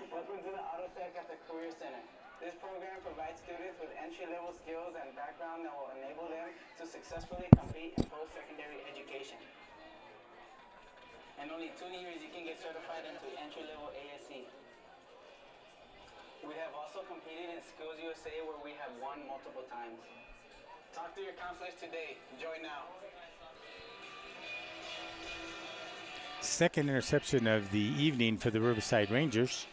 Welcome to the Auto Tech at the Career Center. This program provides students with entry-level skills and background that will enable them to successfully compete in post-secondary education. In only 2 years, you can get certified into entry-level ASC. We have also competed in Skills USA where we have won multiple times. Talk to your counselors today. Join now. Second interception of the evening for the Riverside Rangers.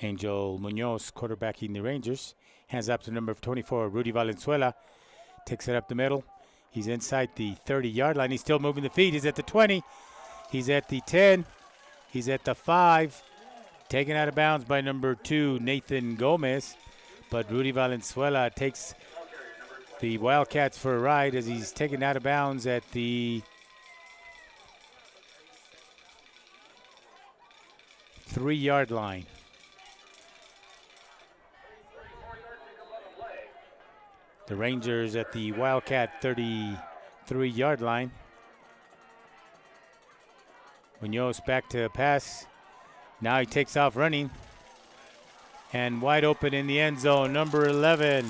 Angel Munoz quarterbacking the Rangers. Hands up to number 24, Rudy Valenzuela. Takes it up the middle. He's inside the 30-yard line. He's still moving the feet. He's at the 20. He's at the 10. He's at the 5. Taken out of bounds by number 2, Nathan Gomez. But Rudy Valenzuela takes the Wildcats for a ride as he's taken out of bounds at the 3-yard line. The Rangers at the Wildcat 33-yard line. Munoz back to pass. Now he takes off running. And wide open in the end zone, number 11,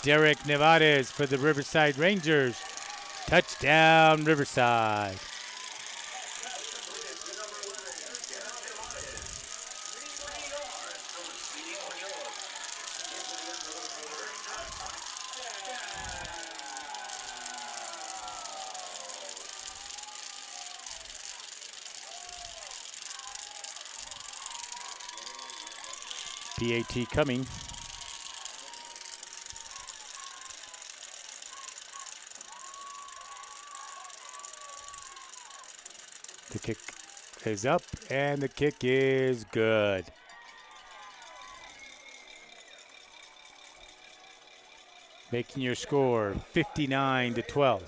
Derek Nevarez for the Riverside Rangers. Touchdown, Riverside. PAT coming. The kick is up and the kick is good. Making your score 59-12.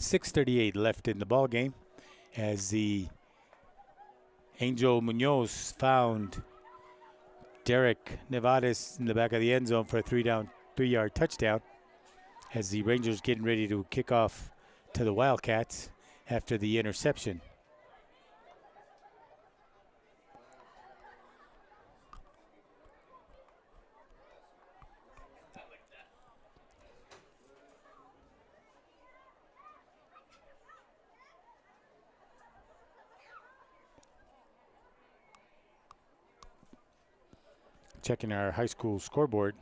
6:38 left in the ball game as the Angel Munoz found Derek Nevades in the back of the end zone for a 3-yard touchdown as the Rangers getting ready to kick off to the Wildcats after the interception. Checking our high school scoreboard.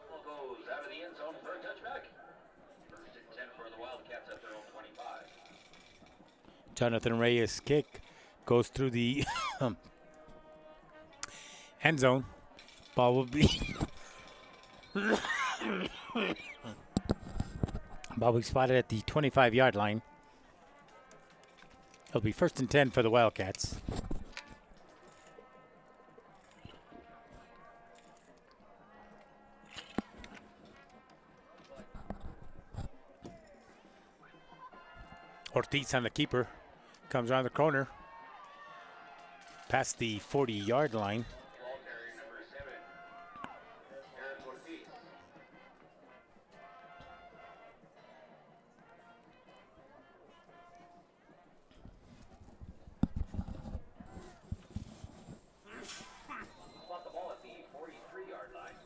Ball goes out of the end zone for a touchback. First and 10 for the Wildcats at their own 25. Jonathan Reyes' kick goes through the end zone. Ball will be ball will be spotted at the 25-yard line. It'll be first and 10 for the Wildcats. Ortiz on the keeper. Comes around the corner. Past the 40-yard line. Ball carrier number 7, Eric Ortiz. Spot the ball at the 43-yard line.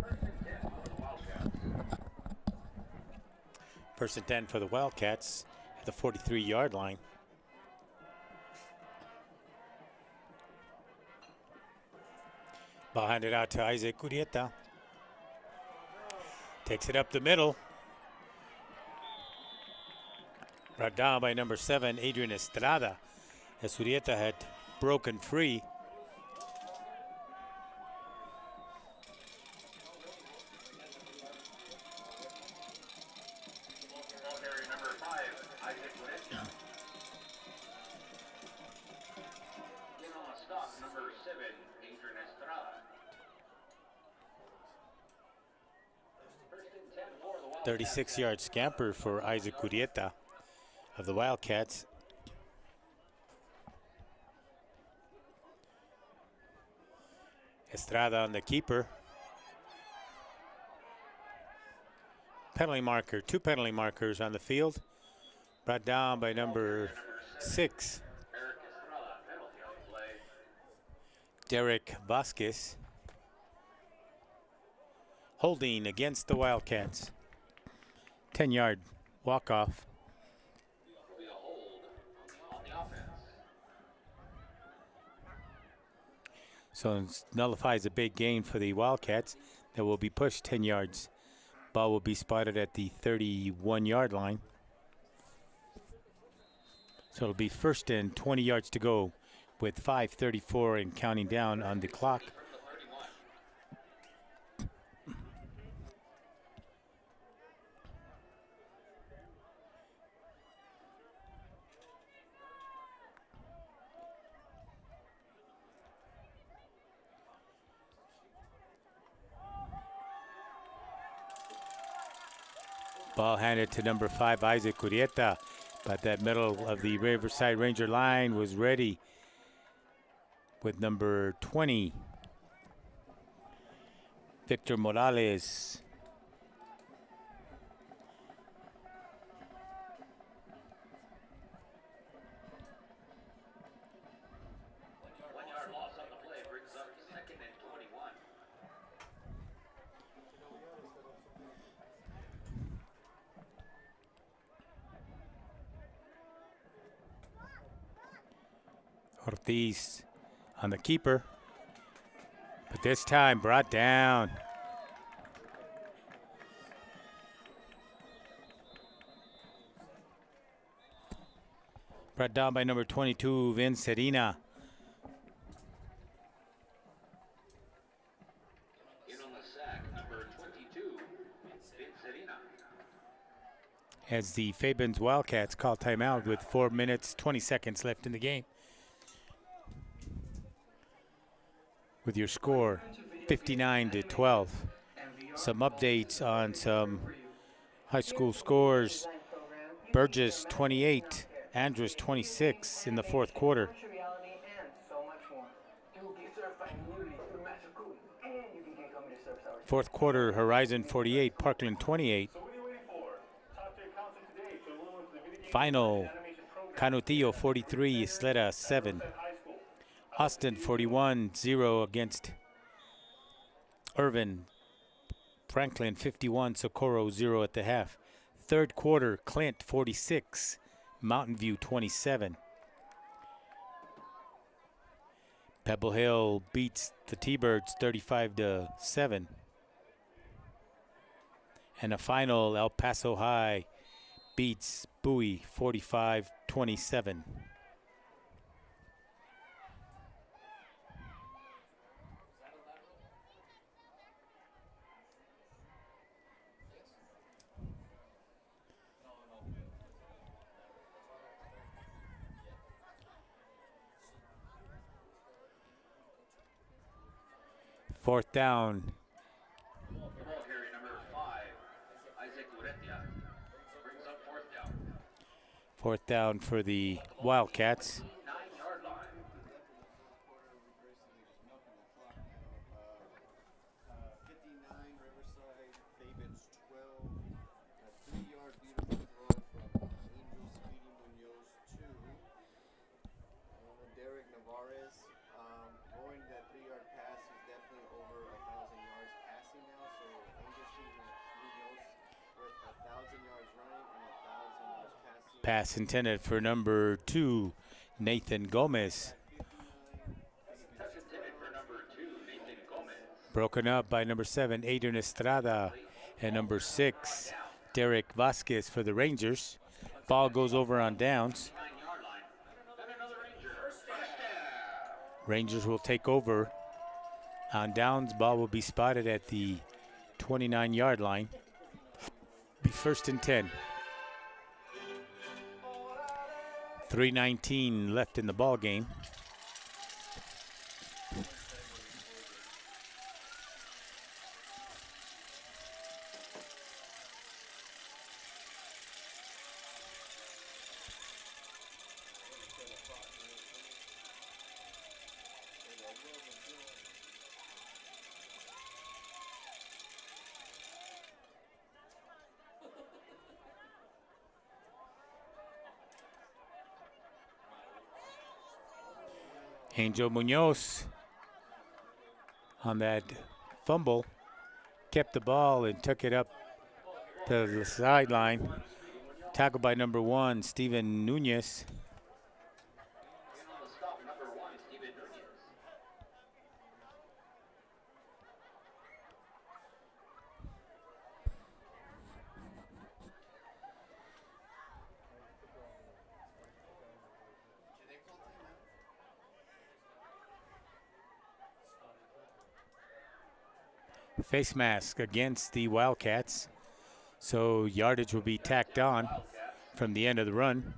First and 10 for the Wildcats. First and 10 for the Wildcats at the 43-yard line. Ball handed out to Isaac Urieta. Takes it up the middle. Brought down by number 7, Adrian Estrada, as Urieta had broken free. Ball carrier number 5, Isaac Urieta. In on a stop, number 7, Adrian Estrada. First and 10 for the Wildcats. 36-yard scamper for Isaac Urieta of the Wildcats. Estrada on the keeper. Penalty marker, 2 penalty markers on the field. Brought down by number 6, Eric Estrada, penalty on the play. Derek Vasquez. Holding against the Wildcats. 10-yard walk-off. Will be a hold on the offense. So it nullifies a big gain for the Wildcats that will be pushed 10 yards. Ball will be spotted at the 31-yard line. So it'll be first and 20 yards to go with 5:34 and counting down on the clock. Ball handed to number 5, Isaac Urieta, but that middle of the Riverside Ranger line was ready with number 20, Victor Morales. One yard loss on the play brings up second and 21. Ortiz on the keeper, but this time brought down. Brought down by number 22, Vince Serena as the Fabens Wildcats call timeout with 4 minutes, 20 seconds left in the game. With your score, 59-12. Some updates on some high school scores. Burgess 28, Andrus 26 in the fourth quarter. Fourth quarter, Horizon 48, Parkland 28. Final, Canutillo 43, Isleta 7. Austin 41-0 against Irvin. Franklin 51, Socorro 0 at the half. Third quarter, Clint 46, Mountain View 27. Pebble Hill beats the T-Birds 35-7. And a final, El Paso High beats Bowie 45-27. Fourth down. Ball carrier number 5, Isaac Urrutia, brings up fourth down. Fourth down for the Wildcats. 9-yard line. 59 Riverside, Fabens 12. A 3-yard beautiful throw from Angel Speedy Munoz to Derek Navarez. Going that 3-yard pass is definitely over 1,000 yards passing now. So Angel Speedy Munoz with 1,000 yards running and 1,000 yards passing. Pass intended for number 2, Nathan Gomez. Touch intended for number 2, Nathan Gomez. Broken up by number 7, Adrian Estrada, and number 6, Derek Vasquez for the Rangers. Ball goes over on downs. 9-yard line. Then another Ranger. First down. Rangers will take over. On downs, ball will be spotted at the 29-yard line. Be first and 10. 3:19 left in the ball game. Angel Munoz on that fumble kept the ball and took it up to the sideline. Tackled by number 1, Steven Nunez. And on the stop, number 1, Steven Nunez. Face mask against the Wildcats. So yardage will be tacked on from the end of the run.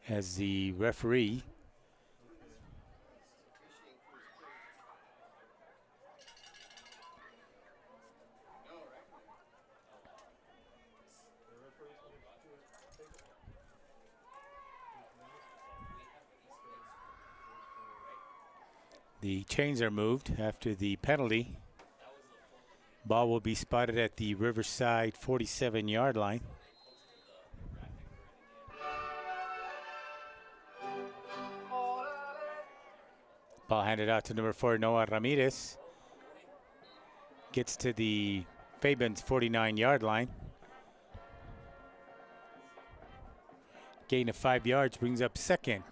As the referee the chains are moved after the penalty. Ball will be spotted at the Riverside 47-yard line. Ball handed out to number 4, Noah Ramirez. Gets to the Fabens 49-yard line. Gain of 5 yards brings up second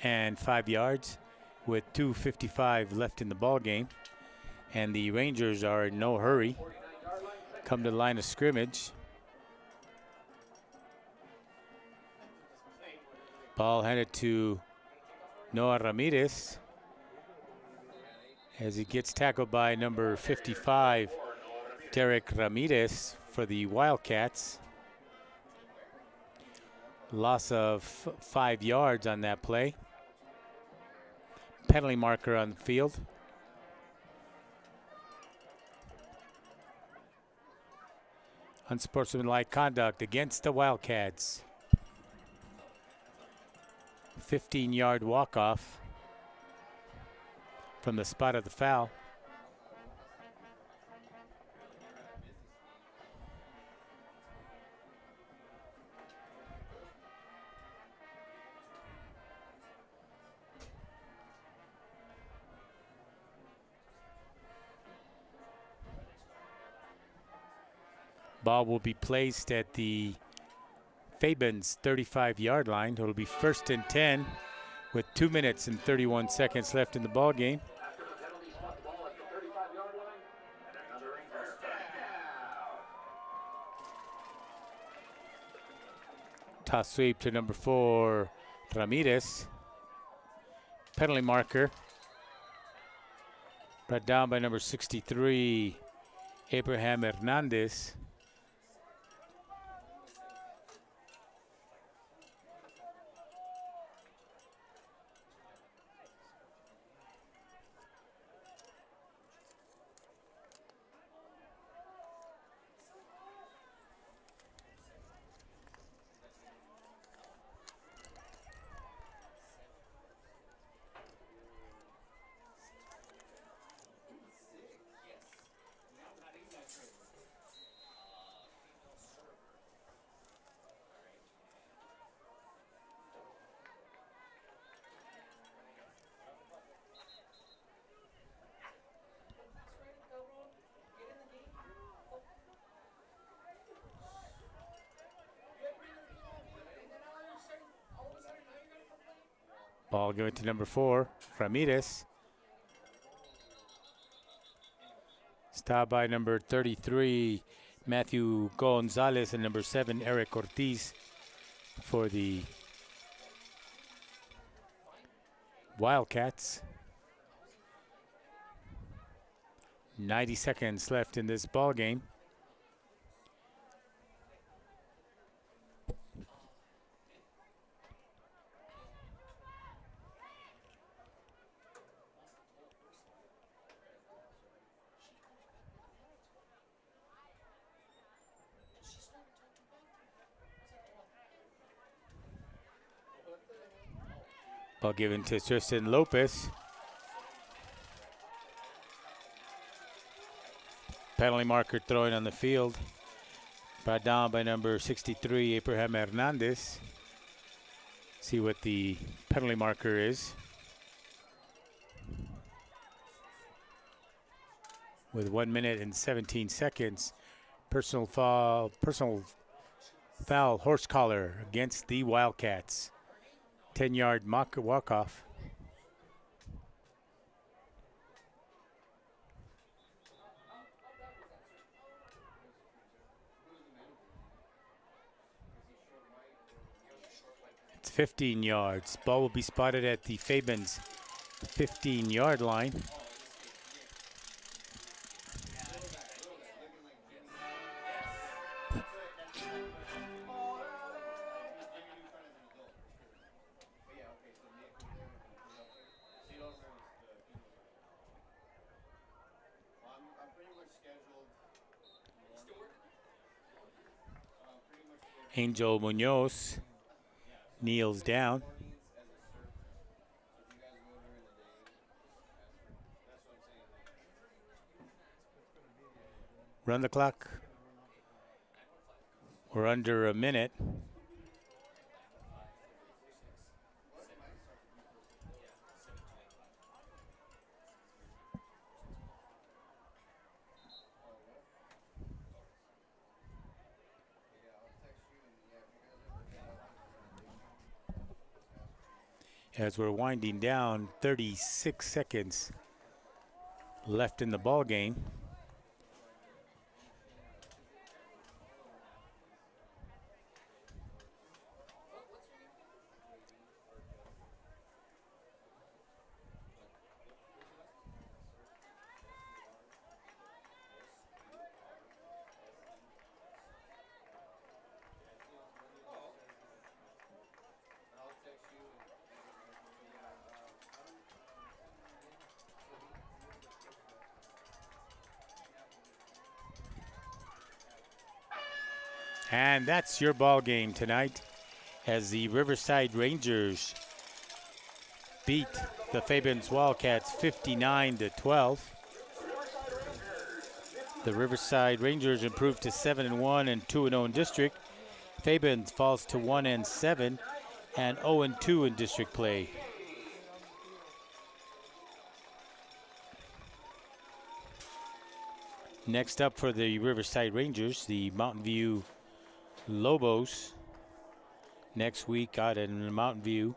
and 5 yards with 2:55 left in the ball game. And the Rangers are in no hurry. Come to the line of scrimmage. Ball handed to Noah Ramirez as he gets tackled by number 55, Derek Ramirez for the Wildcats. Loss of 5 yards on that play. Penalty marker on the field. Unsportsmanlike conduct against the Wildcats. 15-yard walk-off from the spot of the foul. Ball will be placed at the Fabens 35-yard line. It'll be 1st and 10 with 2 minutes and 31 seconds left in the ball game. After the penalty spot the ball at the 35-yard line, and another first down. Toss sweep to number 4, Ramirez. Penalty marker. Brought down by number 63, Abraham Hernandez. Ball going to number 4, Ramirez. Stopped by number 33, Matthew Gonzalez, and number 7, Eric Ortiz for the Wildcats. 90 seconds left in this ball game. Ball given to Tristan Lopez. Penalty marker throwing on the field. Brought down by number 63, Abraham Hernandez. See what the penalty marker is. With 1 minute and 17 seconds, personal foul horse collar against the Wildcats. 10-yard walk-off. It's 15 yards. Ball will be spotted at the Fabens 15-yard line. Angel Munoz kneels down. Run the clock. We're under a minute. As we're winding down, 36 seconds left in the ball game. And that's your ball game tonight as the Riverside Rangers beat the Fabens Wildcats 59-12. The Riverside Rangers improved to 7-1 and 2-0 in district. Fabens falls to 1-7 and 0-2 in district play. Next up for the Riverside Rangers, the Mountain View Lobos next week out in Mountain View.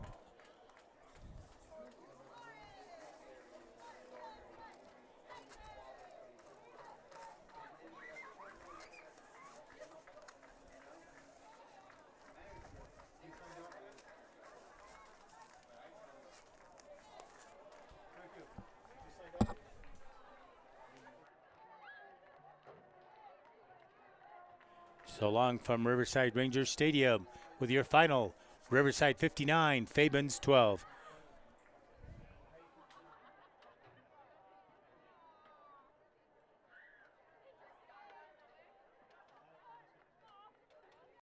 So long from Riverside Rangers Stadium with your final, Riverside 59, Fabens 12.